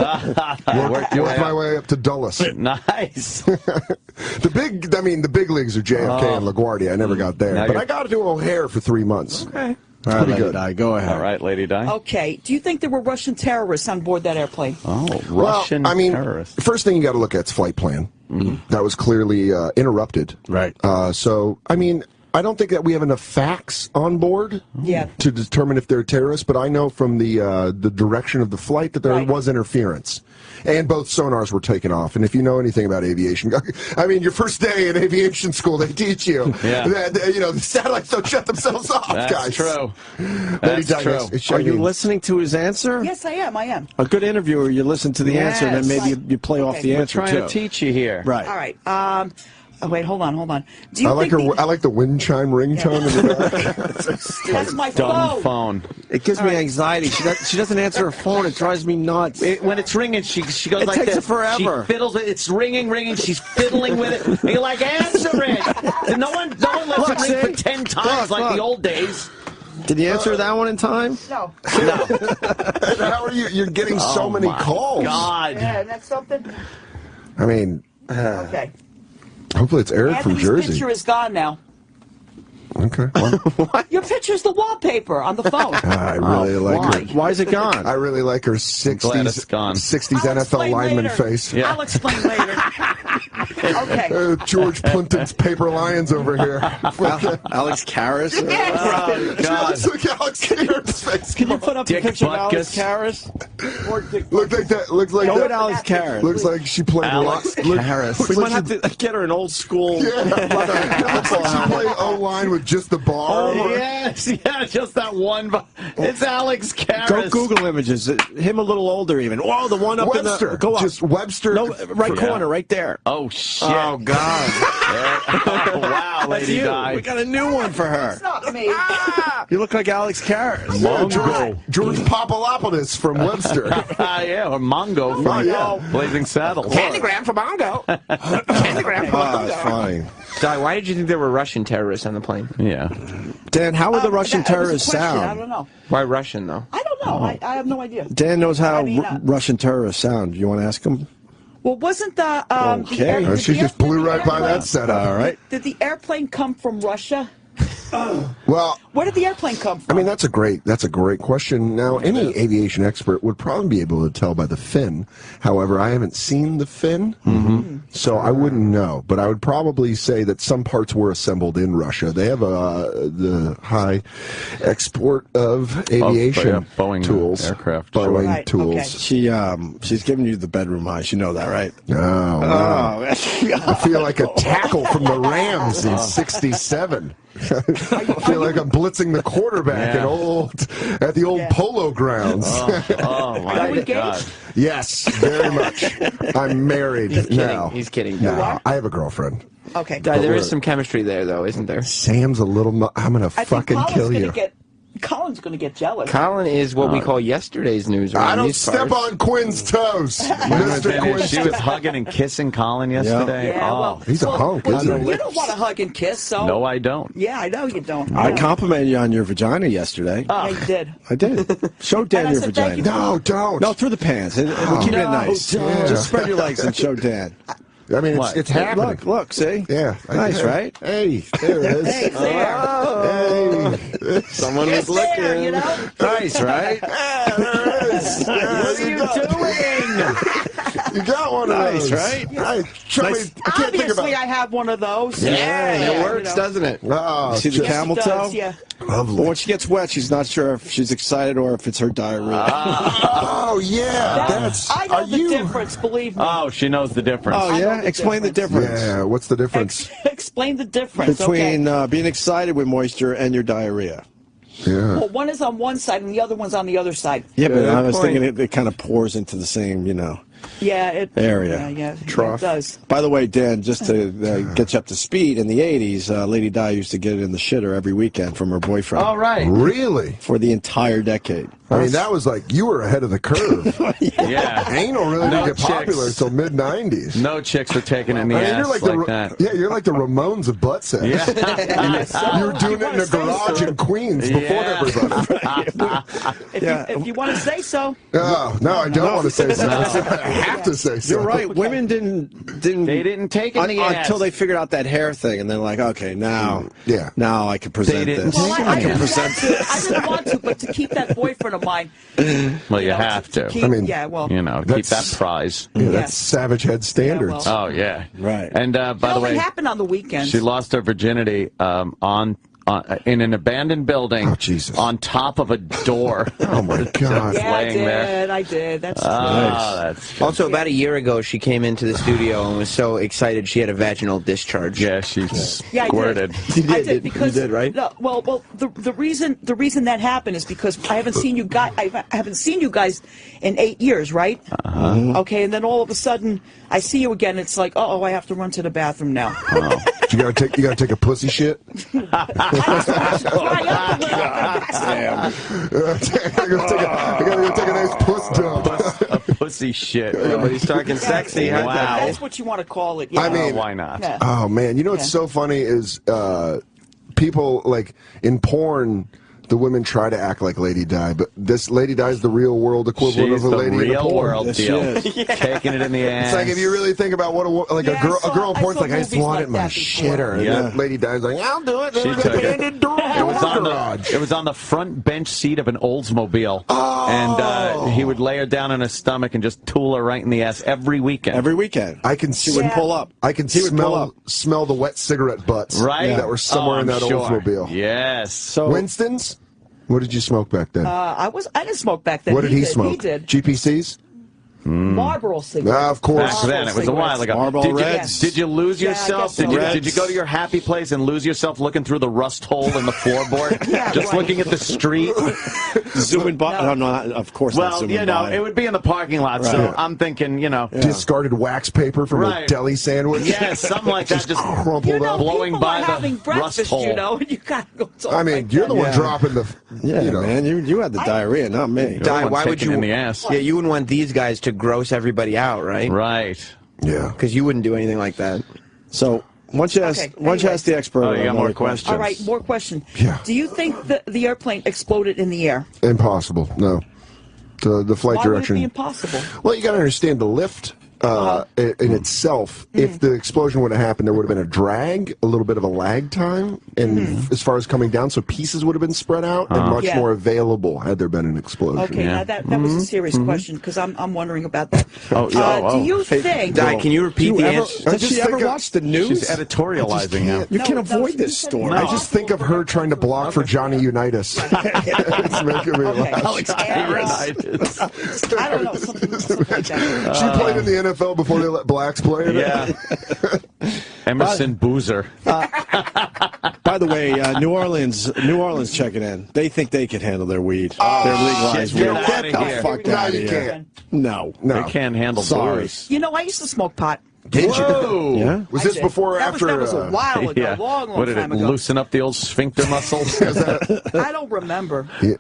worked my way up to Dulles. Nice. The big leagues are JFK and LaGuardia. I never got there, but I got to do O'Hare for 3 months. Okay. All right, Lady Di, go ahead. All right, Lady Di. Okay. Do you think there were Russian terrorists on board that airplane? Oh, Russian terrorists. The first thing you got to look at is flight plan. That was clearly interrupted. Right. I don't think that we have enough facts on board to determine if they're terrorists, but I know from the direction of the flight that there was interference. And both sonars were taken off. And if you know anything about aviation, your first day in aviation school, they teach you that the satellites don't shut themselves off, guys. That's true. That's true. Are you listening to his answer? Yes, I am. I am. A good interviewer, you listen to the answer, and then maybe you play off the answer, We're trying to teach you here. Right. All right. Wait, hold on. Do you I like the wind chime ringtone in the back. That's my Dumb phone. It gives me anxiety. She doesn't answer her phone. It drives me nuts. When it's ringing, she goes it like takes this. Her forever. She fiddles it. It's ringing. She's fiddling with it. And you're like, answer it. No one lets it ring for 10 times like the old days. Did you answer that one in time? No. How are you? You're getting so many calls. God. Yeah, and that's something. Okay. Hopefully it's Eric Anthony's from Jersey. Picture is gone now. Okay. What? Your picture's the wallpaper on the phone. I really like her. Why is it gone? I really like her 60s NFL lineman face. Yeah. I'll explain later. Okay. George Plimpton's paper lions over here. Alex Karras? Oh, God. Look at Alex Karras' face. Can you put up a picture of Alex Karras? Looks like that. Looks like Go that. with Alex Karras. Looks like she played Alex Karras. We might have to get her an old school. Looks like she played O-line with just the bar. Oh, yes, just that one. It's Alex Karras. Go Google images. Him a little older even. Whoa, the one up Webster. in the... Go up. Just Webster. No, right corner, right there. Oh, shit. Oh, God. Oh, wow, Lady Di. We got a new one for her. It's not me. You look like Alex Karras. George Papadopoulos from Webster. Or Mongo from Blazing Saddles. Candygram for Mongo. Candygram for Mongo. That's funny. Di, why did you think there were Russian terrorists on the plane? Yeah. Dan, how would the Russian terrorists sound? I don't know. Why Russian, though? I don't know. I have no idea. Dan knows how Russian terrorists sound. You want to ask him? Well, wasn't the... okay. She just blew right by that setup. All right. Did the airplane come from Russia? Well, where did the airplane come from? That's a great question. Now, any aviation expert would probably be able to tell by the fin. However, I haven't seen the fin, so I wouldn't know. But I would probably say that some parts were assembled in Russia. They have the high export of aviation Boeing tools, aircraft, Boeing tools. Okay. She's giving you the bedroom eyes. You know that, right? Oh, I feel like a tackle from the Rams in '67. I feel like I'm blitzing the quarterback at the old Polo Grounds. Oh my God! Yes, very much. I'm married now. He's kidding. No, I have a girlfriend. Okay. Di, there is some chemistry there, though, isn't there? Sam's a little. I'm gonna fucking kill you. Colin's going to get jealous. Colin is what we call yesterday's news. I don't step on Quinn's toes, Mr. Quinn. She was hugging and kissing Colin yesterday. Yeah, well, he's a hunk, isn't he? You don't want to hug and kiss, so... No, I don't. Yeah, I know you don't. I complimented you on your vagina yesterday. Yeah, you did. I did. Show Dan your vagina. No, don't. No, through the pants. We'll keep it nice. Just spread your legs and show Dan. I mean, it's happening. Look, see? Yeah. Nice, right? Hey, there it is. Hey, there. Hey. Someone was looking. There, you know? Nice, right? Yeah, there it is. What are you doing? You got one of those, right? I can't Obviously, think about. I have one of those. It works, doesn't it? Oh, See the camel Yes, it does, toe? yeah. But when she gets wet, she's not sure if she's excited or if it's her diarrhea. Oh yeah, that's. I know the difference, believe me. Oh, she knows the difference. Oh, yeah? Explain the difference. Yeah, what's the difference? Explain the difference. Between being excited with moisture and your diarrhea. Yeah. Well, one is on one side and the other one's on the other side. Yeah, but I was thinking it kind of pours into the same, Yeah, it area. Yeah, Trough. it does. By the way, Dan, just to get you up to speed, in the 80s, Lady Di used to get it in the shitter every weekend from her boyfriend. All right. Really? For the entire decade. I mean, that was like, you were ahead of the curve. Yeah. Anal really didn't get chicks. popular until mid-90s. No chicks were taking it in the ass you're like that. Yeah, you're like the Ramones of butt sex. Yeah. You were doing it in a garage in Queens before everybody. If you want to say so. No, I don't want to say so. I have to say so. You're right. Women didn't. They didn't take it in the ass until they figured out that hair thing, and they're like, okay, now I can present this. Well, I can present this. I didn't want to, but to keep that boyfriend of mine. Well, you have to. Keep, keep that prize. Yeah, that's Savage Head standards. Oh, yeah. Right. And by the way, it happened on the weekends. She lost her virginity in an abandoned building on top of a door. Oh, my God. Yeah, I did. That's true. That's also, about a year ago, she came into the studio and was so excited she had a vaginal discharge. Yeah, she squirted. I did because you did, right? Well, the reason that happened is because I haven't seen you guys. I haven't seen you guys in 8 years, right? Okay, and then all of a sudden I see you again. It's like, oh, I have to run to the bathroom now. You gotta take a pussy shit. I gotta go take a nice puss dump. A pussy shit. Everybody's talking sexy. Wow. That's what you want to call it. Yeah. I mean, why not? Yeah. Oh man, you know what's so funny is people like in porn. The women try to act like Lady Di, but this Lady Di is the real world equivalent of a lady in a porn. World deal. Taking it in the ass. It's like if you really think about what a girl in porn's like, I just want it in my shitter. And then Lady Di's like, I'll do it. She took it. Garage. It was on the front bench seat of an Oldsmobile, and he would lay her down on his stomach and just tool her right in the ass every weekend. Every weekend. I can see. She would pull up. I can smell the wet cigarette butts that were somewhere in that Oldsmobile. Yes. So Winston's. What did you smoke back then? I didn't smoke back then. What did he smoke? He did. GPCs? Marlboro cigarettes. Of course. Back then, it was a while ago. Marlboro Reds. Did you lose yourself? Did you go to your happy place and lose yourself looking through the rust hole in the floorboard? Just looking at the street? Zooming by? No, of course not well, zooming by. it would be in the parking lot, so I'm thinking, Discarded wax paper from a deli sandwich? Yeah, something like that, just crumpled up. blowing by having the breakfast, rust hole. and you gotta go talk I mean, you're the one dropping the... man, you had the diarrhea, not me. Di, why would you... in the ass. Yeah, you wouldn't want these guys to gross everybody out, right? Right. Yeah. Because you wouldn't do anything like that. So, once you ask the expert... Oh, you got more questions. All right, more question. Yeah. Do you think that the airplane exploded in the air? Impossible. No. The flight direction... Why would it be impossible? Well, you got to understand the lift... in itself, if the explosion would have happened, there would have been a drag, a little bit of a lag time, and as far as coming down, so pieces would have been spread out and much more available had there been an explosion. Okay, now that was a serious question because I'm wondering about that. Do you think? Di, can you repeat the answer? Did she ever watch the news? She's editorializing now. You can't avoid this story. I just think of her trying to block for Johnny Unitas. It's making me laugh. Alex Harris. I don't know, something like that. She played in the NFL before they let blacks play in it. Yeah. Emerson Boozer. By the way, New Orleans checking in. They think they can handle their weed. Their legalized weed. Get the fuck out of here. No. They can't handle booze. I used to smoke pot. Did you? Yeah. Was this before or after? That was a while ago, long time ago. Loosen up the old sphincter muscles? I don't remember. Yeah.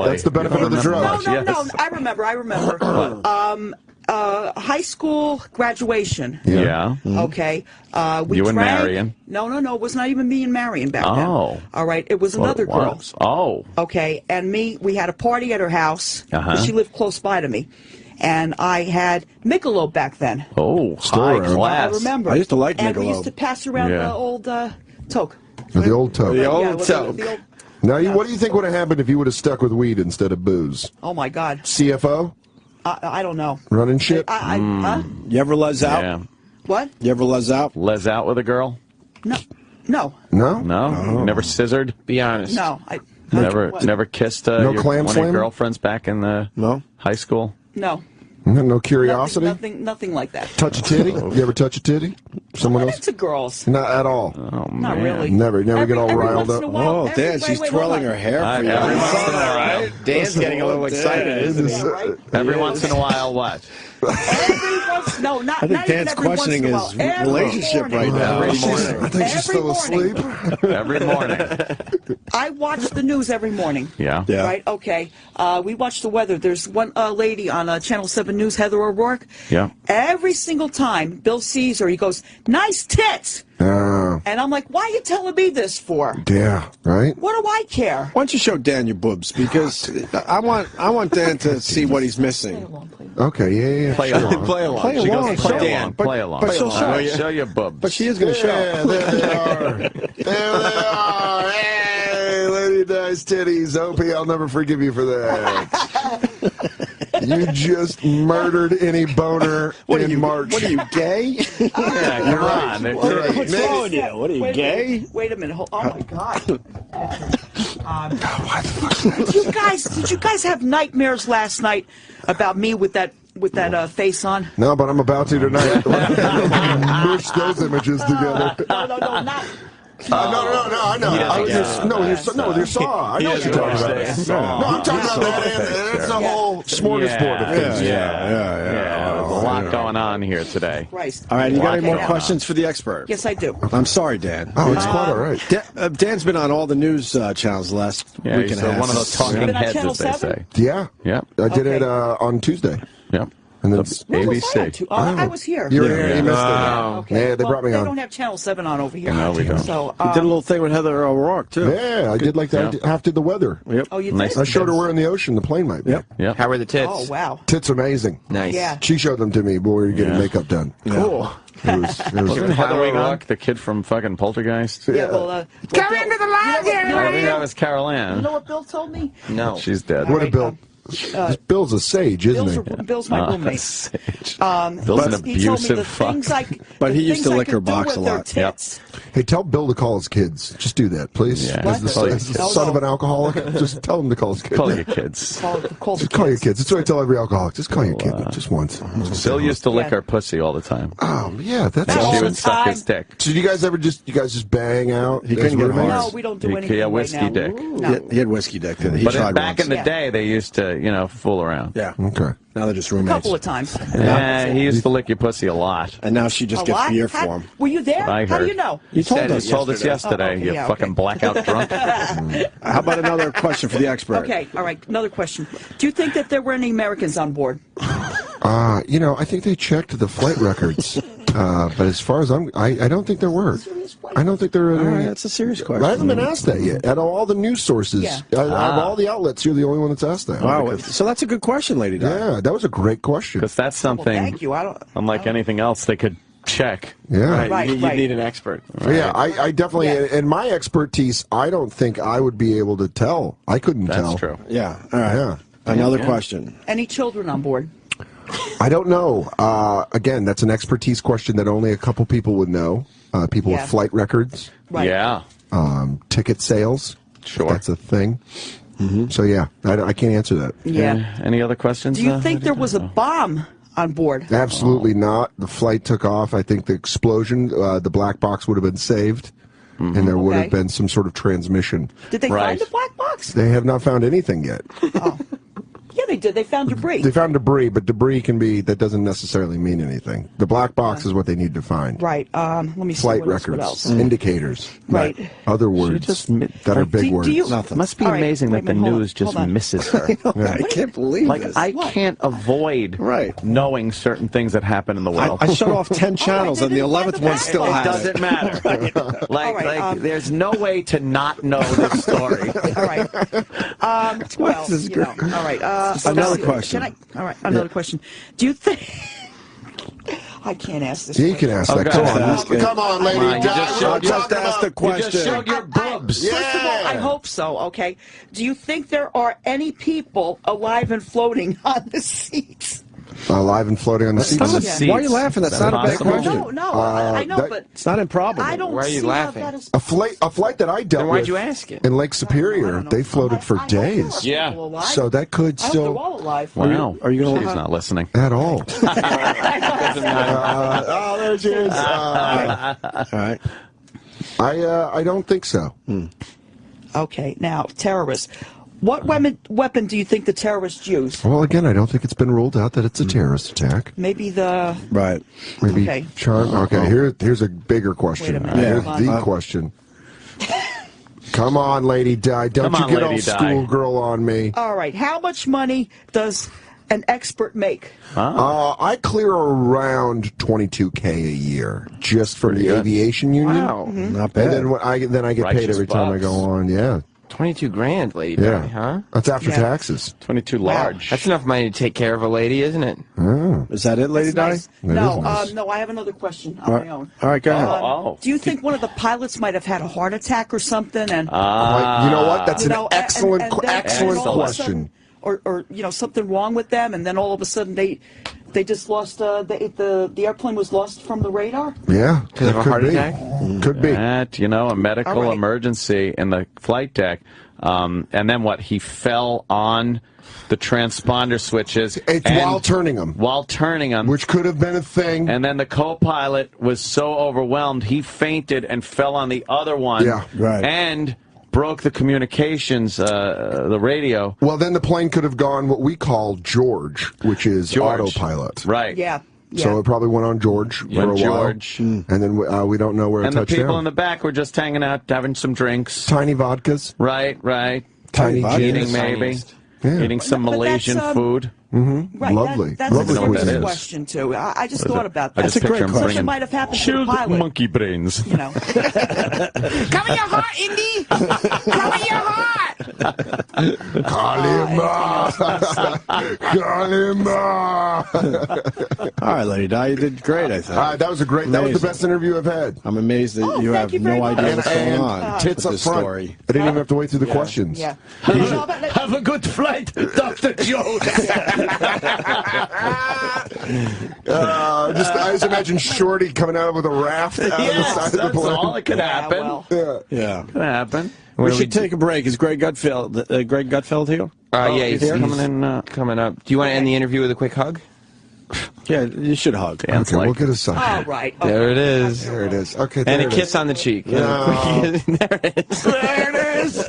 That's the benefit of the drug. No. I remember. High school graduation. Yeah. Okay. You and Marion? No. It was not even me and Marion back then. Oh. All right. It was another girl. Oh. Okay. And we had a party at her house. Uh-huh. She lived close by to me. And I had Michelob back then. Oh, high class. I remember. I used to like Michelob. And we used to pass around the old toke. The old toke. The old toke. Now, what do you think would have happened if you would have stuck with weed instead of booze? Oh, my God. CFO? I don't know. Running shit? You ever les out? Yeah. What? You ever les out? Les out with a girl? No. No. No? No? Never scissored? Be honest. No. Never kissed No one clam of your slam? girlfriends back in the high school? No. No curiosity? Nothing like that. Touch a titty? You ever touch a titty? Someone else? Into girls. Not at all. Oh, Not man. really. Never get all every riled once up. in a while- Oh, every- Dan, wait, she's wait, twirling hold her on. hair for you. Every once in a while. Dan's getting a little excited, isn't he? Every once in a while, what? No, not I think not even Dan's every once questioning in a his while. Every relationship morning. right now. Every morning. I think she's Every still morning. asleep. Every morning. I watch the news every morning. Yeah. Right? Okay. We watch the weather. There's one lady on Channel 7 News, Heather O'Rourke. Yeah. Every single time Bill sees her, he goes, "Nice tits." And I'm like, why are you telling me this for? Yeah, right? What do I care? Why don't you show Dan your boobs? Because I want Dan to see what he's missing. Okay, yeah. Play sure. along. Play along. She along. goes, play Show along. him. Play along. But she'll Show your boobs. But she is going to show. Yeah, there they are. There they are. Hey, Lady Dice Titties. Opie, I'll never forgive you for that. You just murdered any boner in March. What are you, gay? Yeah, come on. What's wrong with you? What are you, gay? Wait a minute. Oh my God. Did you guys have nightmares last night about me with that face on? No, but I'm about to tonight. Mush those images together. No, not. No, I know. There's Saw. I know what you're talking about. No, I'm talking about that. It's a whole smorgasbord of things. Yeah. There's a lot going on here today. Christ. All right, you got any more questions for the expert? Yes, I do. I'm sorry, Dan. Oh, it's quite all right. Dan's been on all the news channels the last week and a half. One of those talking heads, as they say. Yeah. Yep. I did it on Tuesday. Yep. And then ABC. I was here. You were here. You missed it. Okay. Yeah, they brought me They on. don't have Channel 7 on over here. No, we don't. So, You did a little thing with Heather O'Rourke, too. Yeah, I did like that. Yeah. Half did the weather. Yep. Oh, you Nice. did? I showed her where in the ocean the plane might be. Yep. How were the tits? Oh, wow. Tits amazing. Nice. Yeah. She showed them to me when we were getting makeup done. Cool. It was Wasn't Heather O'Rourke the kid from fucking Poltergeist? Yeah, well, Come into the lodge, I think that was Carol You Ann. know what Bill told me? No. She's dead. What did Bill? Bill's a sage, isn't he? Bill's my roommate. Sage. He Bill's an told me abusive the fuck. things I, But the he used to things I lick her could do box with a their lot. tits. Hey, tell Bill to call his kids. Just do that, please. Yeah. As the, What? as the son of an alcoholic, just tell him to call his kids. Call your kids. Call Just call your kids. That's what I tell every alcoholic. Just call your kid just once. Bill used to lick her pussy all the time. Oh, yeah, that's She awesome. would suck his dick. So you guys just bang out? He couldn't get hard. No, we don't do anything Yeah, right whiskey now. dick. No. He had whiskey dick. He But tried back once. in the day, they used to, fool around. Yeah. Okay. Now they're just A roommates. couple of times. He used to lick your pussy a lot. And now she just A gets lot? beer How- for him. Were you there? I How do heard. you know? You told us yesterday, Oh, okay, you yeah, fucking okay. blackout drunk. How about another question for the expert? Okay, all right, another question. Do you think that there were any Americans on board? I think they checked the flight records. But as far as I don't think there were. I don't think there are. All right, that's a serious question. I haven't been asked that yet. Out of all the news sources, out of all the outlets, you're the only one that's asked that. Wow, so that's a good question, Lady Di. Yeah, that was a great question. Because that's something, Thank you. unlike anything else, they could check. Yeah. Right, You right. need an expert. Yeah, I definitely, in my expertise, I don't think I would be able to tell. I couldn't tell. That's true. Yeah, all right. Yeah. Another question. Any children on board? I don't know. Again, that's an expertise question that only a couple people would know. People with flight records. Right. Yeah. Ticket sales. Sure. That's a thing. So, yeah, I can't answer that. Yeah. Any other questions? Do you think there was a bomb on board? Absolutely not. The flight took off. I think the explosion, the black box would have been saved, and there would have been some sort of transmission. Did they find the black box? They have not found anything yet. Yeah, they did. They found debris. They found debris, but debris that doesn't necessarily mean anything. The black box is what they need to find. Right. Let me see. Flight what else, records, what else? indicators, Right. other words that are big words. Nothing. Must be amazing that the news just misses her. I can't believe this. I can't avoid knowing certain things that happen in the world. I shut off 10 channels, and the 11th one still has it. Doesn't matter. There's no way to not know this story. All right. Well, all right. Another question. All right, another question. Do you think? I can't ask this. Yeah, you can ask that. Come on, lady. You just ask the question. You just showed your boobs. First of all, I hope so, okay? Do you think there are any people alive and floating on the seats? Alive and floating on the seats. Why are you laughing? That's not a bad question. No, I know, but it's not improbable. I don't. Why are you see laughing? How that is A flight that I dealt Then why'd with you ask it? in Lake Superior, they floated for days. Yeah. So that could I hope still. they're all alive. Wow. Are you going to? She's not listening. At all. Oh, there she is. All right. I don't think so. Okay, now terrorists. What weapon do you think the terrorists used? Well, again, I don't think it's been ruled out that it's a terrorist attack. Maybe the right. Maybe okay. Okay, here's a bigger question. Wait a minute. Here's the question. Come on, Lady Di. Don't you get all schoolgirl on me. All right. How much money does an expert make? I clear around $22K a year just from the aviation union. Wow. Not bad. And then I get paid every time I go on. Yeah. 22 grand, Lady Di, huh? That's after taxes. 22 large. That's enough money to take care of a lady, isn't it? Oh. Is that it, Lady Di? Nice. No, no, I have another question on my own. All right, go ahead. Do you think one of the pilots might have had a heart attack or something? And you know what? That's an excellent question. Or something wrong with them, and then all of a sudden they just lost the airplane was lost from the radar. Yeah, because of a heart attack. Could be. That, a medical emergency in the flight deck, and then what? He fell on the transponder switches. It's while turning them. While turning them, which could have been a thing. And then the co-pilot was so overwhelmed he fainted and fell on the other one. Yeah, right. And broke the communications, the radio. Well, then the plane could have gone what we call George, which is autopilot. Right. Yeah. So it probably went on George for a while. And then we don't know where it touched down. And the people in the back were just hanging out, having some drinks. Tiny vodkas. Right. Tiny eating maybe. Yeah. Eating some Malaysian food. Right, Lovely. That's Lovely a serious question, too. I just thought about that. That's a great question. Something might have happened to the pilot. Monkey brains. Cover your heart, Indy! Cover your heart! All right, Lady Di, you did great, I think. That was that was the best interview I've had. I'm amazed that you have no idea what's going on. Tits up front. Story. I didn't even have to wait through the questions. Yeah. Have a good flight, Dr. Joe. I just imagine Shorty coming out with a raft out of the side of the plane. That's all that could happen. Yeah. Could happen. We should take a break. Is Greg Gutfeld here? Yeah, he's coming up. Do you want to end the interview with a quick hug? Yeah, you should hug. Okay, we'll get a sign. All right. Okay. There it is. There it is. Okay, and a kiss on the cheek. No. There it is. There it is.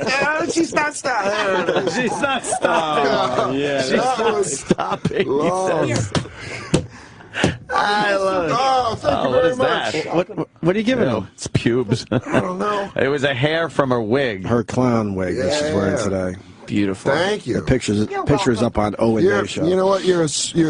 She's not stopping. She's not stopping. She's not stopping. I love it. Oh, thank you very much. What are you giving him? It's pubes. I don't know. It was a hair from her wig. Her clown wig that she's wearing today. Beautiful. Thank you. The picture's up on Owen Day Show. You know what? You're a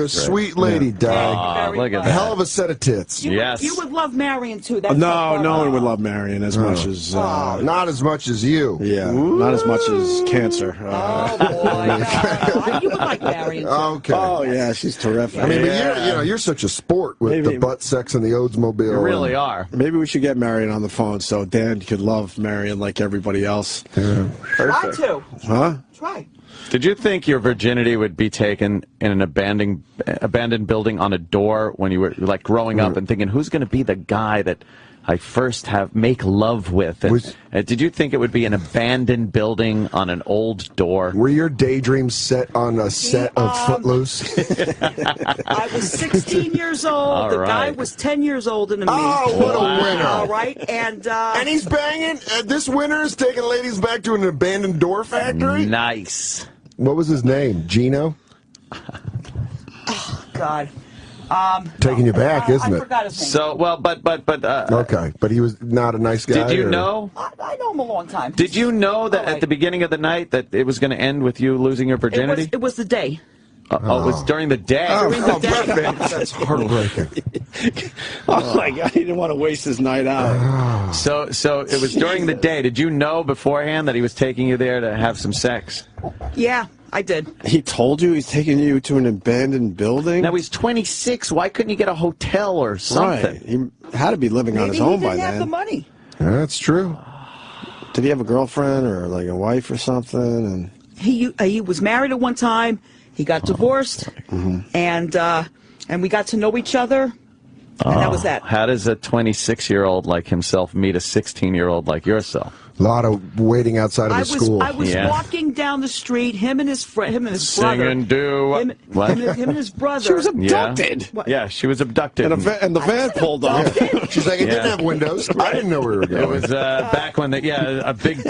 sweet lady, Doug. Look at A that. hell of a set of tits. Yes. You would love Marion, too. That's No one would love Marion as much as... not as much as you. Yeah, not as much as cancer. Oh, boy. You would like Marion, too. Okay. Oh, yeah, she's terrific. I mean, but you're such a sport with the butt sex and the Oldsmobile. You really are. Maybe we should get Marion on the phone so Dan could love Marion like everybody else. Yeah. Try to. Huh? Try. Did you think your virginity would be taken in an abandoned building on a door when you were like growing up and thinking, who's going to be the guy that I first make love with? And, did you think it would be an abandoned building on an old door? Were your daydreams set on a set of Footloose? I was 16 years old. The guy was 10 years older than me. Oh, what a winner. All right. And he's banging. This winner is taking ladies back to an abandoned door factory? Nice. What was his name? Gino? Oh, God. Taking you back, isn't it? I forgot his name. So, well, but okay, but he was not a nice guy. Did you know? I know him a long time. Did you know that at the beginning of the night that it was going to end with you losing your virginity? It was the day. It was during the day. During the day. That's heartbreaking. Oh my God, he didn't want to waste his night out. So it was during the day. Did you know beforehand that he was taking you there to have some sex? Yeah. I did. He told you he's taking you to an abandoned building? Now he's 26. Why couldn't he get a hotel or something? Right. He had to be living on his own by then. Maybe he didn't have the money. That's true. Did he have a girlfriend or like a wife or something? And he was married at one time. He got divorced, and we got to know each other. And that was that. How does a 26-year-old like himself meet a 16-year-old like yourself? A lot of waiting outside of the school. I was walking down the street, him and his brother. Sing and do. Him and his brother. She was abducted. Yeah, she was abducted. And the van pulled up. She's like, it didn't have windows. I didn't know where we were going. It was back when a big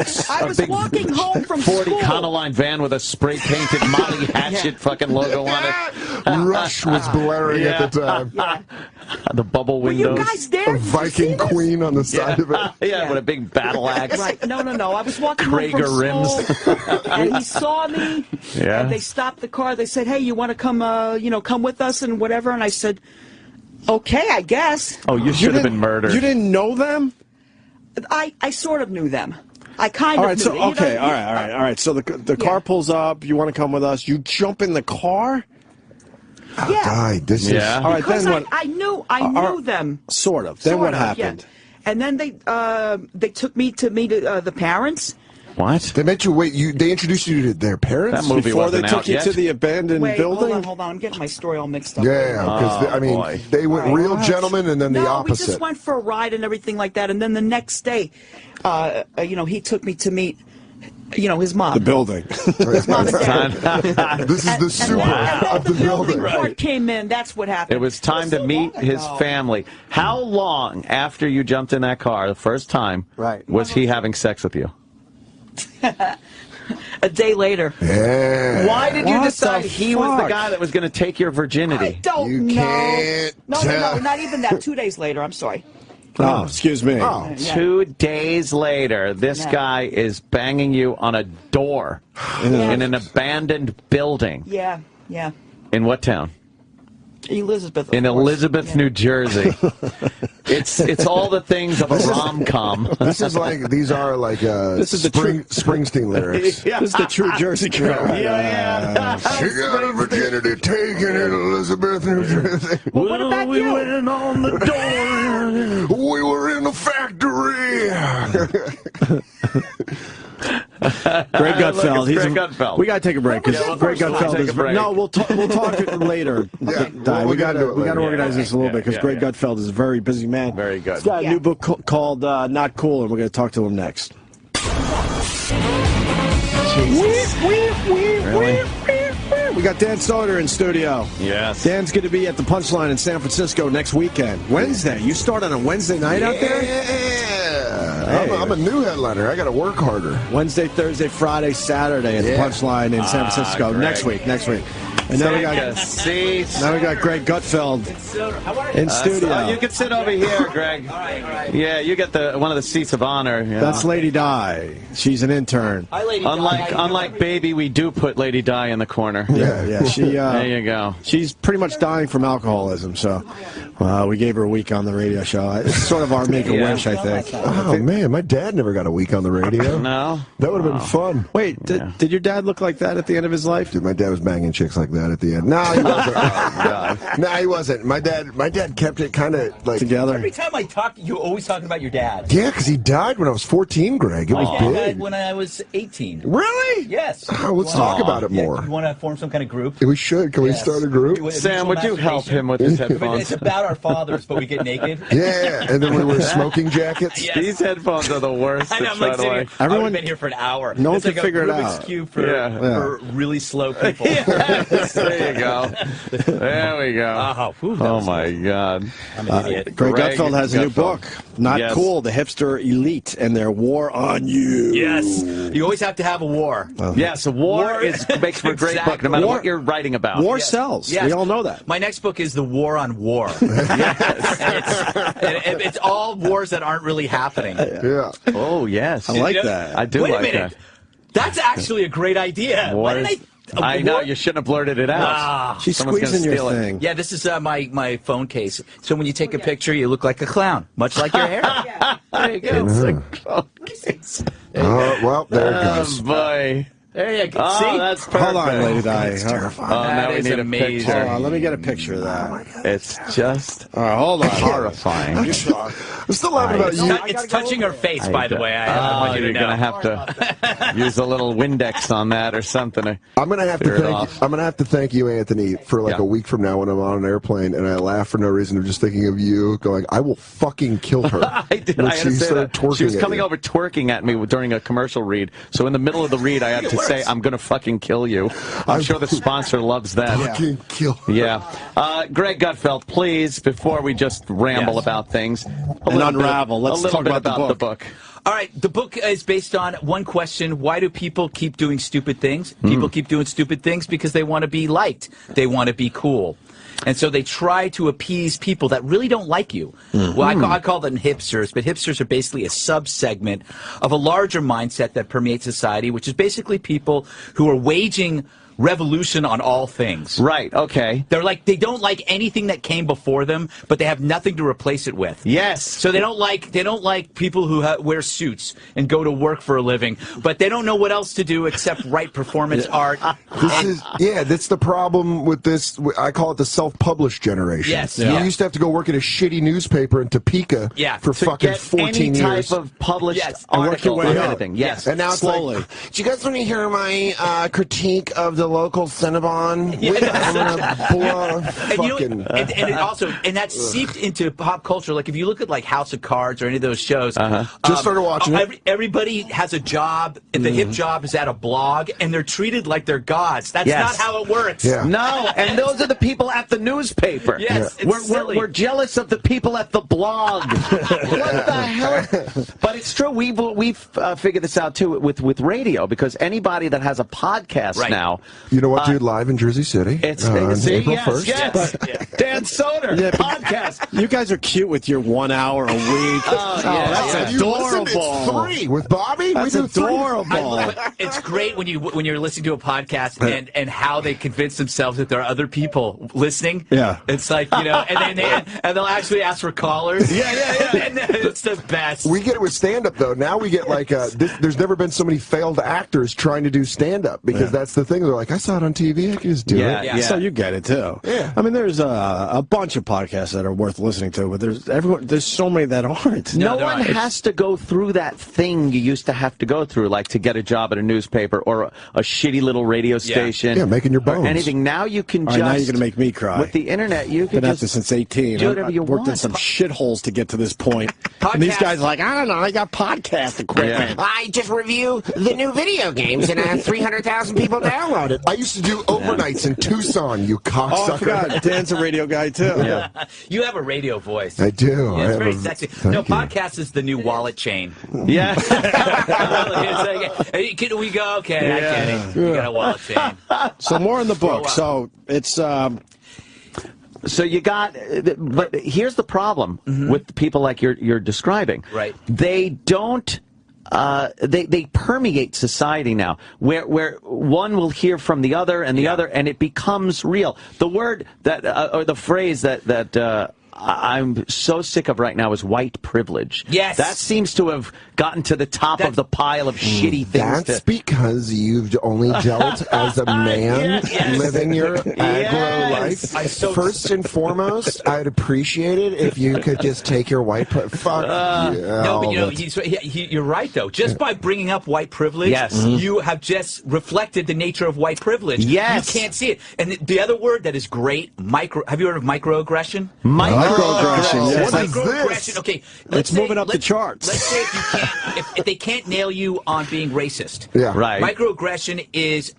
walking home from 40 school. Econoline van with a spray-painted Molly Hatchet fucking logo on it. Rush was blaring at the time. The bubble windows. Were you guys there? A Viking queen on the side of it. Yeah, with a big battle axe. Right. No. I was walking home Krager from rims. school, and he saw me. Yeah. And they stopped the car. They said, "Hey, you want to come? Come with us and whatever." And I said, "Okay, I guess." Oh, you should have been murdered. You didn't know them? I sort of knew them. I kind all of right, knew so them. okay, all right. So the car pulls up. You want to come with us? You jump in the car? Died. This is all right. Because Then what? I knew them. Sort of. Then what happened? Yeah. And then they took me to meet the parents. What? They made you wait. They introduced you to their parents That movie Before they wasn't took out you yet. to the abandoned building? Hold on. I'm getting my story all mixed up. Yeah, because they went real gentlemen and then the opposite. We just went for a ride and everything like that. And then the next day, he took me to meet, his mom. The building. His mom and dad. This is the super of the building. Part came in. That's what happened. It was time to meet his family. How long after you jumped in that car the first time was he having sex with you? A day later. Yeah. Why did you What decide the he was the fuck? guy that was going to take your virginity? I don't know. Can't No, not even that. 2 days later. I'm sorry. Oh, excuse me. Oh. 2 days later, this guy is banging you on a door in an abandoned building. Yeah. In what town? Elizabeth. In Elizabeth, New Jersey. It's all the things of a rom-com. These are like This is the true Springsteen lyrics. This is the true Jersey girl. Yeah. She got her virginity taken in Elizabeth, New Jersey. Well, what about we you? went on the door. We were in a factory. Greg Gutfeld. Greg Gutfeld. We got to take a break because Greg Gutfeld is. No, we'll talk later. Yeah, we got to organize this a little bit because Greg Gutfeld is a very busy man. Very good. He's got a new book called Not Cool, and we're going to talk to him next. We got Dan Soder in studio. Yes. Dan's going to be at the Punchline in San Francisco next weekend. Wednesday. You start on a Wednesday night out there? Yeah. I'm a new headliner. I got to work harder. Wednesday, Thursday, Friday, Saturday at the Punchline in San Francisco. Greg. Next week. And then we got Greg Gutfeld in studio. You can sit over here, Greg. Yeah, you get one of the seats of honor. You know. That's Lady Di. She's an intern. Unlike Baby, we do put Lady Di in the corner. Yeah. She. There you go. She's pretty much dying from alcoholism, so we gave her a week on the radio show. It's sort of our make-a-wish, I think. Oh, man, my dad never got a week on the radio. No? That would have been fun. Wait, did your dad look like that at the end of his life? Dude, my dad was banging chicks like that at the end. No, he wasn't. Oh, God. No, he wasn't. My dad kept it kind of like together. Every time I talk, you're always talking about your dad. Yeah, because he died when I was 14, Greg. It was My dad big. died when I was 18. Really? Yes. Oh, let's talk about it more. You want to form some kind of group? We should. Can we start a group? Sam, would you help him with his headphones? It's about our fathers, but we get naked. Yeah, and then we wear smoking jackets. Yes. These headphones are the worst to try to like. I would have been here for an hour. No one it's can like figure it a Rubik's out. Cube for really slow people. Yes, there you go. There we go. Oh my God. I'm an idiot. Greg Gutfeld has a new book, Not Cool, The Hipster Elite and Their War on You. Yes. You always have to have a war. Yes, a war makes for a great book, no matter what you're writing about. War sells. Yes. We all know that. My next book is The War on War. It's all wars that aren't really happening. Yeah. Oh, yes. I like that. I do Wait a like minute. that. That's actually a great idea. Why didn't I know, you shouldn't have blurted it out. She's Someone's gonna squeezing your steal it. thing. Yeah, this is my phone case. So when you take a picture, you look like a clown, much like your hair. There you go. It's a phone case. Well, there it goes. Oh, boy. There you go. Oh, See? that's perfect. Hold on, Lady Di. That's terrifying. Oh, now we need amazing. a picture. Hold on, let me get a picture of that. It's just hold on. horrifying. I'm still laughing about you. It's touching her face, by the way. I want you to you're know. gonna have to use a little Windex on that or something. I'm gonna have to thank you, Anthony, for like a week from now when I'm on an airplane and I laugh for no reason. I'm just thinking of you going, I will fucking kill her. I did. I had to say that. She was coming over twerking at me during a commercial read. So in the middle of the read, I had to say, I'm gonna fucking kill you. I'm sure the sponsor loves that. Fucking kill her. Yeah. Greg Gutfeld, please, before we just ramble about things, unravel. Let's talk about the book. All right, the book is based on one question: why do people keep doing stupid things? People keep doing stupid things because they want to be liked. They want to be cool. And so they try to appease people that really don't like you. Well, I call them hipsters, but hipsters are basically a subsegment of a larger mindset that permeates society, which is basically people who are waging revolution on all things. Right, okay. They're like, they don't like anything that came before them, but they have nothing to replace it with. Yes. So they don't like people who wear suits and go to work for a living, but they don't know what else to do except write performance art. That's the problem with this. I call it the self-published generation. Yes. You used to have to go work at a shitty newspaper in Topeka for fucking 14 years. Any type of published article or anything. Yes. And now it's slowly. like, do you guys want to hear my critique of the local Cinnabon? And that's seeped into pop culture. Like if you look at like House of Cards or any of those shows, just started watching it. Everybody has a job. The hip job is at a blog, and they're treated like they're gods. That's not how it works. Yeah. No, and those are the people at the newspaper. Yes, we're jealous of the people at the blog. What the hell? But it's true. We've figured this out too with radio, because anybody that has a podcast now. You know what, dude? Live in Jersey City. It's on April 1st. Yes. Dan Soder podcast. You guys are cute with your 1 hour a week. That's adorable. It's 3 with Bobby. That's adorable. It's great when you're listening to a podcast and how they convince themselves that there are other people listening. Yeah. It's like, and they'll actually ask for callers. Yeah. And it's the best. We get it with stand-up, though. Now we get like, there's never been so many failed actors trying to do stand-up, because that's the thing. They're like, I saw it on TV, I can just do it. Yeah. So you get it, too. Yeah. I mean, there's a bunch of podcasts that are worth listening to, but there's so many that aren't. No one has to go through that thing you used to have to go through, like to get a job at a newspaper or a shitty little radio station. Yeah, making your bones. Or anything. Now you can just... now you're going to make me cry. With the internet, you can been just... at this since 18. Do whatever you I've worked want. in some shitholes to get to this point. And these guys are like, I don't know, I got podcast equipment. I just review the new video games, and 300,000 people download it. I used to do overnights in Tucson, you cocksucker. Oh, I forgot. Dan's a radio guy, too. Yeah. You have a radio voice. I do. Yeah, it's very sexy. No, podcast is the new wallet chain. Yeah. Can we go? Okay, I get it. You got a wallet chain. So more in the book. So it's... So you got, but here's the problem with the people like you're describing. Right. They don't. They permeate society now, where one will hear from the other and the other, and it becomes real. The word that or the phrase that I'm so sick of right now is white privilege. Yes. That seems to have gotten to the top of the pile of shitty things. That's because you've only dealt as a man living your aggro life. First and foremost, I'd appreciate it if you could just take your white fuck. No, but you're right, though. Just by bringing up white privilege, you have just reflected the nature of white privilege. Yes. You can't see it. And the other word that is great, have you heard of microaggression? Microaggression. Yes. What is Microaggression. this? Okay, It's moving up the charts. Let's say if they can't nail you on being racist. Yeah. Right. Microaggression is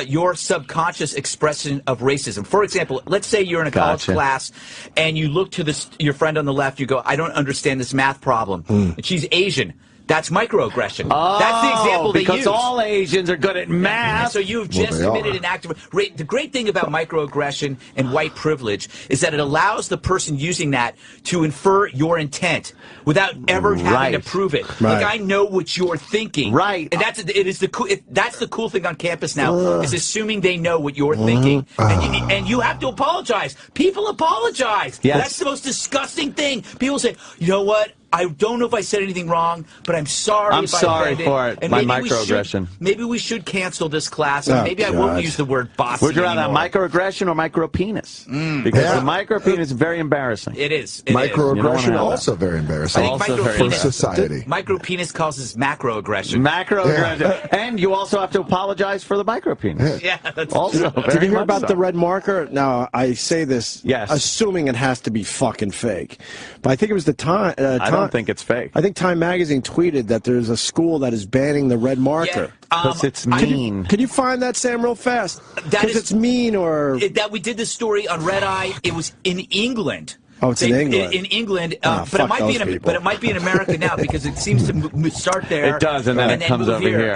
your subconscious expression of racism. For example, let's say you're in a college class and you look to your friend on the left. You go, I don't understand this math problem. And she's Asian. That's microaggression. Oh, that's the example they use. because all Asians are good at math. So you've just committed an act of rape. The great thing about microaggression and white privilege is that it allows the person using that to infer your intent without ever having to prove it. Right. Like, I know what you're thinking. Right. And that's the cool thing on campus now, is assuming they know what you're thinking. And you have to apologize. People apologize. Yes. That's the most disgusting thing. People say, you know what? I don't know if I said anything wrong, but I'm sorry. I'm sorry for it. And My maybe microaggression. Maybe we should cancel this class, and maybe I won't use the word bossy Would you rather anymore. microaggression or micropenis? Because the micropenis is very embarrassing. It is. Microaggression also very embarrassing. Also for society. Micropenis causes macroaggression. Macroaggression. And you also have to apologize for the micropenis. Yeah, that's also true. Did you hear about the red marker? Now, I say this assuming it has to be fucking fake. But I think it was the Time. I don't think it's fake. I think Time Magazine tweeted that there's a school that is banning the red marker. Because it's mean. Can you find that, Sam, real fast? Because it's mean or... That we did this story on Red Eye. It was in England. Oh, it's in England. In England, Ah, but it fuck might be those people. but it might be in America now because it seems to start there. It does, and then it comes move over here.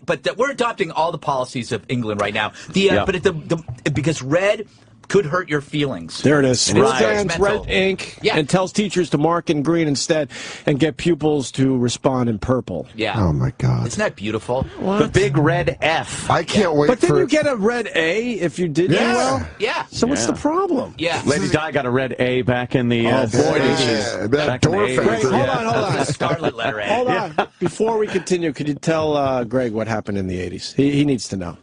But we're adopting all the policies of England right now. But because red could hurt your feelings. There it is. And it's Red judgmental. ink, Yeah. and tells teachers to mark in green instead and get pupils to respond in purple. Yeah. Oh, my God. Isn't that beautiful? The big red F. I can't wait But then for... you get a red A if you did well. Yeah. So what's the problem? Yeah. Lady Di got a red A back in the... Oh, boy, did she. Back in the 80s. Greg, hold on. Scarlet letter A. Hold on. Before we continue, could you tell Greg what happened in the 80s? He needs to know.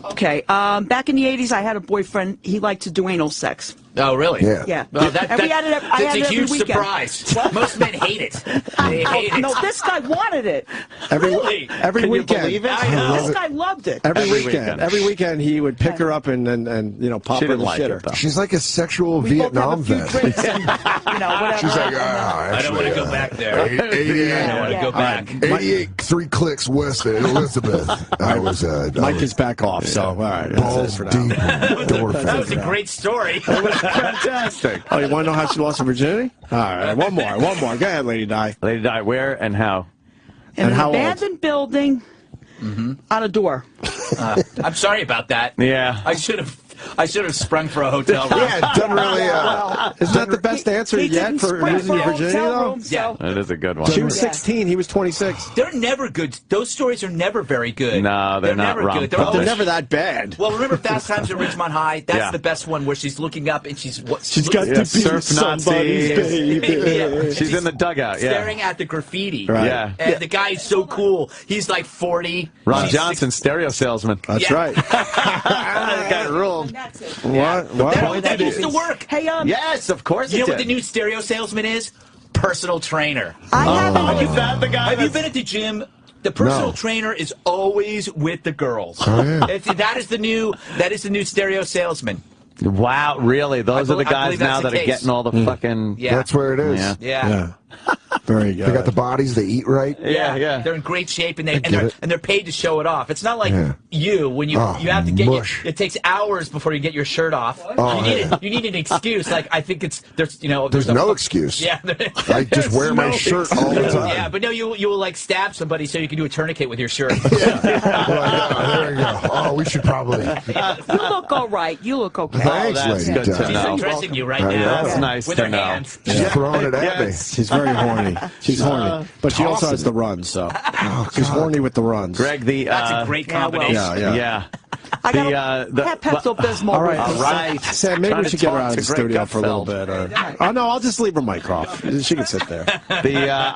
Okay, back in the 80s, I had a boyfriend. He liked to do anal sex. Oh, really? Yeah. Yeah. Well, And we had it, I that's had a it every huge weekend. surprise. Most men hate it. They hate it. No, this guy wanted it. Really? Every Can you weekend. believe it? I know. This guy loved it. Every weekend he would pick her up and pop She her in didn't the like it, shitter. though. She's like a sexual We both have a Vietnam few vet. drinks and, whatever. She's like, I don't want to go back there. 88, I don't want to go back. 88, 3 clicks west of Elizabeth. I was Mike is back off, so all right. balls deep in That was a Dorford. great story. Fantastic. Oh, you want to know how she lost her virginity? All right, one more. Go ahead, Lady Di. Lady Di, where and how? In And an how old? abandoned building on a door. I'm sorry about that. Yeah. I should have sprung for a hotel room. Yeah, it doesn't really... Is that the best answer He yet didn't for spring losing your for a virginity, hotel though? room, so- Yeah. That is a good one. She was 16. He was 26. They're never good. Those stories are never very good. No, they're not never rom-com. good. But they're always- never that bad. Well, remember Fast Times at Ridgemont High? That's Yeah. the best one where she's looking up and she's Got Yeah, to be surf somebody's Nazi. baby. Yeah. She's in the dugout, yeah. staring at the graffiti. Right. Yeah. And the guy is so cool. He's like 40. Ron She's Johnson, stereo salesman. That's Yeah. right. That guy ruled. That's it. What? That used to work. Hey, Yes, of course You it know what did. the new stereo salesman is? Personal trainer. I haven't. Have you found the guy? Have you been at the gym? The personal No. trainer is always with the girls. Oh, yeah. That is the new stereo salesman. Wow, really? Those are the I guys believe that's now the that are case. getting all the fucking... Yeah. That's where it is. Yeah. Yeah. Very good. They got the bodies, they eat right. Yeah. They're in great shape, and get it. they're paid to show it off. It's not like you when you Oh, you have to get mush. it takes hours before you get your shirt off. Oh, you need an excuse. Like I think there's no excuse. Yeah, I just wear my shirt all the time. yeah, but no, you will like stab somebody so you can do a tourniquet with your shirt. There you go. Oh, we should probably... You look all right. You look okay. Thanks, that's Lady good to Di. She's know. undressing you right I now. know. That's nice with to her know. hands. She's throwing it at me. She's very horny. She's horny. But she also has the runs, so. She's horny with the runs. Greg, the... That's a great combination. Yeah. I got have Pepto-Bismol. All right. All right. Sam, maybe Trying we to should get her talk out of to the Greg studio for a little Gutfeld. bit. Oh, no, I'll just leave her mic off. She can sit there. I'm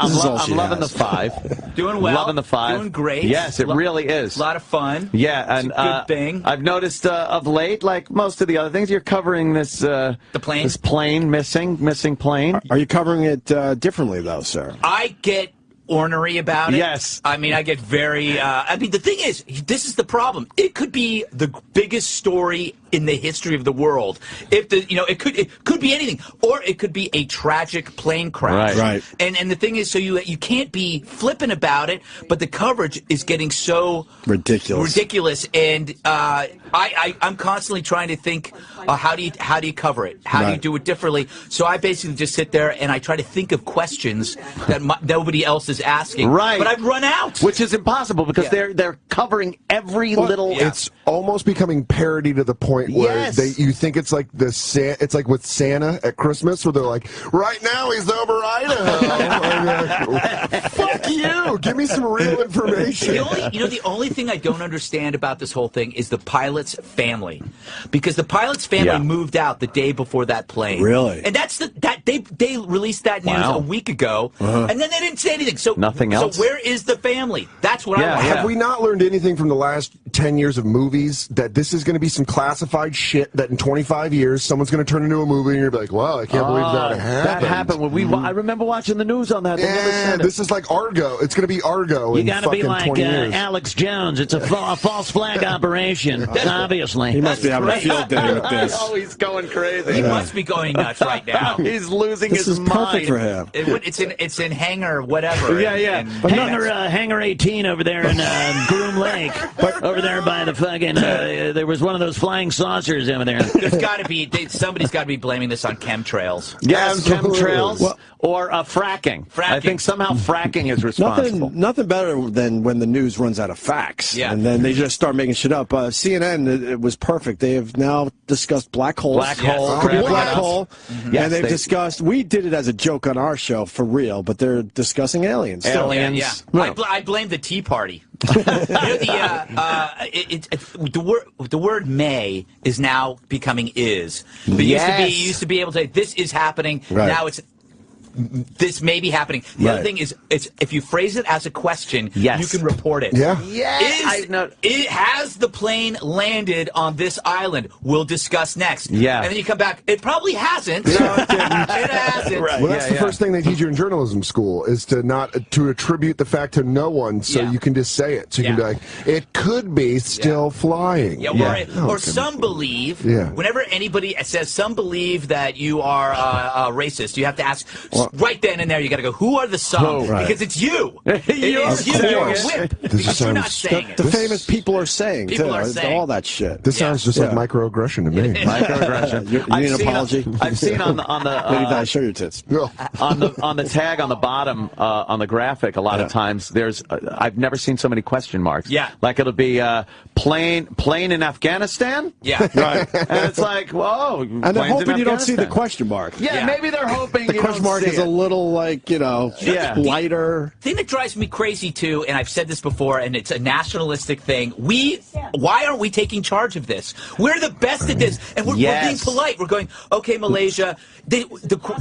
This is all she loving has. the 5. Doing well. Loving the 5. Doing great. Yes, it really is. A lot of fun. Yeah, and It's a good thing. I've noticed of late, like most of the other things, you're covering this the plane. This plane missing plane. Are you covering it differently, though, sir? I get ornery about it. Yes. I mean, I get very... the thing is, this is the problem. It could be the biggest story in the history of the world. If it could be anything, or it could be a tragic plane crash. Right. And the thing is, so you can't be flippant about it, but the coverage is getting so ridiculous, and I'm constantly trying to think, how do you cover it? How do you do it differently? So I basically just sit there and I try to think of questions that nobody else is asking. Right. But I've run out. Which is impossible because they're covering every little... It's almost becoming parody to the point point where you think it's like it's like with Santa at Christmas, where they're like, right now he's over Idaho. Fuck you! Give me some real information. The only thing I don't understand about this whole thing is the pilot's family, because the pilot's family moved out the day before that plane. Really? And that's they released that news a week ago, and then they didn't say anything. So nothing else. So where is the family? That's what I want. Have we not learned anything from the last 10 years of movies that this is going to be some classified shit that in 25 years someone's going to turn into a movie and you're like, wow, I can't believe that happened. That happened when I remember watching the news on that. Yeah, this is like Argo. It's going to be Argo. You got to be like Alex Jones. It's a false flag operation. Obviously, he must be having a field day with this. Oh, he's going crazy. He must be going nuts right now. He's losing his mind. Perfect for him. It's in hangar whatever. Yeah. Hangar 18 over there in Groom Lake. Over there by the fucking. There was one of those flying saucers over there. There's got to be somebody's got to be blaming this on chemtrails. Yes, chemtrails or fracking. I think somehow fracking is responsible. Nothing better than when the news runs out of facts. Yeah. And then they just start making shit up. CNN, it was perfect. They have now discussed black holes. Black hole. Black hole. Yes, and they've discussed, we did it as a joke on our show for real, but they're discussing aliens. Aliens. Yeah. No. I blame the Tea Party. The word may is now becoming is. But you used to be able to say, this is happening. Right. Now it's this may be happening. The other thing is, if you phrase it as a question, you can report it. Yeah. Has the plane landed on this island? We'll discuss next. Yeah. And then you come back, it probably hasn't. It hasn't. Right. Well, that's the first thing they teach you in journalism school, is to attribute the fact to no one, so you can just say it. So you can be like, it could be still flying. Or some believe, whenever anybody says some believe that you are racist, you have to ask, right then and there, you got to go, who are the some? Because it's you. It is you. You're a whip. Because you're not saying it. The famous people are saying, People too. are saying. All that shit. This sounds just like microaggression to me. Microaggression. You need an apology? I've seen on the maybe I show your tits. on the tag on the bottom on the graphic, a lot of times there's I've never seen so many question marks. Yeah. Like it'll be plane in Afghanistan. Yeah. Right. And it's like, whoa. And they're hoping you don't see the question mark. Yeah, maybe they're hoping the you question don't mark see is a little like, lighter. The thing that drives me crazy too, and I've said this before, and it's a nationalistic thing. Why aren't we taking charge of this? We're the best at this, and we're being polite. We're going, okay, Malaysia.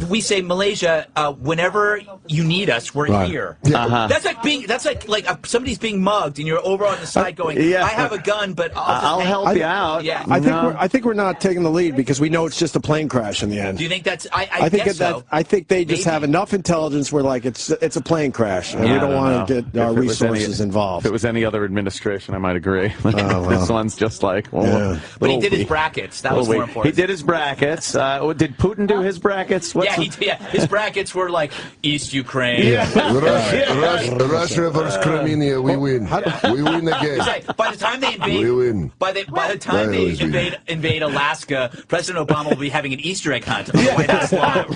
We say, Malaysia, whenever you need us, we're here. Yeah. That's like somebody's being mugged, and you're over on the side going, I have a gun, but I'll help you out. Yeah. I think we're not taking the lead because we know it's just a plane crash in the end. Do you think that's? I think guess so. I think they just have enough intelligence where like it's a plane crash, and we don't want to get our resources involved. If it was any other administration, I might agree. This one's just like, but he did his brackets. That was more important. He did his brackets. Did Putin do his brackets? His brackets were like East Ukraine. Russia versus Crimea, we win. We win the game. Like, by the time they invade, we win. By the time they invade Alaska, President Obama will be having an Easter egg hunt on the White House lawn.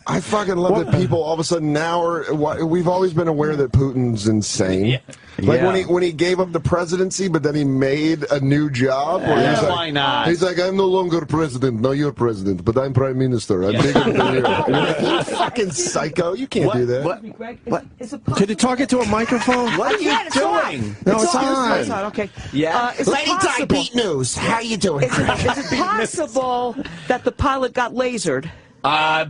I fucking love that people all of a sudden now we've always been aware that Putin's insane. Like when he gave up the presidency, but then he made a new job. Why not? He's like, I'm no longer president. No, you're president, but I'm prime minister. I'm bigger than you. You fucking psycho! You can't do that. What? Could you talk into a microphone? What are you doing? No, it's on. It's on. Okay. Yeah. Lady Di, Beat News. How you doing? Is it possible that the pilot got lasered? I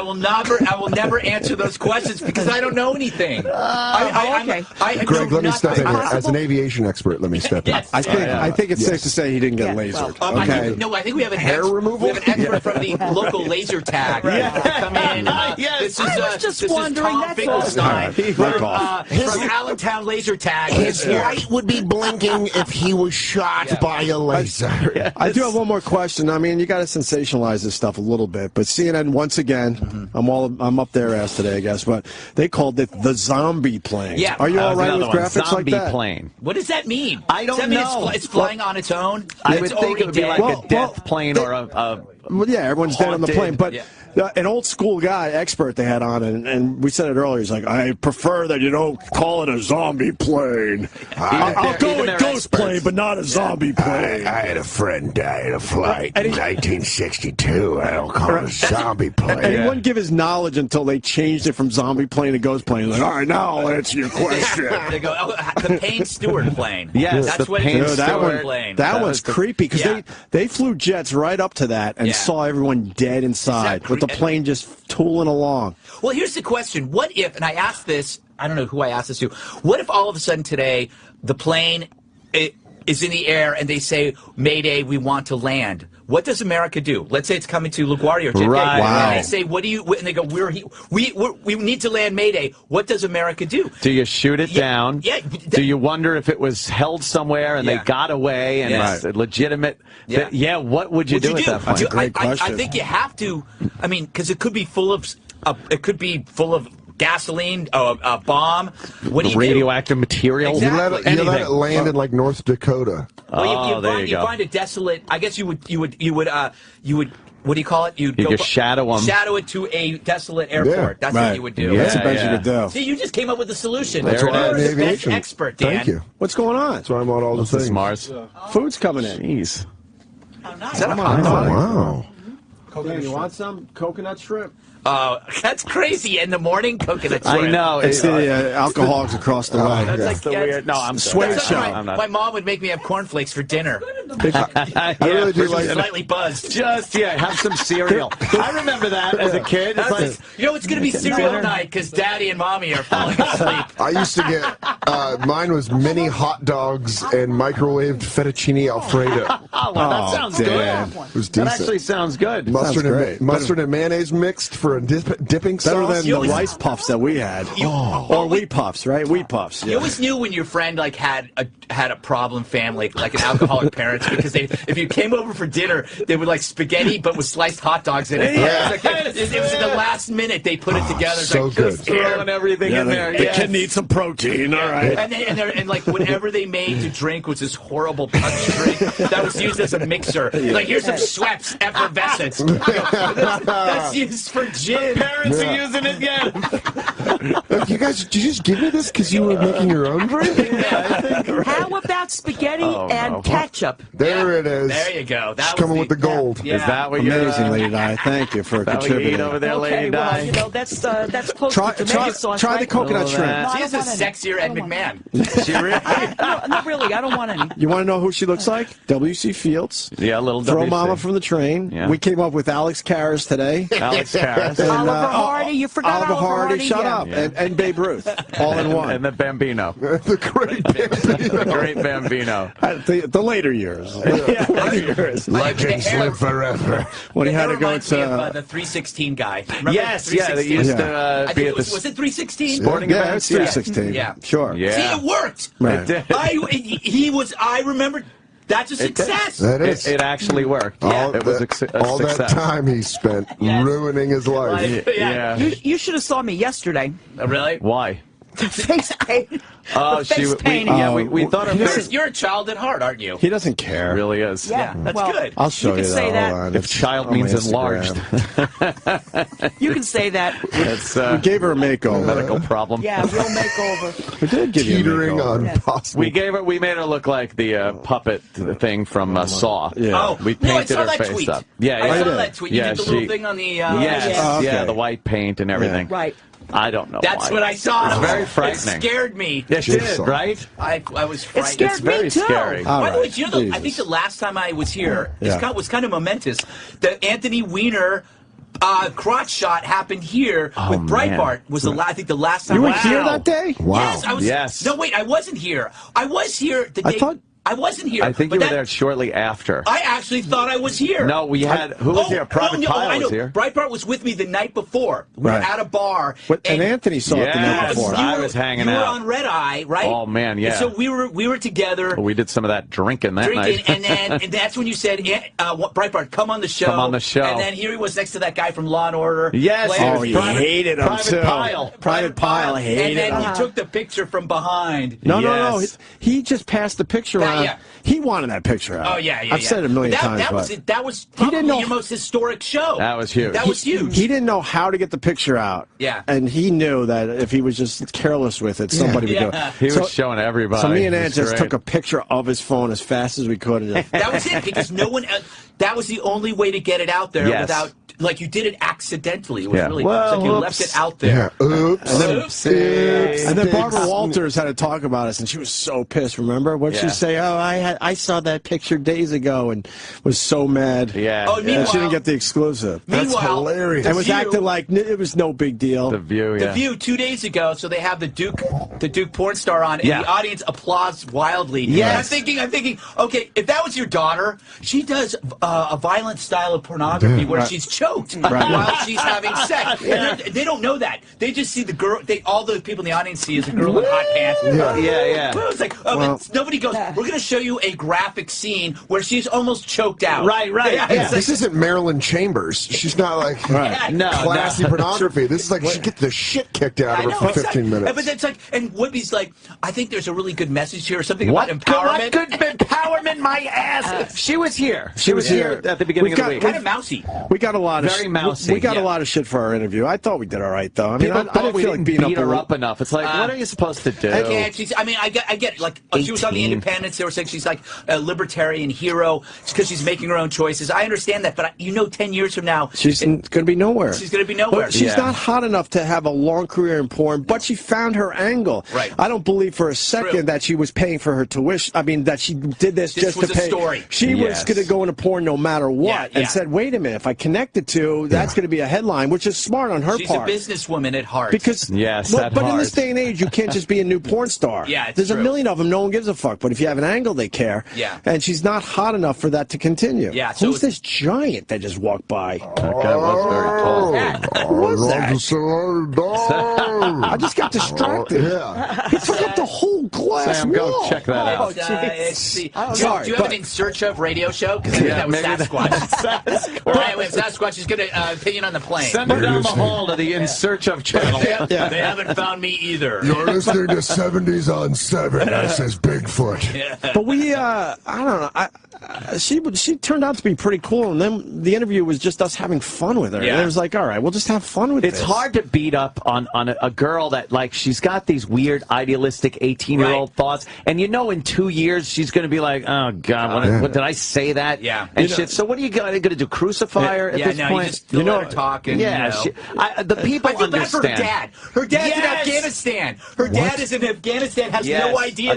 will never answer those questions because I don't know anything. Greg, let me step in here. As an aviation expert, let me step in. I think it's safe to say he didn't get lasered. I think we have hair removal. We have an expert from the local laser tag come in. This is Tom Finkelstein from Allentown Laser Tag. His light would be blinking if he was shot by a laser. I do have one more question. I mean, you got to sensationalize this stuff a little bit, but CNN once again, I'm up their ass today, I guess, but they called it the zombie plane. Yeah. Are you all right with graphics zombie like that? Plane. What does that mean? I don't know. It's flying on its own. I would think it would be like a death plane or a Well, yeah, everyone's dead on the plane, but an old school guy, expert they had on, and we said it earlier, he's like, I prefer that you don't call it a zombie plane. I'll go with ghost plane, but not a zombie plane. I had a friend die in a flight in 1962. I don't call it a zombie plane. And he wouldn't give his knowledge until they changed it from zombie plane to ghost plane. Like, all right, now I'll answer your question. They go, the Payne Stewart plane. Yes, that's the what Payne it's Stewart plane. That was creepy because they flew jets right up to that and saw everyone dead inside with the plane just tooling along. Well, here's the question. What if, and I asked this, I don't know who I asked this to, what if all of a sudden today the plane is in the air and they say, Mayday, we want to land? What does America do? Let's say it's coming to LaGuardia or JFK, and they say, "What do you?" And they go, "We need to land Mayday." What does America do? Do you shoot it down? Yeah. Do you wonder if it was held somewhere and they got away and it's legitimate? Yeah. What would you do at that point? That's a great question. I think you have to. I mean, because it could be full of gasoline, a bomb. What do you radioactive material. Exactly. You let it land in like North Dakota. Well, you find a desolate. I guess you would. What do you call it? You just shadow them. Shadow it to a desolate airport. That's what you would do. That's the best you could do. See, you just came up with a solution. That's why I'm You're the best aviation expert, Dan. Thank you. What's going on? That's why I'm on all the things. Mars. Food's coming in. Jeez. Oh, nice. Is that a hot dog? Wow. Dan, you want some coconut shrimp? That's crazy. In the morning, coconut shrimp. I know. It's the alcoholics across the way. That's the weird. No, I'm Sway show. My mom would make me have cornflakes for dinner. I really do like slightly buzzed. Just have some cereal. I remember that as a kid. It's like, it's going to be cereal night because Daddy and Mommy are falling asleep. I used to get mine was mini hot dogs and microwaved fettuccine Alfredo. Well, that sounds good. It was decent. That actually sounds good. Mustard and mayonnaise mixed for a dipping sauce. Better than the rice puffs that we had. Or wheat puffs, right? Wheat puffs. You always knew when your friend had a problem family, like an alcoholic parents, because if you came over for dinner, they would like spaghetti but with sliced hot dogs in it. It was in the last minute they put it together. So like, good. Throwing everything in there. The kid needs some protein, all right. And like whatever they made to drink was this horrible punch drink that was used as a mixer. Like, here's some Schweppes effervescence. That's used for gin. Parents are using it again. You guys, did you just give me this because you were making your own drink? How about spaghetti and ketchup? There it is. There you go. She's coming with the gold. Is that what you're amazing, Lady Di? Thank you for contributing. over there, Lady Di? Well, that's close to tomato sauce. Try the coconut No, shrimp. She is a sexier Ed McMahon. She really? Not really. I don't want any. You want to know who she looks like? W.C. Fields. Yeah, a little Throw WC. Mama from the Train. Yeah. We came up with Alex Karras today. Alex Karras. And, Oliver Hardy. You forgot Oliver Hardy. Shut up. Yeah. And Babe Ruth. All in one. And the Bambino. The great Bambino. The great Bambino. The later years. Later years. Legends live forever. When he had to go reminds me to... of the 316 guy. Remember Yes, the 316? they used to I be think at the was it 316? sporting Yeah, events. it's 316. Yeah. Sure. Yeah. See, it worked. Right. I remember. That's a success. That is. It actually worked. It was a all success. that time he spent ruining his life. Yeah. You should have saw me yesterday. Really? Why? The face paint. Oh, face painting. we thought of You're a child at heart, aren't you? He doesn't care. It really is. Yeah, That's well, good. I'll show you can say that. Hold on. If It's child on my means enlarged. Instagram. You can say that. It's We gave her a makeover. medical problem. Yeah, real makeover. We did give you a Teetering makeover. on possible. We made her look like the puppet thing from Saw. Yeah. Oh, We no, I painted saw her that face tweet. up. Yeah, I yeah. saw that tweet. You Yeah, did the little she- thing on the... Yes, Oh, yeah, okay. the white paint and everything. Right. I don't know. That's why. what I saw. It's very It frightening. scared me. It did, right? I was frightened. scared It's very me too. scary. All By the way, right. do you know, I Jesus. think the last time I was here Yeah. was kind of momentous. The Anthony Weiner crotch shot happened here with Breitbart. Was I think the last time You were I was here that day? Wow. Yes, I was. Yes. No, wait, I wasn't here. I was here the day. I wasn't here. I think but you were that- there shortly after. I actually thought I was here. No, we had... Who was here? Private no, Pile I know. was here. Breitbart was with me the night before. We were Right. at a bar. And Anthony saw it the night Yes, before. I was hanging You were out. on Red Eye, right? Oh, man, yeah. And so we were together. Well, we did some of that drinking that night. and that's when you said, Breitbart, come on the show. Come on the show. And then here he was next to that guy from Law and Order. Yes. Playing Oh, he Private- hated him, Private too. Pile. Private Pile hated And then him. he took the picture from behind. No. Yes. He just passed the picture That's Yeah. He wanted that picture out. Oh yeah. I've said it a million times. That was probably your most historic show. That was huge. That was huge. He didn't know how to get the picture out. Yeah. And he knew that if he was just careless with it, somebody would do it. He was showing everybody. So me and Ann just took a picture of his phone as fast as we could. That was it, because no one. That was the only way to get it out there without. Like, you did it accidentally. It was really like you left it out there. Yeah. Oops. And then Barbara Walters had to talk about us, and she was so pissed. Remember what she say? Oh, I saw that picture days ago, and was so mad. Yeah. Oh, and she didn't get the exclusive. That's hilarious. And was acting like it was no big deal. The View. The View 2 days ago. So they have the Duke porn star on, and the audience applauds wildly. Yes. And I'm thinking, okay, if that was your daughter, she does a violent style of pornography where she's choked while she's having sex. And they don't know that. They just see the girl. All the people in the audience see is a girl in hot pants. Yeah. It's like, nobody goes, we're going to show you a graphic scene where she's almost choked out. Right. Yeah. This isn't Marilyn Chambers. She's not like classy pornography. This is like she gets the shit kicked out of her for 15 minutes. But it's like, and Whoopi's like, I think there's a really good message here, or something about empowerment. What good empowerment, my ass? She was here. She was here at the beginning of the week. Kind of mousy. We got a lot of very mousy. We got a lot of shit for our interview. I thought we did all right, though. I mean, I didn't feel like beat her up enough. It's like, what are you supposed to do? I get it. Like, she was on the Independents. They were saying she's like a libertarian hero because she's making her own choices. I understand that, but 10 years from now, she's going to be nowhere. She's going to be nowhere. But she's not hot enough to have a long career in porn, but she found her angle. Right. I don't believe for a second that she was paying for her tuition. I mean, that she did this just to pay. Story. She was going to go into porn no matter what, and said, "Wait a minute, if I connect the two, that's going to be a headline," which is smart on her part. She's a businesswoman at heart. Because but in this day and age, you can't just be a new porn star. There's a million of them. No one gives a fuck. But if you have an angle, they care. And she's not hot enough for that to continue. Who's this giant that just walked by? That guy was very tall. Who was that? I just got distracted. He took up the whole glass Sam, wall. go check that out. Do you have an In Search Of radio show? Because I think that was Sasquatch. Right, Sasquatch is going to opinion on the plane. Send her down the hall to the In Search Of channel. They haven't found me either. You're listening to 70s on 7. That says Bigfoot. But we, I don't know. She turned out to be pretty cool, and then the interview was just us having fun with her. And it was like, all right, we'll just have fun with this. It's hard to beat up on a girl that, like, she's got these weird, idealistic 18-year-old thoughts, and in 2 years she's going to be like, oh, God, what did I say that? Yeah. And shit. So what are you going to do, crucify her at this point? You just let her talk. And, the people I feel understand. Bad for her dad. Her dad's in Afghanistan. Her dad is in Afghanistan, has no idea.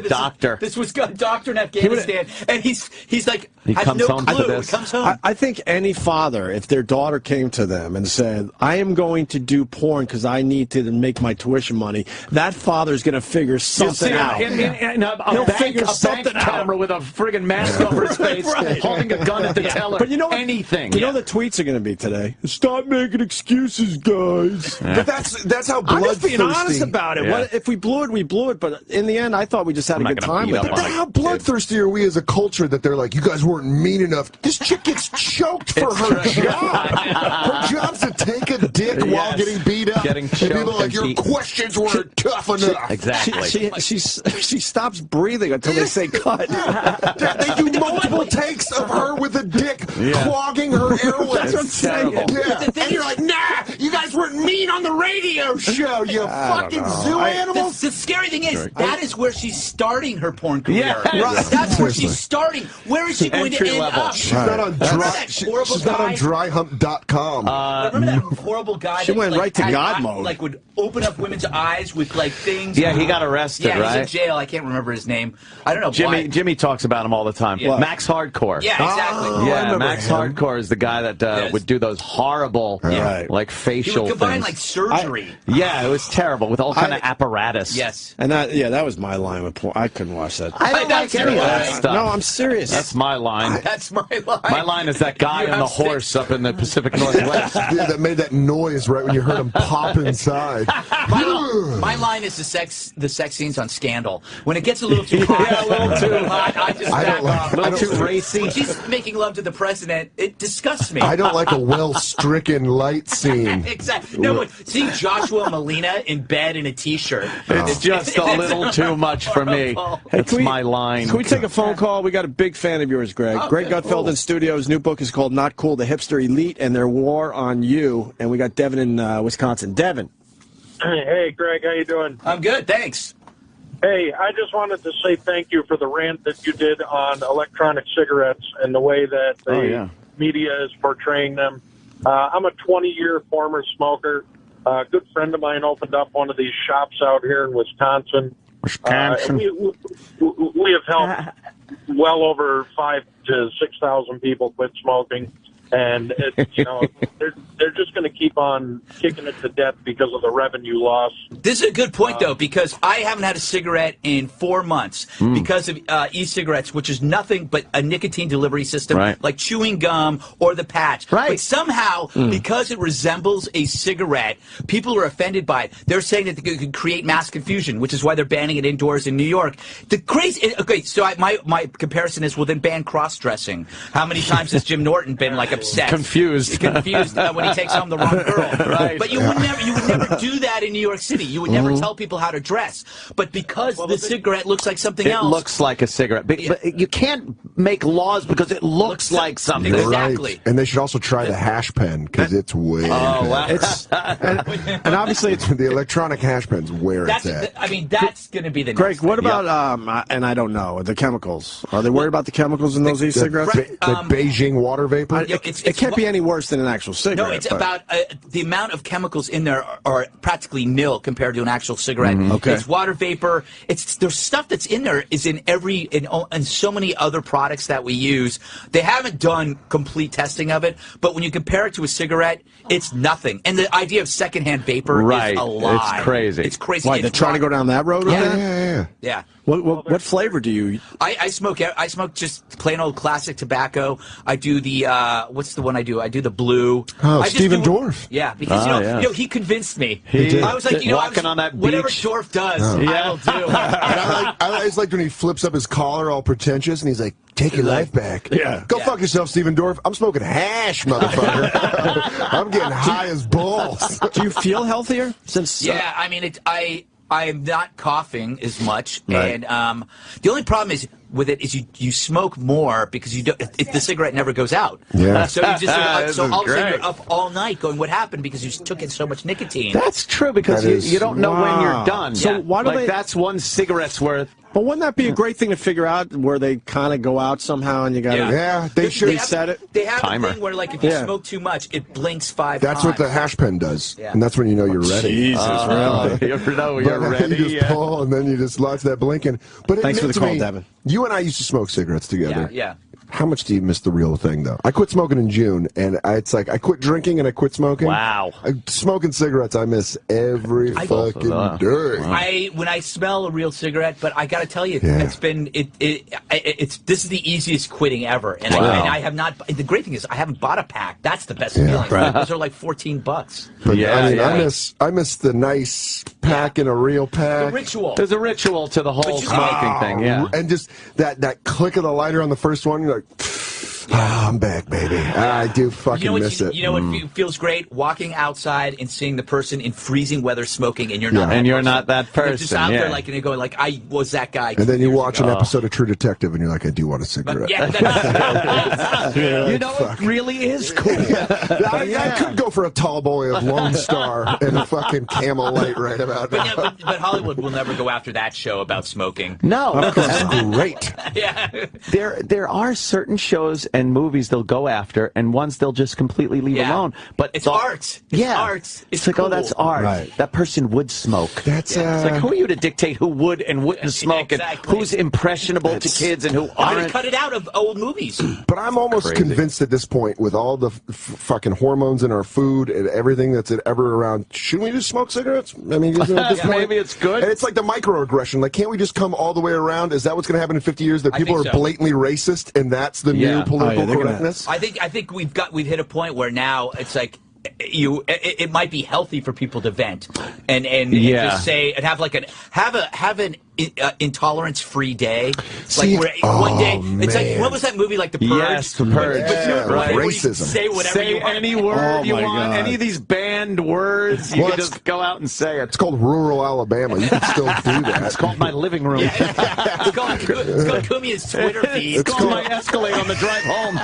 This was a doctor in Afghanistan, and he's like, he has comes no home clue. to this. He comes home. I think any father, if their daughter came to them and said, I am going to do porn because I need to make my tuition money, that father's going to figure something out. He'll figure something out. Camera with a friggin' mask over his face, holding a gun at the teller. But you know what? Anything. You know the tweets are going to be today? Stop making excuses, guys. But that's how bloodthirsty. I'm just being honest about it. What, if we blew it, we blew it. But in the end, I thought we just had a good time with it. But how bloodthirsty are we as a culture that they're like, you guys weren't mean enough? This chick gets choked for her job. Her job's to take a dick while getting beat up. Getting choked. And people are like, your questions weren't tough enough. Exactly. She stops breathing until they say cut. They do multiple takes of her with a dick clogging her airways. That's what I'm saying. And you're like, nah, you guys weren't mean on the radio show, you fucking zoo animals. The scary thing is, that is where she's starting her porn career. Yes. That's where she's starting. Where is she going to end up? She's not on dryhump.com. Remember that horrible guy? She went right to God mode. Like, would open up women's eyes with like things. Yeah, he got arrested, right? Yeah, he's in jail. I can't remember his name. I don't know. Jimmy talks about him all the time. Yeah. Max Hardcore. Yeah, exactly. Max Hardcore is the guy that would do those horrible, like facial he would combine things. like surgery. It was terrible with all kind of apparatus. Yes. And that was my line with porn. I couldn't watch that. I don't like any of that stuff. No, I'm serious. That's my line. That's my line. My line is that guy on the horse up in the Pacific Northwest. Yeah, that made that noise right when you heard him pop inside. My line is the sex scenes on Scandal. When it gets a little too hot, a little too hot, I just back off. A little too racy. When she's making love to the president, it disgusts me. I don't like a well-stricken light scene. Exactly. No, but seeing Joshua Molina in bed in a T-shirt. It's just a little too much for me. That's my line. Can we take a phone call? We got a big fan of yours, Greg. Greg Gutfeld in studio. His new book is called Not Cool, The Hipster Elite and Their War on You. And we got Devin in Wisconsin. Devin. Hey, Greg, how you doing? I'm good, thanks. Hey, I just wanted to say thank you for the rant that you did on electronic cigarettes and the way that the media is portraying them. I'm a 20-year former smoker. A good friend of mine opened up one of these shops out here in Wisconsin. We have helped well over 5,000 to 6,000 people quit smoking. And it's, they're just going to keep on kicking it to death because of the revenue loss. This is a good point, though, because I haven't had a cigarette in 4 months because of e-cigarettes, which is nothing but a nicotine delivery system, like chewing gum or the patch. But somehow, because it resembles a cigarette, people are offended by it. They're saying that it could create mass confusion, which is why they're banning it indoors in New York. The crazy. Okay, so my comparison is, well, then ban cross-dressing. How many times has Jim Norton been like upset? Confused when he takes home the wrong girl. Right. But you would never do that in New York City. You would never tell people how to dress. But because the cigarette looks like something else. It looks like a cigarette. But you can't make laws because it looks like something. Exactly. Right. And they should also try the hash pen because it's way and obviously it's the electronic hash pen's where it's at. I mean, that's going to be the Greg, next what thing. about, and I don't know, the chemicals? Are they worried about the chemicals in those e-cigarettes? The Beijing water vapor? It can't be any worse than an actual cigarette. No, it's about the amount of chemicals in there are practically nil compared to an actual cigarette. Okay. It's water vapor. There's stuff that's in there is in so many other products that we use. They haven't done complete testing of it, but when you compare it to a cigarette, it's nothing. And the idea of secondhand vapor is a lie. It's crazy. It's crazy. Why, they're trying to go down that road with that? Yeah. What flavor do you? I smoke just plain old classic tobacco. I do the what's the one I do? I do the blue. Oh, Stephen Dorff. Yeah, because he convinced me. I was like, walking on that beach. Whatever Dorff does, I will do. And I always like when he flips up his collar all pretentious and he's like, take your life back. Go fuck yourself, Stephen Dorff. I'm smoking hash, motherfucker. I'm getting high as balls. Do you feel healthier since? I mean, I am not coughing as much, and the only problem is with it is you smoke more because you don't. If the cigarette never goes out, so you just so all of a sudden you're up all night going, what happened? Because you took in so much nicotine. That's true because you don't know when you're done. So why do that's one cigarette's worth. But wouldn't that be a great thing to figure out where they kind of go out somehow and you got to they should reset it? They have a thing where, like, if you smoke too much, it blinks 5 times. That's what the hash pen does, and that's when you know you're ready. Jesus, really? You ever know you're ready? You just pull, and then you just launch that blinking. But thanks for the call, Devin. You and I used to smoke cigarettes together. Yeah. How much do you miss the real thing, though? I quit smoking in June, and it's like I quit drinking and I quit smoking. Wow. Smoking cigarettes, I miss every fucking day. When I smell a real cigarette, but I got to tell you, it's been this is the easiest quitting ever, and I have not. The great thing is I haven't bought a pack. That's the best feeling. Those are like $14. But I miss the nice pack in a real pack. The ritual. There's a ritual to the whole smoking thing. Yeah, and just that click of the lighter on the first one, you're like, I'm back, baby. I do fucking miss it. You know what feels great? Walking outside and seeing the person in freezing weather smoking, and you're not. And you're not that person. They're just out there, like, and they go, like, I was that guy. And then you watch an episode of True Detective, and you're like, I do want a cigarette. You know, it really is cool. I could go for a tall boy of Lone Star and a fucking Camel Light right about now. But Hollywood will never go after that show about smoking. No, that's great. Yeah. There are certain shows and movies they'll go after, and ones they'll just completely leave alone. But it's art. It's art. It's like, cool. oh, that's art. Right. That person would smoke. That's it's like, who are you to dictate who would and wouldn't smoke, and who's impressionable to kids and who aren't? Cut it out of old movies. But I'm almost convinced at this point, with all the fucking hormones in our food and everything that's ever around, shouldn't we just smoke cigarettes? I mean, at this point, maybe it's good. And it's like the microaggression. Like, can't we just come all the way around? Is that what's going to happen in 50 years? That people are blatantly racist, and that's the new political correctness? I think we've hit a point where now it's like it might be healthy for people to vent and just say and have an intolerance-free day. See, like one day, it's like, what was that movie, like The Purge? Yes, The Purge. Right. Racism. Say whatever you want. Any word you want. Any of these banned words, you can just go out and say it. It's called rural Alabama. You can still do that. It's called my living room. It's called Kumia's Twitter feed. It's called my Escalade on the drive home.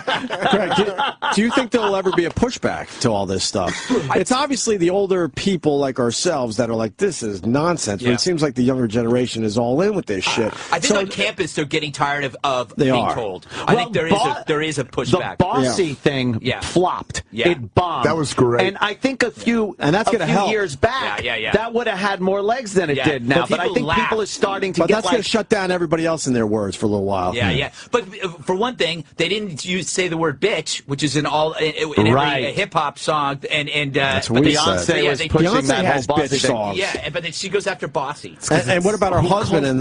Greg, do you think there'll ever be a pushback to all this stuff? It's obviously the older people like ourselves that are like, this is nonsense. But it seems like the younger generation is all in with this shit. I think on campus they're getting tired of being told. I think there is a pushback. The bossy thing flopped. Yeah. It bombed. That was great. And I think a few years back, that would have had more legs than it did now. But I think people are starting to get that's going to shut down everybody else in their words for a little while. Yeah. But for one thing, they didn't say the word bitch, which is in every hip-hop song. And that's what Beyonce was pushing that whole bossy thing. Yeah, but then she goes after bossy. And what about her husband and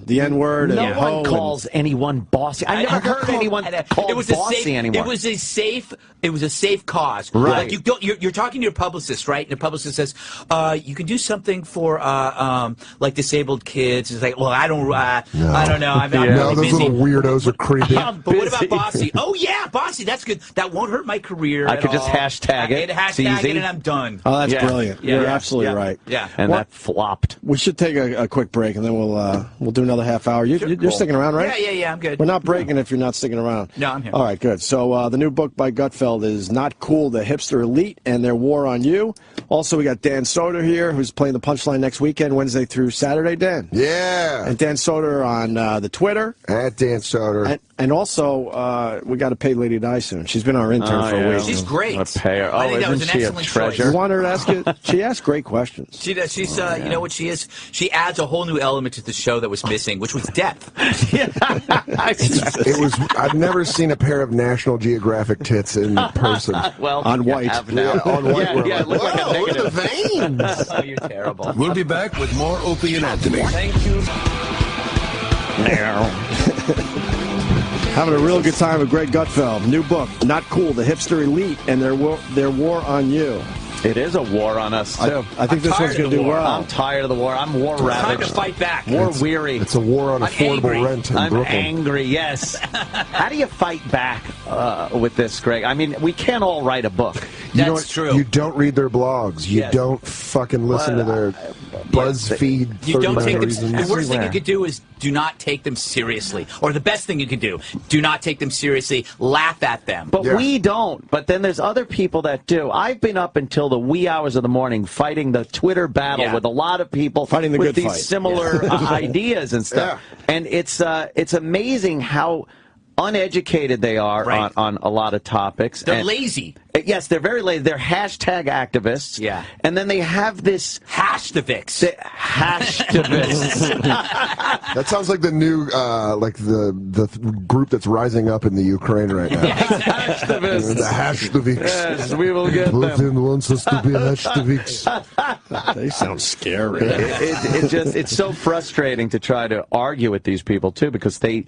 the N-word? No one calls anyone bossy. I never heard anyone call bossy anymore. It was a safe cause. Right. Like you're talking to your publicist, right? And your publicist says, you can do something for like disabled kids. It's like, well, I don't know. I'm really those busy. little weirdos are creepy. But what about bossy? Oh yeah, bossy. That's good. That won't hurt my career. I could just hashtag it. Hashtag it, and I'm done. Oh, that's brilliant. You're absolutely right. Yeah. And that flopped. We should take a quick break, and then we'll do another half hour. You're sticking around, right? Yeah, I'm good. We're not breaking if you're not sticking around. No, I'm here. All right, good. So the new book by Gutfeld is Not Cool, the Hipster Elite and Their War on You. Also, we got Dan Soder here, who's playing the Punchline next weekend, Wednesday through Saturday, Dan. Yeah. And Dan Soder on the Twitter. At Dan Soder. And also, we got to pay Lady Di soon. She's been our intern for a week. She's great. Let's pay her. I think that was an excellent treasure. You want her to ask you? She asks great questions. She does. She's, you know what she is? She adds a whole new element to the show that was missing, which was depth. It was. I've never seen a pair of National Geographic tits in person. Well, on white. On white. Yeah, it looked like a negative. The veins. Oh, you're terrible. We'll be back with more Opie and Anthony. Thank you. Having a real good time with Greg Gutfeld. New book, Not Cool, the Hipster Elite and Their War on You. It is a war on us, too. I think this one's going to do well. I'm tired of the war. I'm war ravaged. Time to fight back. War weary. It's a war on affordable rent in I'm Brooklyn. angry, yes. How do you fight back with this, Greg? I mean, we can't all write a book. That's true. You don't read their blogs. You don't fucking listen to their BuzzFeed. You don't take them. reasons. The worst thing you could do is do not take them seriously. Or the best thing you could do not take them seriously. Laugh at them. But we don't. But then there's other people that do. I've been up until the wee hours of the morning fighting the Twitter battle with a lot of people fighting with these similar ideas and stuff. And it's amazing how uneducated they are on a lot of topics. They're lazy. Yes, they're very lazy. They're hashtag activists. Yeah. And then they have this... Hashtavists. Hashtavists. That sounds like the new, like the group that's rising up in the Ukraine right now. Hashtavists. The Hashtaviks. Yes, we will get them. Putin wants us to be Hashtaviks. They sound scary. It's so frustrating to try to argue with these people, too, because they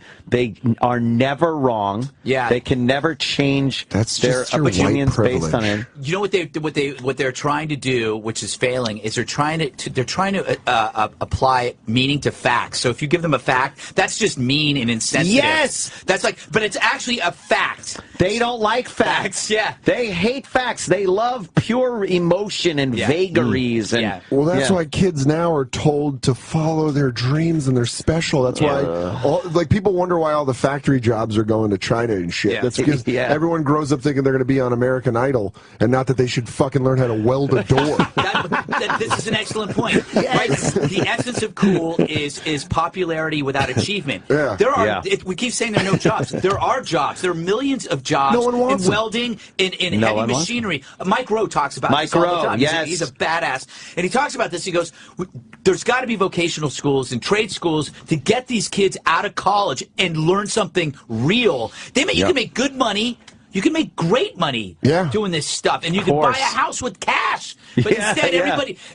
are never wrong. Yeah. They can never change their opinions based on it. You know what they're trying to do, which is failing, is they're trying to apply meaning to facts. So if you give them a fact, that's just mean and insensitive. Yes, that's like, but it's actually a fact. They don't like facts. Yeah, they hate facts. They love pure emotion and vagaries. And well, that's why kids now are told to follow their dreams and they're special. That's why, like, people wonder why all the factory jobs are going to China and shit. That's because everyone grows up thinking they're going to be on American American Idol, and not that they should fucking learn how to weld a door. This is an excellent point. Right? The essence of cool is popularity without achievement. Yeah. There are. We keep saying there are no jobs. There are jobs. There are millions of jobs in welding, in heavy machinery. Mike Rowe talks about this all the time. He's a badass, and he talks about this. He goes, "There's got to be vocational schools and trade schools to get these kids out of college and learn something real. You can make good money." You can make great money doing this stuff, and you can buy a house with cash. But instead,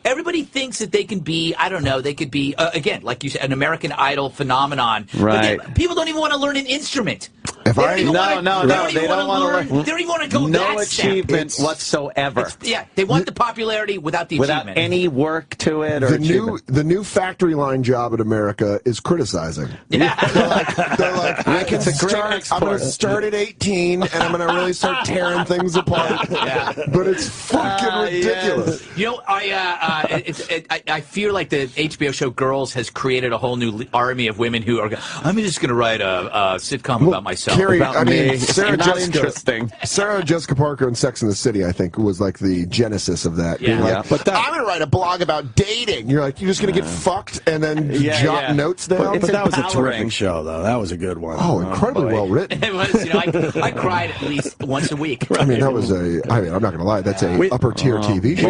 everybody thinks that they can be, I don't know, they could be, again, like you said, an American Idol phenomenon. Right. But people don't even want to learn an instrument. They don't even want to They don't even want to go no achievement whatsoever. They want the popularity without the achievement. Without any work to it or the new factory line job in America is criticizing. Yeah. They're like I'm going to start at 18, and I'm going to really start tearing things apart. But it's fucking ridiculous. You know, I feel like the HBO show Girls has created a whole new army of women who are, I'm just going to write a sitcom about myself. Carrie, about me. Sarah Jessica Parker in Sex and the City, I think, was like the genesis of that. But I'm going to write a blog about dating. You're like, you're just going to get fucked and then jot notes down? But that was a terrific show, though. That was a good one. Oh, incredibly well written. It was, you know, I cried at least once a week. I mean, that was I'm not going to lie, that's a upper tier TV show.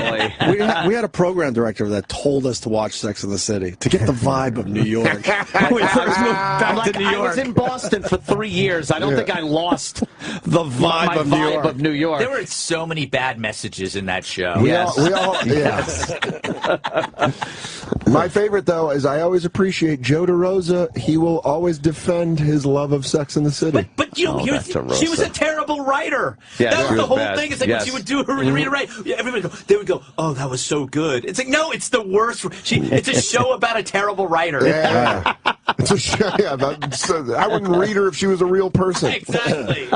We had a program director that told us to watch Sex and the City to get the vibe of New York. When we first moved back to New York. I was in Boston for 3 years. I don't think I lost the vibe of New York. There were so many bad messages in that show. Yes. My favorite, though, is I always appreciate Joe DeRosa. He will always defend his love of Sex and the City. But you know, she was a terrible writer. That was the whole thing. It's like when she would do her read and write, they would go, "Oh, that was so good." It's like, no, it's the worst. It's a show about a terrible writer. Yeah. It's a show, I wouldn't read her if she was a real person. Exactly.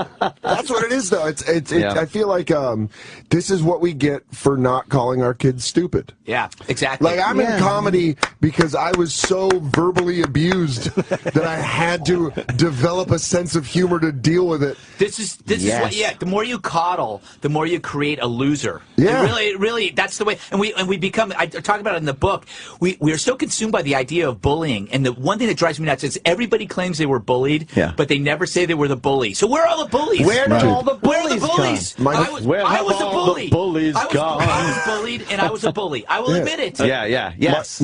That's what it is, though. I feel like this is what we get for not calling our kids stupid. Yeah, exactly. Like, I'm in comedy because I was so verbally abused that I had to develop a sense of humor to deal with it. This is what, the more you coddle, the more you create a loser. Yeah. Really, that's the way. And we become, I talk about it in the book, we are so consumed by the idea of bullying. And the one thing that drives me nuts is everybody claims they were bullied, but they never say they were the bully. So where are all the bullies? Where did all the bullies Where are the bullies? I was a bully. Bullies I was bullied, and I was a bully. I will admit it. Yes.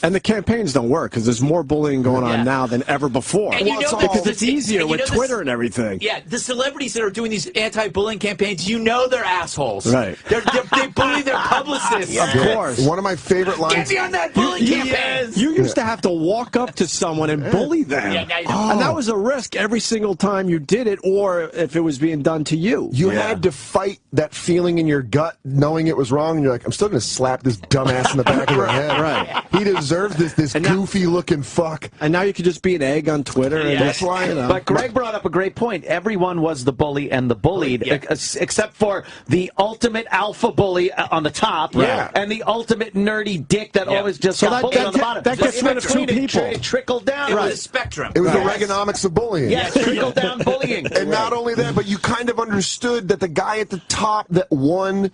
And the campaigns don't work because there's more bullying going on now than ever before. And you know because it's easier with Twitter and everything. Yeah, the celebrities that are doing these anti-bullying campaigns, you know they're assholes. Right. They bully their publicists. Of course. One of my favorite lines. Get me on that bullying campaign. You used to have to walk up to someone and bully them. Yeah, now you don't. And that was a risk every single time you did it, or if it was being done to you. You had to fight that feeling in your gut, knowing it was wrong, and you're like, I'm still going to slap this dumbass in the back of the head. Right. He deserves this goofy-looking fuck. And now you could just be an egg on Twitter. And that's why, But Greg brought up a great point. Everyone was the bully and the bullied, except for the ultimate alpha bully on the top, and the ultimate nerdy dick that always just got bullied on the bottom. That gets rid of two people. It trickled down. It was a spectrum. It was the Reaganomics of bullying. Yeah, trickled down bullying. And not only that, but you kind of understood that the guy at the top that won...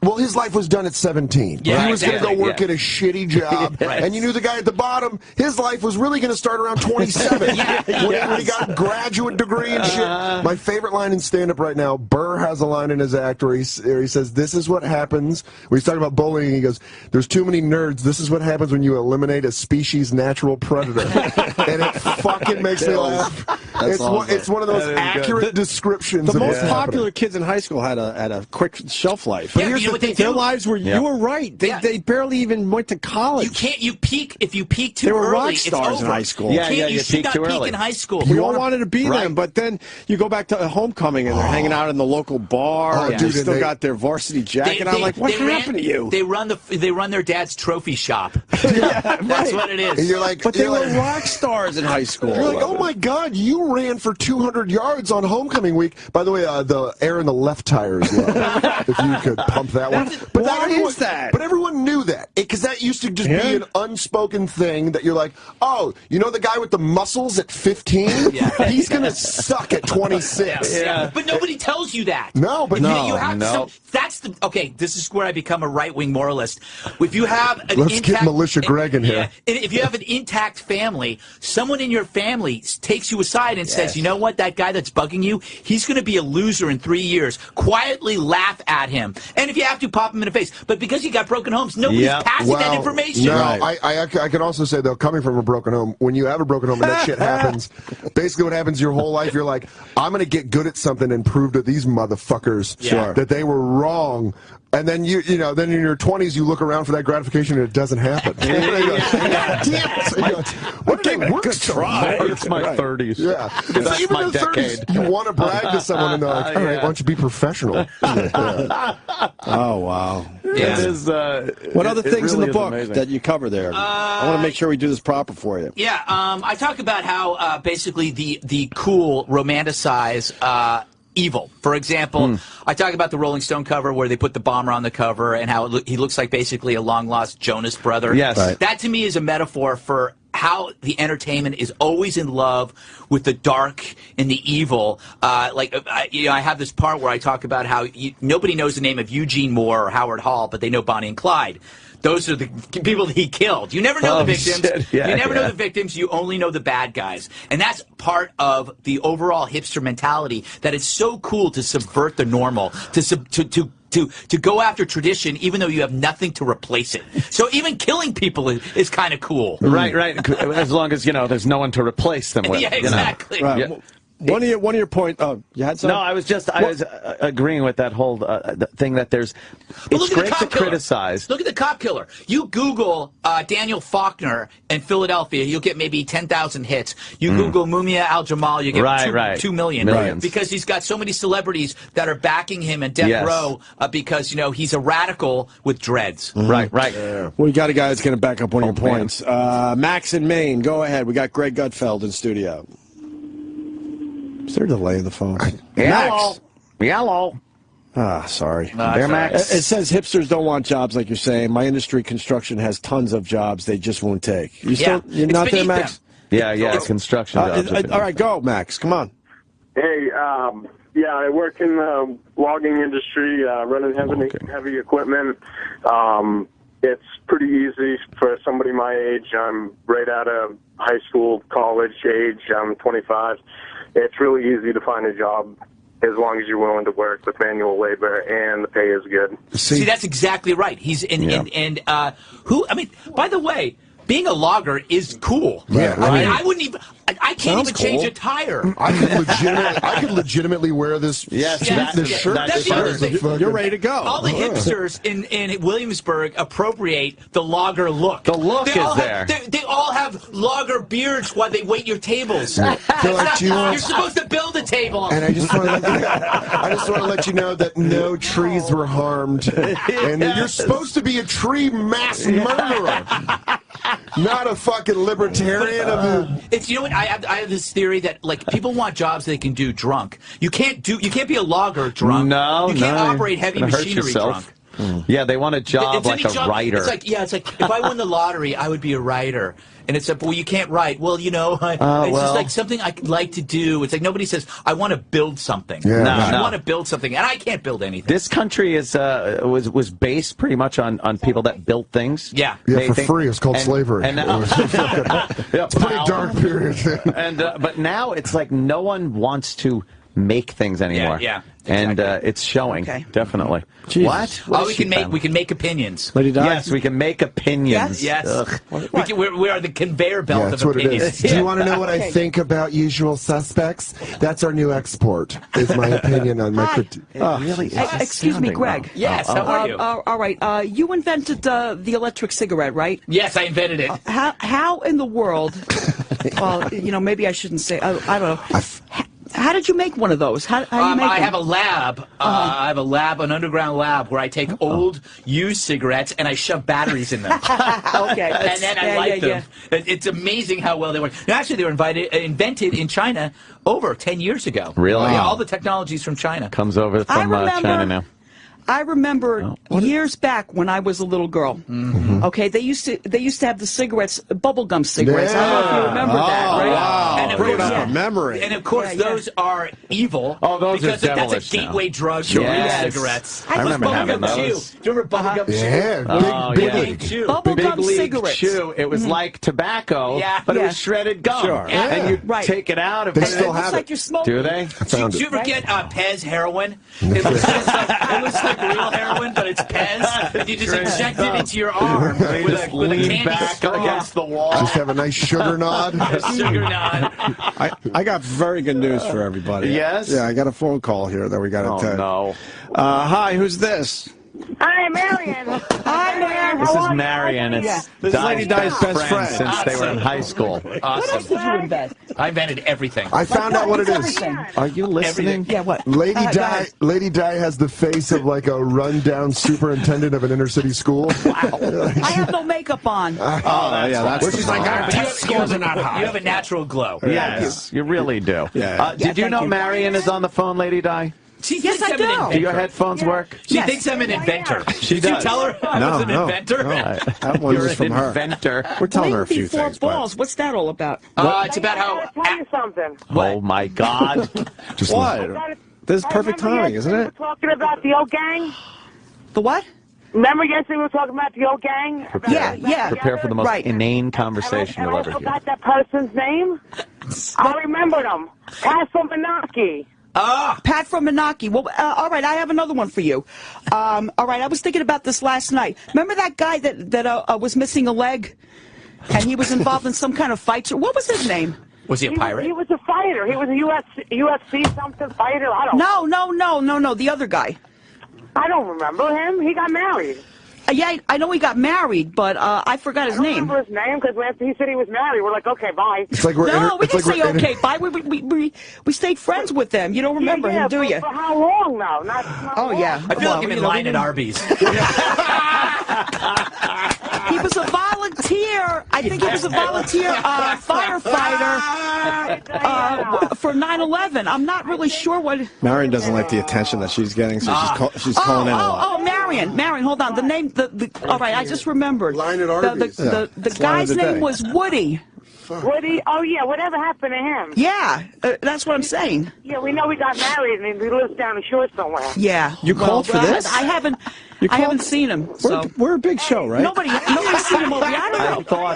Well, his life was done at 17. Yeah, he was going to go work at a shitty job. And you knew the guy at the bottom, his life was really going to start around 27. When he got a graduate degree and shit. My favorite line in stand-up right now, Burr has a line in his act where he says, this is what happens. When he's talking about bullying, he goes, there's too many nerds. This is what happens when you eliminate a species' natural predator. And it fucking makes me laugh. It's one of those accurate descriptions. The most popular kids in high school had a quick shelf life. But here's their lives were, you were right. They barely even went to college. You peak, if you peak too early, they were rock stars in high school. You should not peak in high school. We all wanted to be them, but then you go back to homecoming and they're hanging out in the local bar and they still got their varsity jacket. I'm like, what happened to you? They run their dad's trophy shop. That's what it is. And you're like, but they were rock stars in high school. You're like, oh my God, you ran for 200 yards on homecoming week. By the way, the air in the left tire as well. If you could pump that that one. But But everyone knew that because that used to just be an unspoken thing that you're like, oh, you know the guy with the muscles at 15? He's gonna suck at 26. But nobody tells you that. No, but you have that's the okay. This is where I become a right-wing moralist. If you have an Let's get Militia Greg in here. If you have an intact family, someone in your family takes you aside and says, you know what, that guy that's bugging you, he's going to be a loser in 3 years. Quietly laugh at him. And if you have to, pop him in the face. But because you got broken homes, nobody's passing that information. No, I can also say, though, coming from a broken home, when you have a broken home and that shit happens, basically what happens your whole life, you're like, I'm going to get good at something and prove to these motherfuckers that they were wrong. And then then in your 20s you look around for that gratification and it doesn't happen. Damn it! What did I work so hard? It's my 30s. Yeah, That's even my in the 30s, you want to brag to someone and they're like, all right, why don't you be professional? Oh wow! Yeah. It is, what other things really in the book amazing. that you cover there? I want to make sure we do this proper for you. Yeah, I talk about how basically the cool romanticize evil. For example, I talk about the Rolling Stone cover where they put the bomber on the cover and how he looks like basically a long-lost Jonas brother. Yes. Right. That to me is a metaphor for how the entertainment is always in love with the dark and the evil. I have this part where I talk about how nobody knows the name of Eugene Moore or Howard Hall, but they know Bonnie and Clyde. Those are the people that he killed. You never know the victims. You never know the victims. You only know the bad guys. And that's part of the overall hipster mentality, that it's so cool to subvert the normal, to go after tradition even though you have nothing to replace it. So even killing people is kind of cool. Right. As long as, there's no one to replace them with. Yeah, exactly. Right. Yeah. One of your points. Oh, you had something? No, I was agreeing with that whole thing that there's. It's great to criticize. Look at the cop killer. You Google Daniel Faulkner in Philadelphia, you'll get maybe 10,000 hits. You Google Mumia Al-Jamal, you get 2 million. Millions. Because he's got so many celebrities that are backing him in death row because he's a radical with dreads. Right. We got a guy that's going to back up one of your points. Max in Maine, go ahead. We got Greg Gutfeld in studio. Is there a delay in the phone? Max. Yellow. Ah, sorry. Max. It says hipsters don't want jobs, like you're saying. My industry, construction, has tons of jobs they just won't take. You're not there, Max? Yeah, construction jobs. All right, go, Max. Come on. Hey, I work in the logging industry, running heavy equipment. It's pretty easy for somebody my age. I'm right out of high school, college age. I'm 25. It's really easy to find a job as long as you're willing to work with manual labor and the pay is good. See, that's exactly right. He's by the way, being a logger is cool. Yeah, I mean, I wouldn't even. I can't even change a tire. I could legitimately wear this shirt. That's the other thing. You're ready to go. All the hipsters in Williamsburg appropriate the logger look. The look is there. They all have logger beards while they wait your tables. You're supposed to build a table. And I just want to let you know that no trees were harmed, and you're supposed to be a tree mass murderer. Not a fucking libertarian It's I have this theory that people want jobs they can do drunk. You can't be a logger drunk. No, you can't operate heavy machinery drunk. Yeah, they want a job like a writer. It's like if I won the lottery, I would be a writer. And it's like, well, you can't write. Well, it's just like something I like to do. It's like nobody says, I want to build something. Yeah. I want to build something, and I can't build anything. This country was based pretty much on people that built things. Yeah, for free. It's called slavery. And it's a pretty dark period. But now it's like no one wants to make things anymore. Yeah. And it's showing, definitely. Jesus. What? We can make opinions. Lady Di? Yes, we can make opinions. Yes. We are the conveyor belt that's of what opinions. it is. Do you want to know what I think about Usual Suspects? That's our new export, is my opinion on my critique. Really? Excuse me, Greg. Yes, how are you? All right. You invented the electric cigarette, right? Yes, I invented it. How in the world, maybe I shouldn't say, I don't know. How did you make one of those? How you make I them? have a lab. I have a lab, an underground lab, where I take old, used cigarettes and I shove batteries in them. Okay. And then I light them. Yeah. It's amazing how well they work. Actually, they were invented in China over 10 years ago. Really? Yeah, all the technologies from China. Comes over from China now. I remember years back when I was a little girl. Okay, they used to have the cigarettes, bubblegum cigarettes. I don't know if you remember that, right? Wow. And of Bring course, up a memory. And of course, those are evil. Oh, those because are that's devilish a gateway drug to e-cigarettes. I remember having those. Do you remember bubblegum chew? Yeah, Big League. Chew. Bubblegum Big League cigarettes. Chew. It was like tobacco, but it was shredded gum. Sure. And you take it out. And They still have It's it. like you're smoking. Do they? Did you ever get Pez heroin? It looks like real heroin, but it's Pez. And you just inject it into your arm with a candy back straw. against the wall. Just have a nice sugar nod. Sugar nod. I got very good news for everybody. Yes? Yeah, I got a phone call here that we got to take. No. Hi, who's this? Hi, Marion. Hi, Marion. This is Marion. It's This is Lady Di's best friend. since they were in high school. What else did you invent? I invented everything. I found out what it is. Are you listening? Yeah, what? Lady Go Di, ahead. Lady Di has the face of like a rundown superintendent of an inner city school. I have no makeup on. That's She's like, our test scores are not high. You have a natural glow. Yes, you really do. Yeah. Did you thank know you. Marion is on the phone, Lady Di? She Yes, thinks I I'm do. an inventor. Do your headphones work? She Yes. thinks I'm an inventor. She Did you does. tell her I was an inventor? That one You're was an from her. inventor. We're telling her a few Before things. but- balls. What's that all about? It's about how... I gotta tell you something. Oh, my God. What? This is perfect timing, isn't We it? were talking about the old gang. The what? Remember yesterday we were talking about the old gang? Yeah. Prepare for the most Right. inane conversation you'll I ever hear. forgot that person's name. I remembered him. Castle Menaki. Pat from Menaki. Well, all right, I have another one for you. All right, I was thinking about this last night. Remember that guy that was missing a leg? And he was involved in some kind of fight? What was his name? Was he a pirate? He was a fighter. He was a UFC something fighter. I don't know. No, the other guy. I don't remember him. He got married. Yeah, I know he got married, but I forgot his I don't name. remember his name because after he said he was married, we're like, okay, bye. It's like We didn't say okay, bye. We stayed friends with them. You don't remember him, do you? For how long now? Not Oh, yeah. I feel like I'm in line at Arby's. He was a volunteer. I think he was a volunteer firefighter for 9/11. I'm not really sure what. Marion doesn't like the attention that she's getting, so she's calling in a lot. Oh, Marion, hold on. The name, all right, I just remembered. Line at Arby's. The It's guy's line of the name day. was Woody. Woody? Oh, yeah, whatever happened to him? Yeah, that's what I'm saying. Yeah, we know he got married and he lives down the shore somewhere. Yeah. You called for this? I haven't seen him. So. We're a big show, right? Nobody's seen him over here. I don't know. I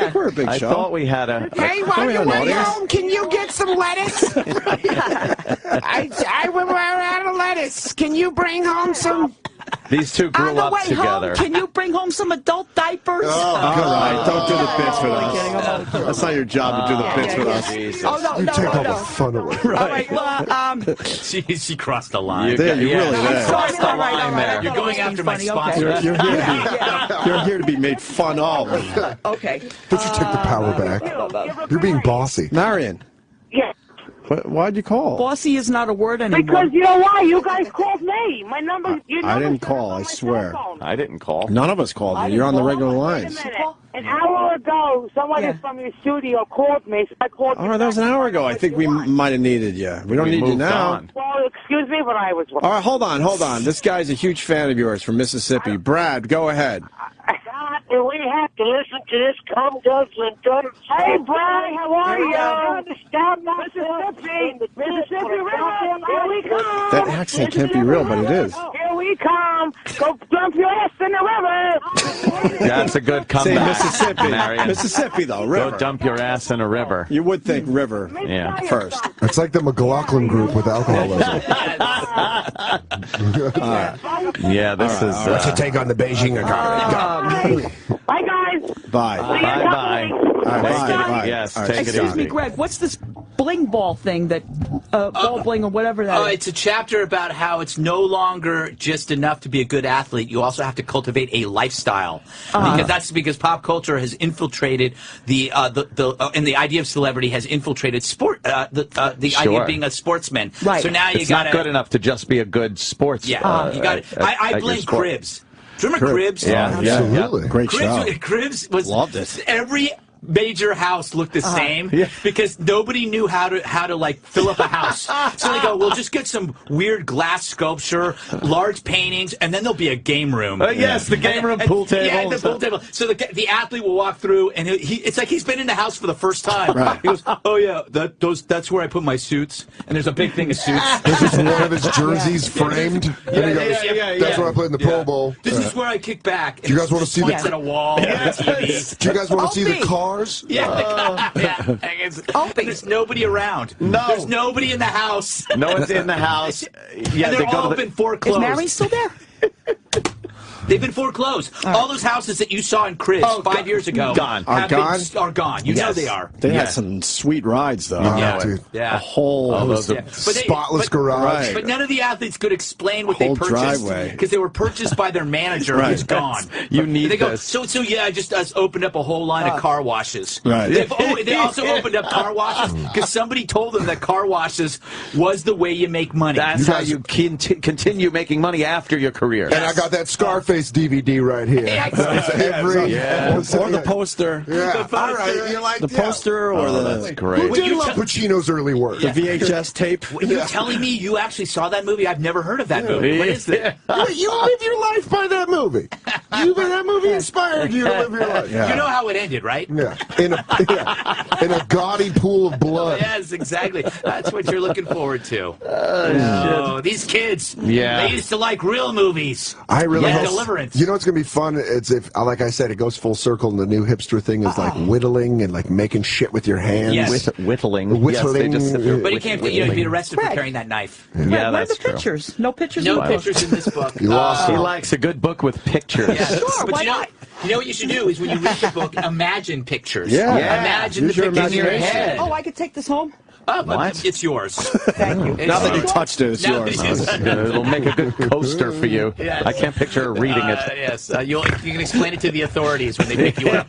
think we're a big I show. thought we had a... Hey, while we you're have an way audience? home, can you get some lettuce? I went out of lettuce. Can you bring home some? These two On grew the up way together. home, can you bring home some adult diapers? All right, don't do the bits with us. That's not your job to do the bits with us. Oh, no. Take all the fun away. All right, well, She crossed the line. You really did. Crossed the All right, line there. I You're thought going it was after my funny, sponsors. You're here to be made fun of. Okay. Don't you take the power back? You're being bossy. Marion, Yeah. why'd you call? Bossy is not a word anymore. Because you know why? You guys called me. My number. Your I number didn't says call, on I my swear. cell phone. I didn't call. None of us called you. You're on the regular Wait a lines. minute. An hour ago, someone from your studio called me. So I called you. All right, that was an hour ago. I think we might have needed you. We don't need you moved now. on. Well, excuse me, but I was. All right, hold on. This guy's a huge fan of yours from Mississippi. Brad, go ahead. We have to listen to this Come Dublin. Hey, Brian, how are you? Mississippi River, here we come. That accent can't be real, but it is. Here we come. Go dump your ass in the river. That's a good Say comeback. Mississippi. Marion. Mississippi, though. River. Go dump your ass in a river. You would think river first. It's like the McLaughlin group with alcoholism. Yeah, this is... What's your take on the Beijing economy? Bye, guys. Bye. Bye-bye. All right, bye. Yes, All right, take it Excuse me, easy. Greg, what's this bling ball thing that, ball bling or whatever that is? It's a chapter about how it's no longer just enough to be a good athlete. You also have to cultivate a lifestyle. Because pop culture has infiltrated and the idea of celebrity has infiltrated sport, the idea of being a sportsman. Right. So now you It's got not good enough to just be a good sports. Yeah, you got it. I blame sport. Cribs. Do you remember Cribs? Yeah, Absolutely. Great show. Cribs was Loved it. Every major house looked the same because nobody knew how to like fill up a house. So they go, we'll just get some weird glass sculpture, large paintings, and then there'll be a game room. Yes, the game room, pool table. Yeah, the pool table. So the athlete will walk through, and it's like he's been in the house for the first time. Right. He goes, oh yeah, that's where I put my suits, and there's a big thing of suits. There's just one of his jerseys framed, and he goes, that's where I put in the Pro Bowl. This is where I kick back. Do you guys want to see the wall? TV. Do you guys want to see the cars? There's nobody around. No. There's nobody in the house. No one's in the house. Yeah, and they're all been foreclosed. Is Mary still there? They've been foreclosed. All those houses that you saw in Chris 5 years ago Are gone? Are gone. You know they are. They had some sweet rides, though. Dude. A whole spotless garage. But none of the athletes could explain what they purchased because they were purchased by their manager who's gone. You need they go, this. So yeah, I just opened up a whole line of car washes. Right. They also opened up car washes because somebody told them that car washes was the way you make money. That's how you continue making money after your career. And I got that Scarface DVD right here. Or the poster. Yeah. All right. You're like the poster or the. That's great. Who did love Pacino's early work? The VHS tape. You're telling me you actually saw that movie? I've never heard of that movie. What is it? You live your life by that movie. That movie inspired you to live your life. You know how it ended, right? Yeah. In a gaudy pool of blood. Yes, exactly. That's what you're looking forward to. Oh, these kids. Yeah. They used to like real movies. I really hope. Deliverance. You know what's going to be fun? It's if, like I said, it goes full circle, and the new hipster thing is like whittling and like making shit with your hands. Yes. Whittling. Yes, they just sit there. But you can't. You'd be arrested for carrying that knife. Yeah, Where are that's the true. pictures? No pictures. No pictures in this book. You lost He it. likes a good book with pictures. Yeah. Sure, But why you know what you should do is when you read the book, imagine pictures. Yeah. Imagine Use the your pictures in your imagination. head. Oh, I could take this home? What? It's yours. Thank you. Now that you touched it, it's Now yours. that you- It'll make a good coaster for you. Yes. I can't picture her reading it. Yes, you can explain it to the authorities when they pick you up.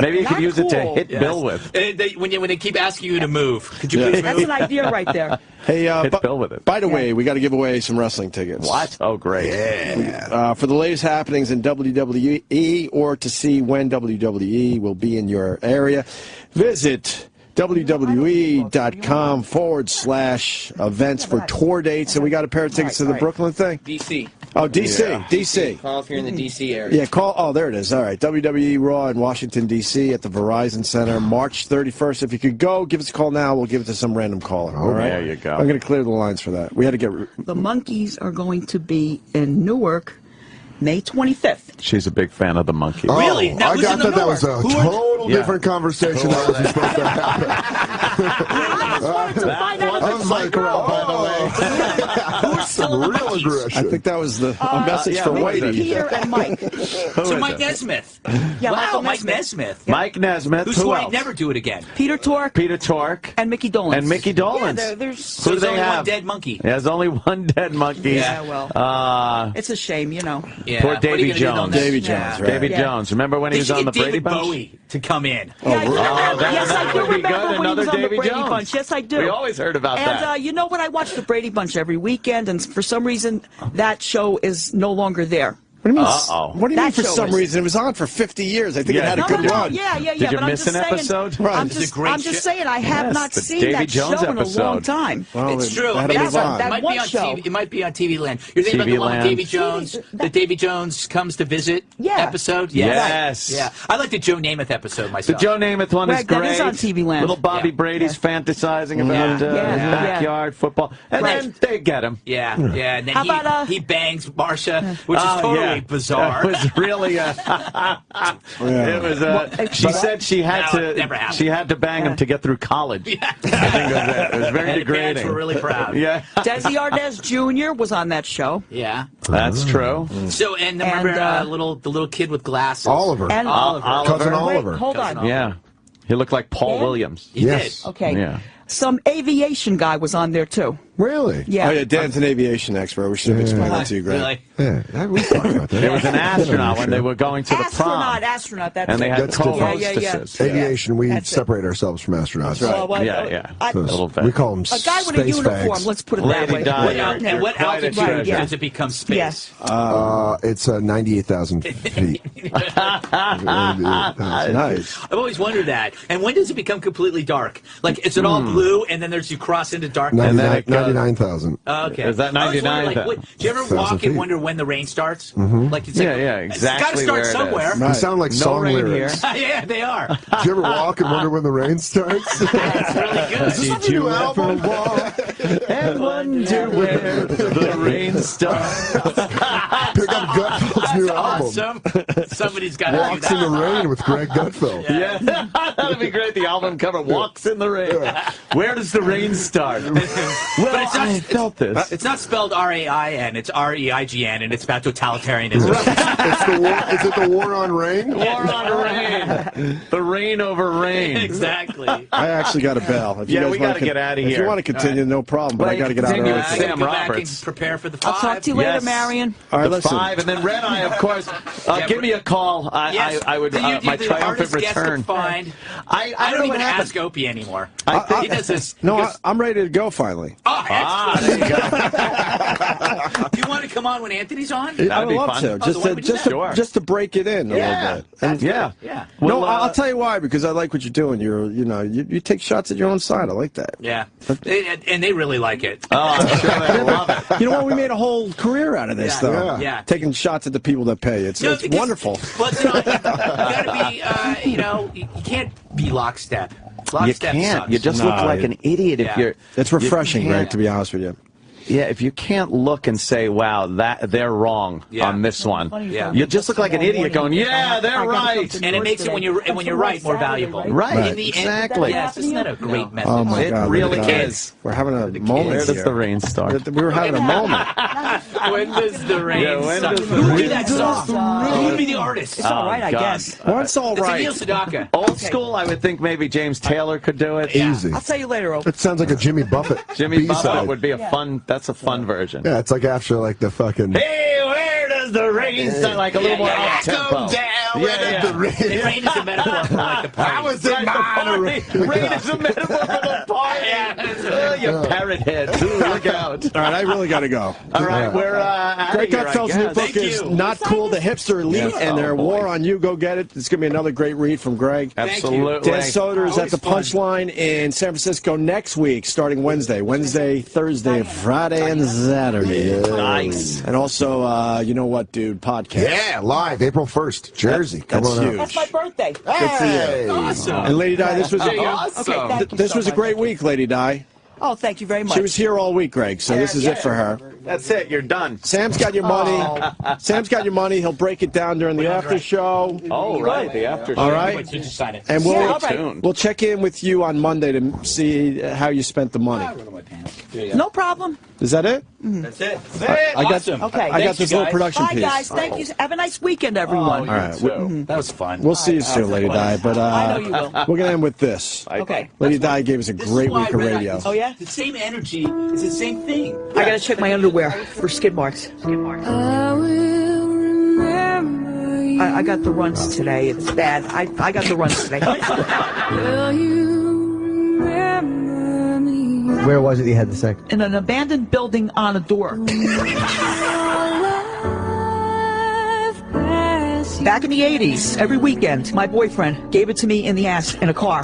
Maybe you could Not use it to cool. hit Bill with. When they keep asking you to move, could you please That's move? an idea right there. Hey, Hit Bill with it. by the way, we got to give away some wrestling tickets. What? Oh, great. Yeah. For the latest happenings in WWE or to see when WWE will be in your area, visit WWE.com/events for tour dates. And we got a pair of tickets to the Brooklyn thing. DC. Oh, DC. Yeah. DC. Call if you're in the DC area. Yeah, call. Oh, there it is. All right. WWE Raw in Washington, D.C. at the Verizon Center, March 31st. If you could go, give us a call now. We'll give it to some random caller. All right? There you go. I'm going to clear the lines for that. We had to get. The Monkees are going to be in Newark May 25th. She's a big fan of the monkey. Oh, Really? Now, I who's in got the that was a North? total different conversation that wasn't supposed to happen. I was like, Who's still in the real Monkees? aggression. I think that was a message for Whitey. Peter and Mike. So Mike Nesmith. Yeah, Wow, Michael Mike Nesmith. Nesmith. Mike Nesmith. Who Who swore else? he'd never do it again. Peter Tork Peter Tork. and Mickey Dolenz. And Mickey Dolenz. Yeah, there's. So Who do there's they only one have? dead monkey. There's only one dead monkey. Yeah, well. It's It's a shame, you know. Yeah. Poor What are you Davy gonna do, Jones. don't they? Davy Yeah. Jones, right. Davy Yeah. Jones. Remember when he They was should on the get Brady David Bunch? Bowie to come in. Yeah, I do remember. that Yes, I do would be remember good. when he Another was on the Davy Brady Jones. Bunch. Yes, I do. We always heard about that. And you know what? I watch the Brady Bunch every weekend, and for some reason, that show is no longer there. What do you mean? Uh-oh. What do you mean That for show some is- reason? It was on for 50 years. I think it Yeah. had a good run. Yeah. Did you but miss I'm an just saying, episode? Right. I'm It's a just, great I'm just show. saying I have Yes, not the seen Davy that Jones show in a episode. long time. Well, It's true. Had to Yeah, move but on. that It might one be on show. TV. It might be on TV Land. You're thinking TV about the one with Land. Davy Jones. The Davy Jones comes to visit Yeah. episode. Yes. Yeah. I like the Joe Namath episode The myself. Joe Namath one is Right, that great. is on TV Land. Little Bobby Yeah. Brady's fantasizing about Yeah. his Yeah. backyard football. And Right. then they get him. Yeah. And then How about, he bangs Marsha, which is Oh, totally yeah. bizarre. It was really it was she said she had No, it never happened. she had to bang him to get through college. I think it was very And the degrading. parents were really proud. Yeah. Desi Arnaz Jr. was on that show. Yeah. That's true. So and remember the little kid with glasses, Oliver. And Oliver. Cousin Wait, Oliver. hold on. Yeah. He looked like Paul Dan? Williams. He Yes. did. Okay. Yeah. Some aviation guy was on there, too. Really? Yeah. Oh, yeah, Dan's an aviation expert. We should have explained that to you, Greg. Yeah, we talked about that. There was an astronaut when they were going to the prom. Astronaut, that's and they had That's co-hostesses. Aviation, we That's it. separate ourselves from astronauts. That's right. Well, Yeah. I- A little bit. We call them A guy with a space uniform, fags. let's put it that Lady way. Di, And what quite a altitude treasure. does it become space? Yes. It's 98,000 feet. Nice. I've always wondered that. And when does it become completely dark? Like, is it all blue, and then you cross into darkness? 99,000. Okay. Is that I was wondering, 99? do you ever 1,000 walk and feet. wonder when the rain starts? Mhm. Like, it's Yeah, like, yeah, exactly It's got to where start it is. somewhere. You sound like No song rain lyrics. Yeah, they are. Do you ever walk and wonder when the rain starts? It's really good. Did you ever walk and wonder where the rain starts? Pick up Gutfeld's new album. Awesome. Somebody's got to do Walks in the that. Rain with Greg Gutfeld. Yeah, that'd be great. The album cover, Walks in the Rain. Where does the rain start? Well, it's not, I felt this. It's not spelled R-A-I-N, it's R-E-I-G-N, and it's about totalitarianism. It's the war, is it the war on rain? War on rain. The rain over rain. Exactly. I actually got to bail. If you Yeah, guys we wanna gotta get outta If here. you want to continue, no problem, but Well, I got to get out of continue here. with I Sam gotta go back Roberts. and prepare for the 5. I'll talk to you later, Yes. Marion. All right, The listen. 5, and then Red Eye, of course. Give me a call. Yes. I would. You're My the triumphant hardest guest to return. find. I I don't know even what happened. ask Opie anymore. I He does this. No, because- I'm ready to go finally. Oh, There you go. do you want to come on when Anthony's on? I would be love fun. to, Oh, just then why to don't we do just that? to, just to break it in a little bit. And Yeah. Yeah. no, Well, I'll tell you why, because I like what you're doing. You take shots at your own side. I like that. Yeah. And they really like it. Oh, I'm sure they love it. You know what? We made a whole career out of this, Yeah. though. Yeah. Taking shots at the people that pay. It's No, because- wonderful. But you gotta be, you can't be lockstep. You Lockstep can't. sucks. You just look like an idiot if Yeah. you're. It's refreshing, you Greg, can't- to be honest with you. Yeah, if you can't look and say, "Wow, they're wrong on this one," Yeah. you just look like an idiot going, "Yeah, they're right." And it makes it when you're right more valuable. Right, In the exactly. Yes, isn't that a great message? Oh my It God! really look at that. is. We're having a moment Where does here. the rain start? We were having a moment. When does the rain Yeah, when start? does the Who would rain do that song? Who would be the artist? It's all right, I God. guess. Well, it's all It's right. Emil Sedaka. Old school, I would think maybe James Taylor could do it. Easy. I'll tell you later, Opie. It sounds like a Jimmy Buffett Jimmy B-side. Buffett would be a fun. That's a fun version. Yeah, it's like after like the fucking. Hey, where does the rain start? Like a little more up tempo. The rain is a metaphor for like the party. I was in my Rain is a metaphor for the party. You parrot heads. Ooh, look out. All right, I really got to go. All right, we're out Greg of here, I Gutfeld's new guess. book is Not Cool, the Hipster Elite, and their war on you. Go get it. It's going to be another great read from Greg. Absolutely. Dan Soder is at the Always fun. Punchline in San Francisco next week, starting Wednesday, Thursday, Friday, and Saturday. Nice. And also, You Know What, Dude podcast. Yeah, live April 1st, Jersey. Come That's on out. huge. That's my birthday. Good for you. Awesome. And Lady Di, this was Okay, thank you this so was a much. great week, Lady Di. Oh, thank you very much. She was here all week, Greg, so this is it for her. That's it. You're done. Sam's got your money. Sam's got your money. He'll break it down during the after show. Oh, right. The after show. All right. Wait, you just sign it. And Yeah, all right. we'll check in with you on Monday to see how you spent the money. No problem. Is that it? That's it. I got Awesome. Okay. I got Thanks, this you little guys. production Bye, piece. guys. Thank you. Have a nice weekend, everyone. All right. That was fun. We'll see you soon, Lady Di. But I know you will. we're gonna end with this. Okay. Lady Di gave us a This is great why week of Red Eye radio. is Oh, yeah? The same energy is the same thing. I gotta check my underwear for skid marks. I got the runs today. It's bad. I got the runs today. Where was it you had the sex? In an abandoned building on a door. Back in the 80s, every weekend, my boyfriend gave it to me in the ass in a car.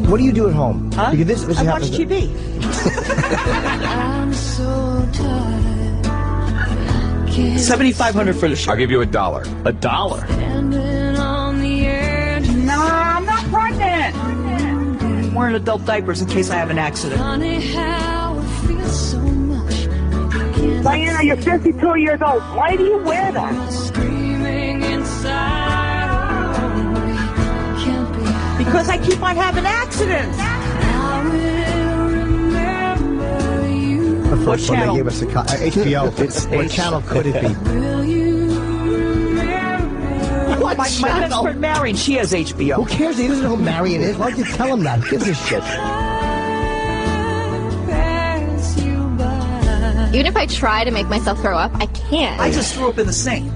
What do you do at home? Huh? Because this I watch happens- TV. $7,500 for the show. I'll give you $1. No, I'm not pregnant. I'm wearing adult diapers in case I have an accident. Diana, you're 52 years old. Why do you wear that? Because I keep on having accidents. The What first one channel? they gave us a HBO. What channel could it be? What my best friend married. She has HBO. Who cares? He doesn't know who Marion is. Why don't you tell him that? Who gives a shit? Even if I try to make myself throw up, I can't. I just threw up in the sink.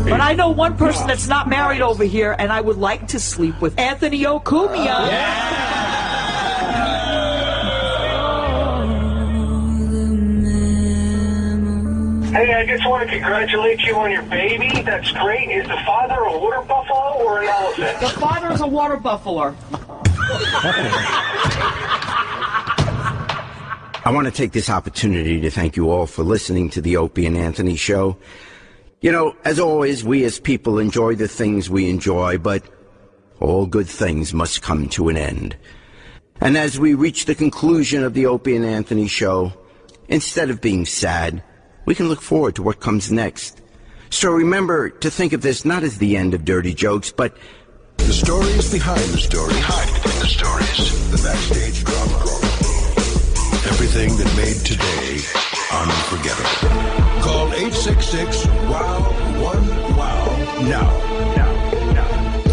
But I know one person that's not married over here, and I would like to sleep with Anthony Okumia. Hey, I just want to congratulate you on your baby. That's great. Is the father a water buffalo or an elephant? The father is a water buffalo. I want to take this opportunity to thank you all for listening to the Opie and Anthony show. You know, as always, we as people enjoy the things we enjoy, but all good things must come to an end. And as we reach the conclusion of the Opie and Anthony show, instead of being sad, we can look forward to what comes next. So remember to think of this not as the end of dirty jokes, but the stories behind the stories. Behind the stories. The backstage drama. Everything that made today unforgettable. Call 866-WOW-1-WOW now.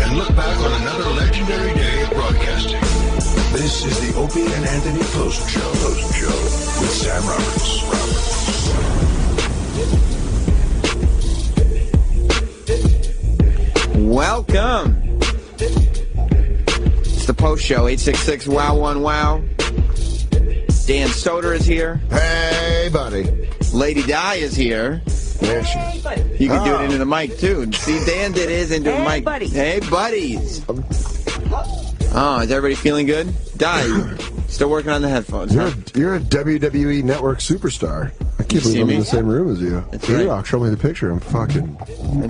And look back on another legendary day of broadcasting. This is the Opie and Anthony Post Show with Sam Roberts. Welcome. It's the Post Show, 866-WOW-1-WOW. Dan Soder is here. Hey, buddy. Lady Di is here. There she Hey, buddy. You can do it into the mic, too. See, Dan did his into a mic. Buddy. Hey, buddies. Oh, is everybody feeling good? Di, still working on the headphones. You're a WWE Network superstar. I can't believe I'm in the same room as you. That's right. Show me the picture. I'm fucking...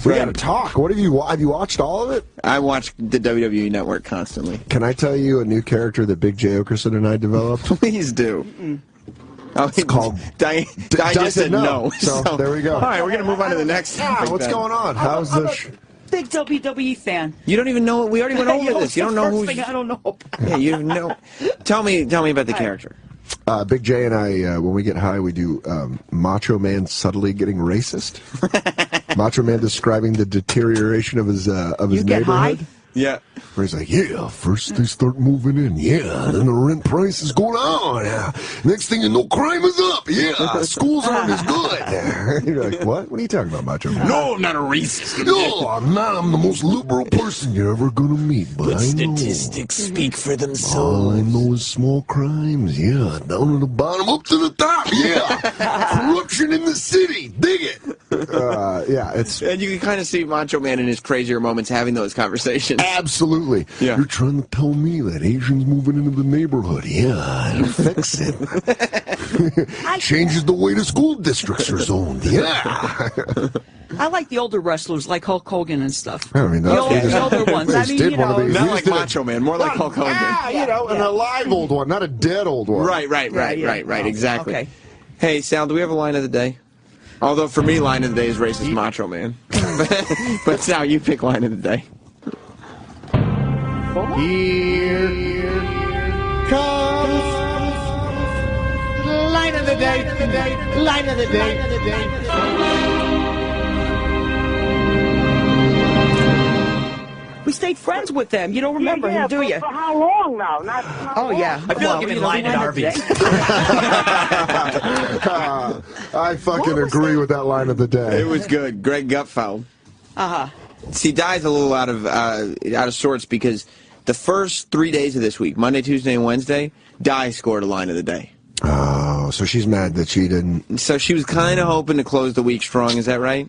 We gotta talk. What have you watched all of it? I watch the WWE Network constantly. Can I tell you a new character that Big J. Okerson and I developed? Please do. Oh, it's called... Di just said no. So there we go. All right, we're going to move on to the next topic. What's going on? How's this... Big WWE fan. You don't even know. We already went over this. You don't know who's... I don't know. Yeah, you know. Tell me about the character. Big J and I, when we get high, we do Macho Man subtly getting racist. Macho Man describing the deterioration of his neighborhood. High? Yeah. Where he's like, yeah, first they start moving in, yeah, then the rent price is going on, yeah. Next thing you know, crime is up, yeah, schools aren't as good. You're like, what? What are you talking about, Macho Man? No, I'm not a racist. No, I'm not. I'm the most liberal person you're ever going to meet, but I know. Statistics speak for themselves. All I know is small crimes, yeah, down at the bottom, up to the top, yeah. Corruption in the city, dig it. Yeah, it's... And you can kind of see Macho Man in his crazier moments having those conversations. Absolutely. Yeah. You're trying to tell me that Asians moving into the neighborhood, yeah, it'll fix it. Changes the way the school districts are zoned, yeah. I like the older wrestlers, like Hulk Hogan and stuff. I mean, the older ones. I mean, you know, not like Macho Man, more like Hulk Hogan. You know, an alive old one, not a dead old one. Right, exactly. Okay. Hey, Sal, do we have a line of the day? Although for me, line of the day is racist Macho Man. But Sal, you pick line of the day. Here comes line of the day, line of the day. We stayed friends with them. You don't remember him, do you? For how long now? Not oh, yeah. I feel like I'm in line at Arby's. I fucking agree with that line of the day. It was good. Greg Gutfeld. Uh-huh. See, Di's a little out of sorts because the first 3 days of this week, Monday, Tuesday, and Wednesday, Di scored a line of the day. Oh, so she's mad that she didn't... So she was kind of hoping to close the week strong, is that right?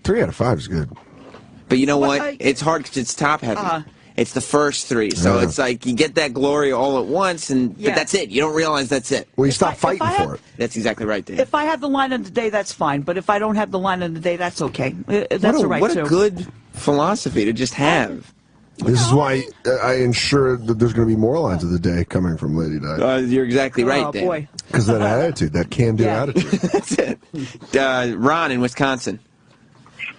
3 out of 5 is good. But you know what? It's hard because it's top-heavy. It's the first 3, so it's like you get that glory all at once, but that's it. You don't realize that's it. Well, you stop fighting for it. That's exactly right, Dave. If I have the line of the day, that's fine. But if I don't have the line of the day, that's okay. That's all right, What too. a good philosophy to just have. This is why I ensure that there's going to be more lines of the day coming from Lady Di. You're exactly right, Oh, Dave. boy. Because of that attitude, that can-do attitude. That's it. Ron in Wisconsin.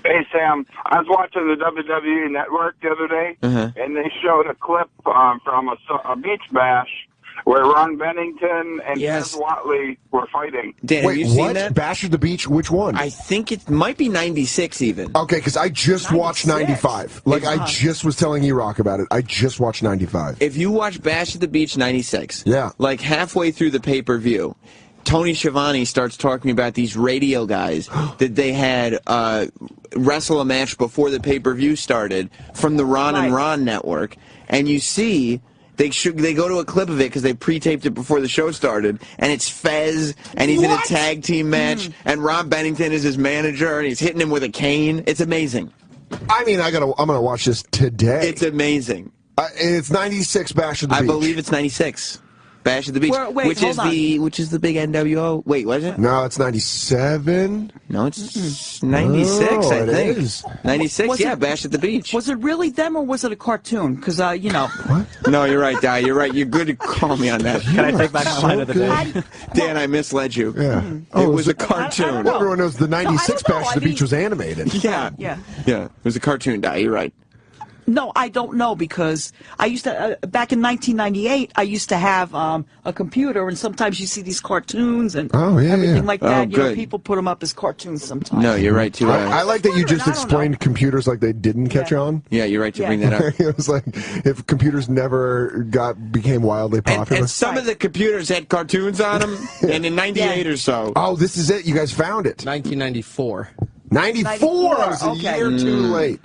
Hey, Sam, I was watching the WWE Network the other day, and they showed a clip from a beach bash where Ron Bennington and Yes. Des Whatley were fighting. Dan, have Wait, you seen what? that? Bash at the Beach? Which one? I think it might be 96 even. Okay, because I just watched 95. Like, I just was telling E-Rock about it. I just watched 95. If you watch Bash at the Beach 96, yeah, like halfway through the pay-per-view, Tony Schiavone starts talking about these radio guys that they had wrestle a match before the pay-per-view started from the Ron and Ron network, and you see they go to a clip of it because they pre-taped it before the show started, and it's Fez, and he's in a tag team match, and Ron Bennington is his manager, and he's hitting him with a cane. It's amazing. I mean, I'm gonna watch this today. It's amazing. It's 96 Bash at the Beach. I believe it's 96. Bash at the Beach, Wait, which is the big NWO. Wait, was it? No, it's 97. No, it's 96. Oh, I think it is. 96. Was Yeah, it- Bash at the Beach. Was it really them or was it a cartoon? Because you know. No, you're right, Di. You're right. You're good to call me on that. Can I take back my line of the day? Dan, I misled you. Yeah. It was a cartoon. Well, everyone knows the 96 Bash at the Beach was animated. Yeah. Yeah. Yeah. It was a cartoon, Di. You're right. No, I don't know because I used to back in 1998. I used to have a computer, and sometimes you see these cartoons and everything like that. Oh, you know, good. people put them up as cartoons sometimes. No, you're right too. I like that you just explained computers like they didn't catch on. Yeah, you're right to bring that up. It was like if computers never became wildly popular. And some of the computers had cartoons on them, and in '98 or so. Oh, this is it. You guys found it. 1994. 94. I was a year too late.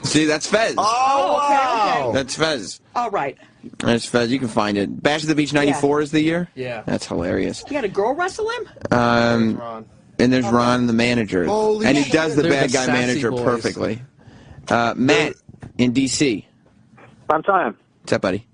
See, that's Fez. Oh, okay. That's Fez. All right. That's Fez. You can find it. Bash at the Beach '94 is the year. Yeah. That's hilarious. You had a girl wrestle him? And there's Ron, the manager, Holy and he shit. does the They're bad the guy sassy manager boys. perfectly. Matt in DC. I'm Tom. What's up, buddy?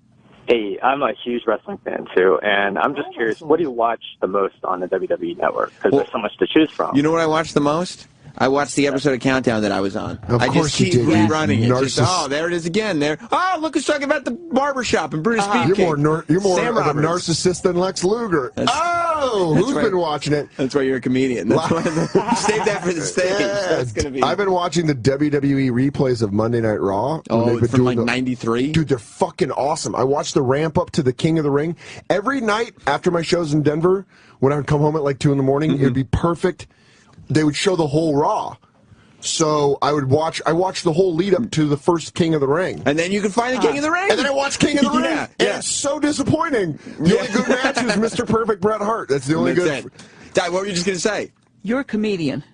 Hey, I'm a huge wrestling fan too, and I'm just curious, what do you watch the most on the WWE Network? Because there's so much to choose from. You know what I watched the most? I watched the episode of Countdown that I was on. Of I course just keep you did, rerunning you it. Just, narciss- there it is again. There. Oh, look who's talking about the barbershop and Brutus Beefcake. You're more Sam of a Roberts. narcissist than Lex Luger. That's Who's right. been watching it? That's why you're a comedian. That's why save that for the stage. That's gonna be. I've been watching the WWE replays of Monday Night Raw. Oh, They've been from doing like '93. Dude, they're fucking awesome. I watched the ramp up to the King of the Ring every night after my shows in Denver. When I would come home at like 2 in the morning, it would be perfect. They would show the whole Raw. So I watched the whole lead up to the first King of the Ring. And then you can find the King of the Ring. And then I watched King of the Ring. Yeah, And yeah. it's so disappointing. The only good match was Mr. Perfect Bret Hart. That's the only That's good. it. Di, what were you just going to say? You're a comedian.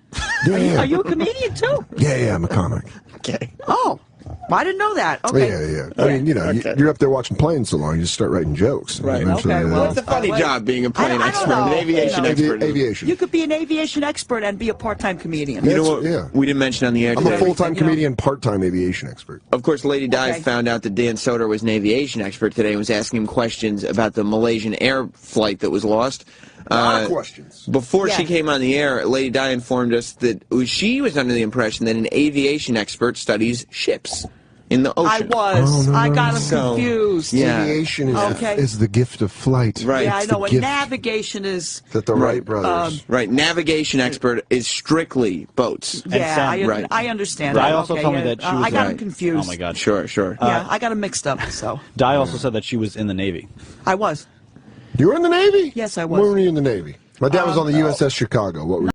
Yeah. Are you a comedian too? Yeah, I'm a comic. Okay. Oh, I didn't know that. Okay. Yeah. I mean, you know, you're up there watching planes so long, you just start writing jokes. Right. Eventually, Okay, well, It's a funny job being a plane I don't expert, know. an aviation expert. Aviation. You could be an aviation expert and be a part-time comedian. You know what? Yeah. We didn't mention on the air I'm today. a full-time comedian, part-time aviation expert. Of course, Lady Di Okay. found out that Dan Soder was an aviation expert today and was asking him questions about the Malaysian air flight that was lost. A lot of questions. Before she came on the air, Lady Di informed us that she was under the impression that an aviation expert studies ships in the ocean. I was. I got him So, confused. yeah. Aviation Okay. is the gift of flight. Right. Yeah, I It's know. the And gift navigation is. that the Wright brothers. Right. Navigation expert is strictly boats. Yeah, right. I understand. Di that. also Okay, told me yeah. that she was I got him right. confused. Oh my God. Sure. Yeah, I got him mixed up. So Di also said that she was in the Navy. I was. You were in the Navy? Yes, I was. When were you in the Navy? My dad was on the USS Chicago. What were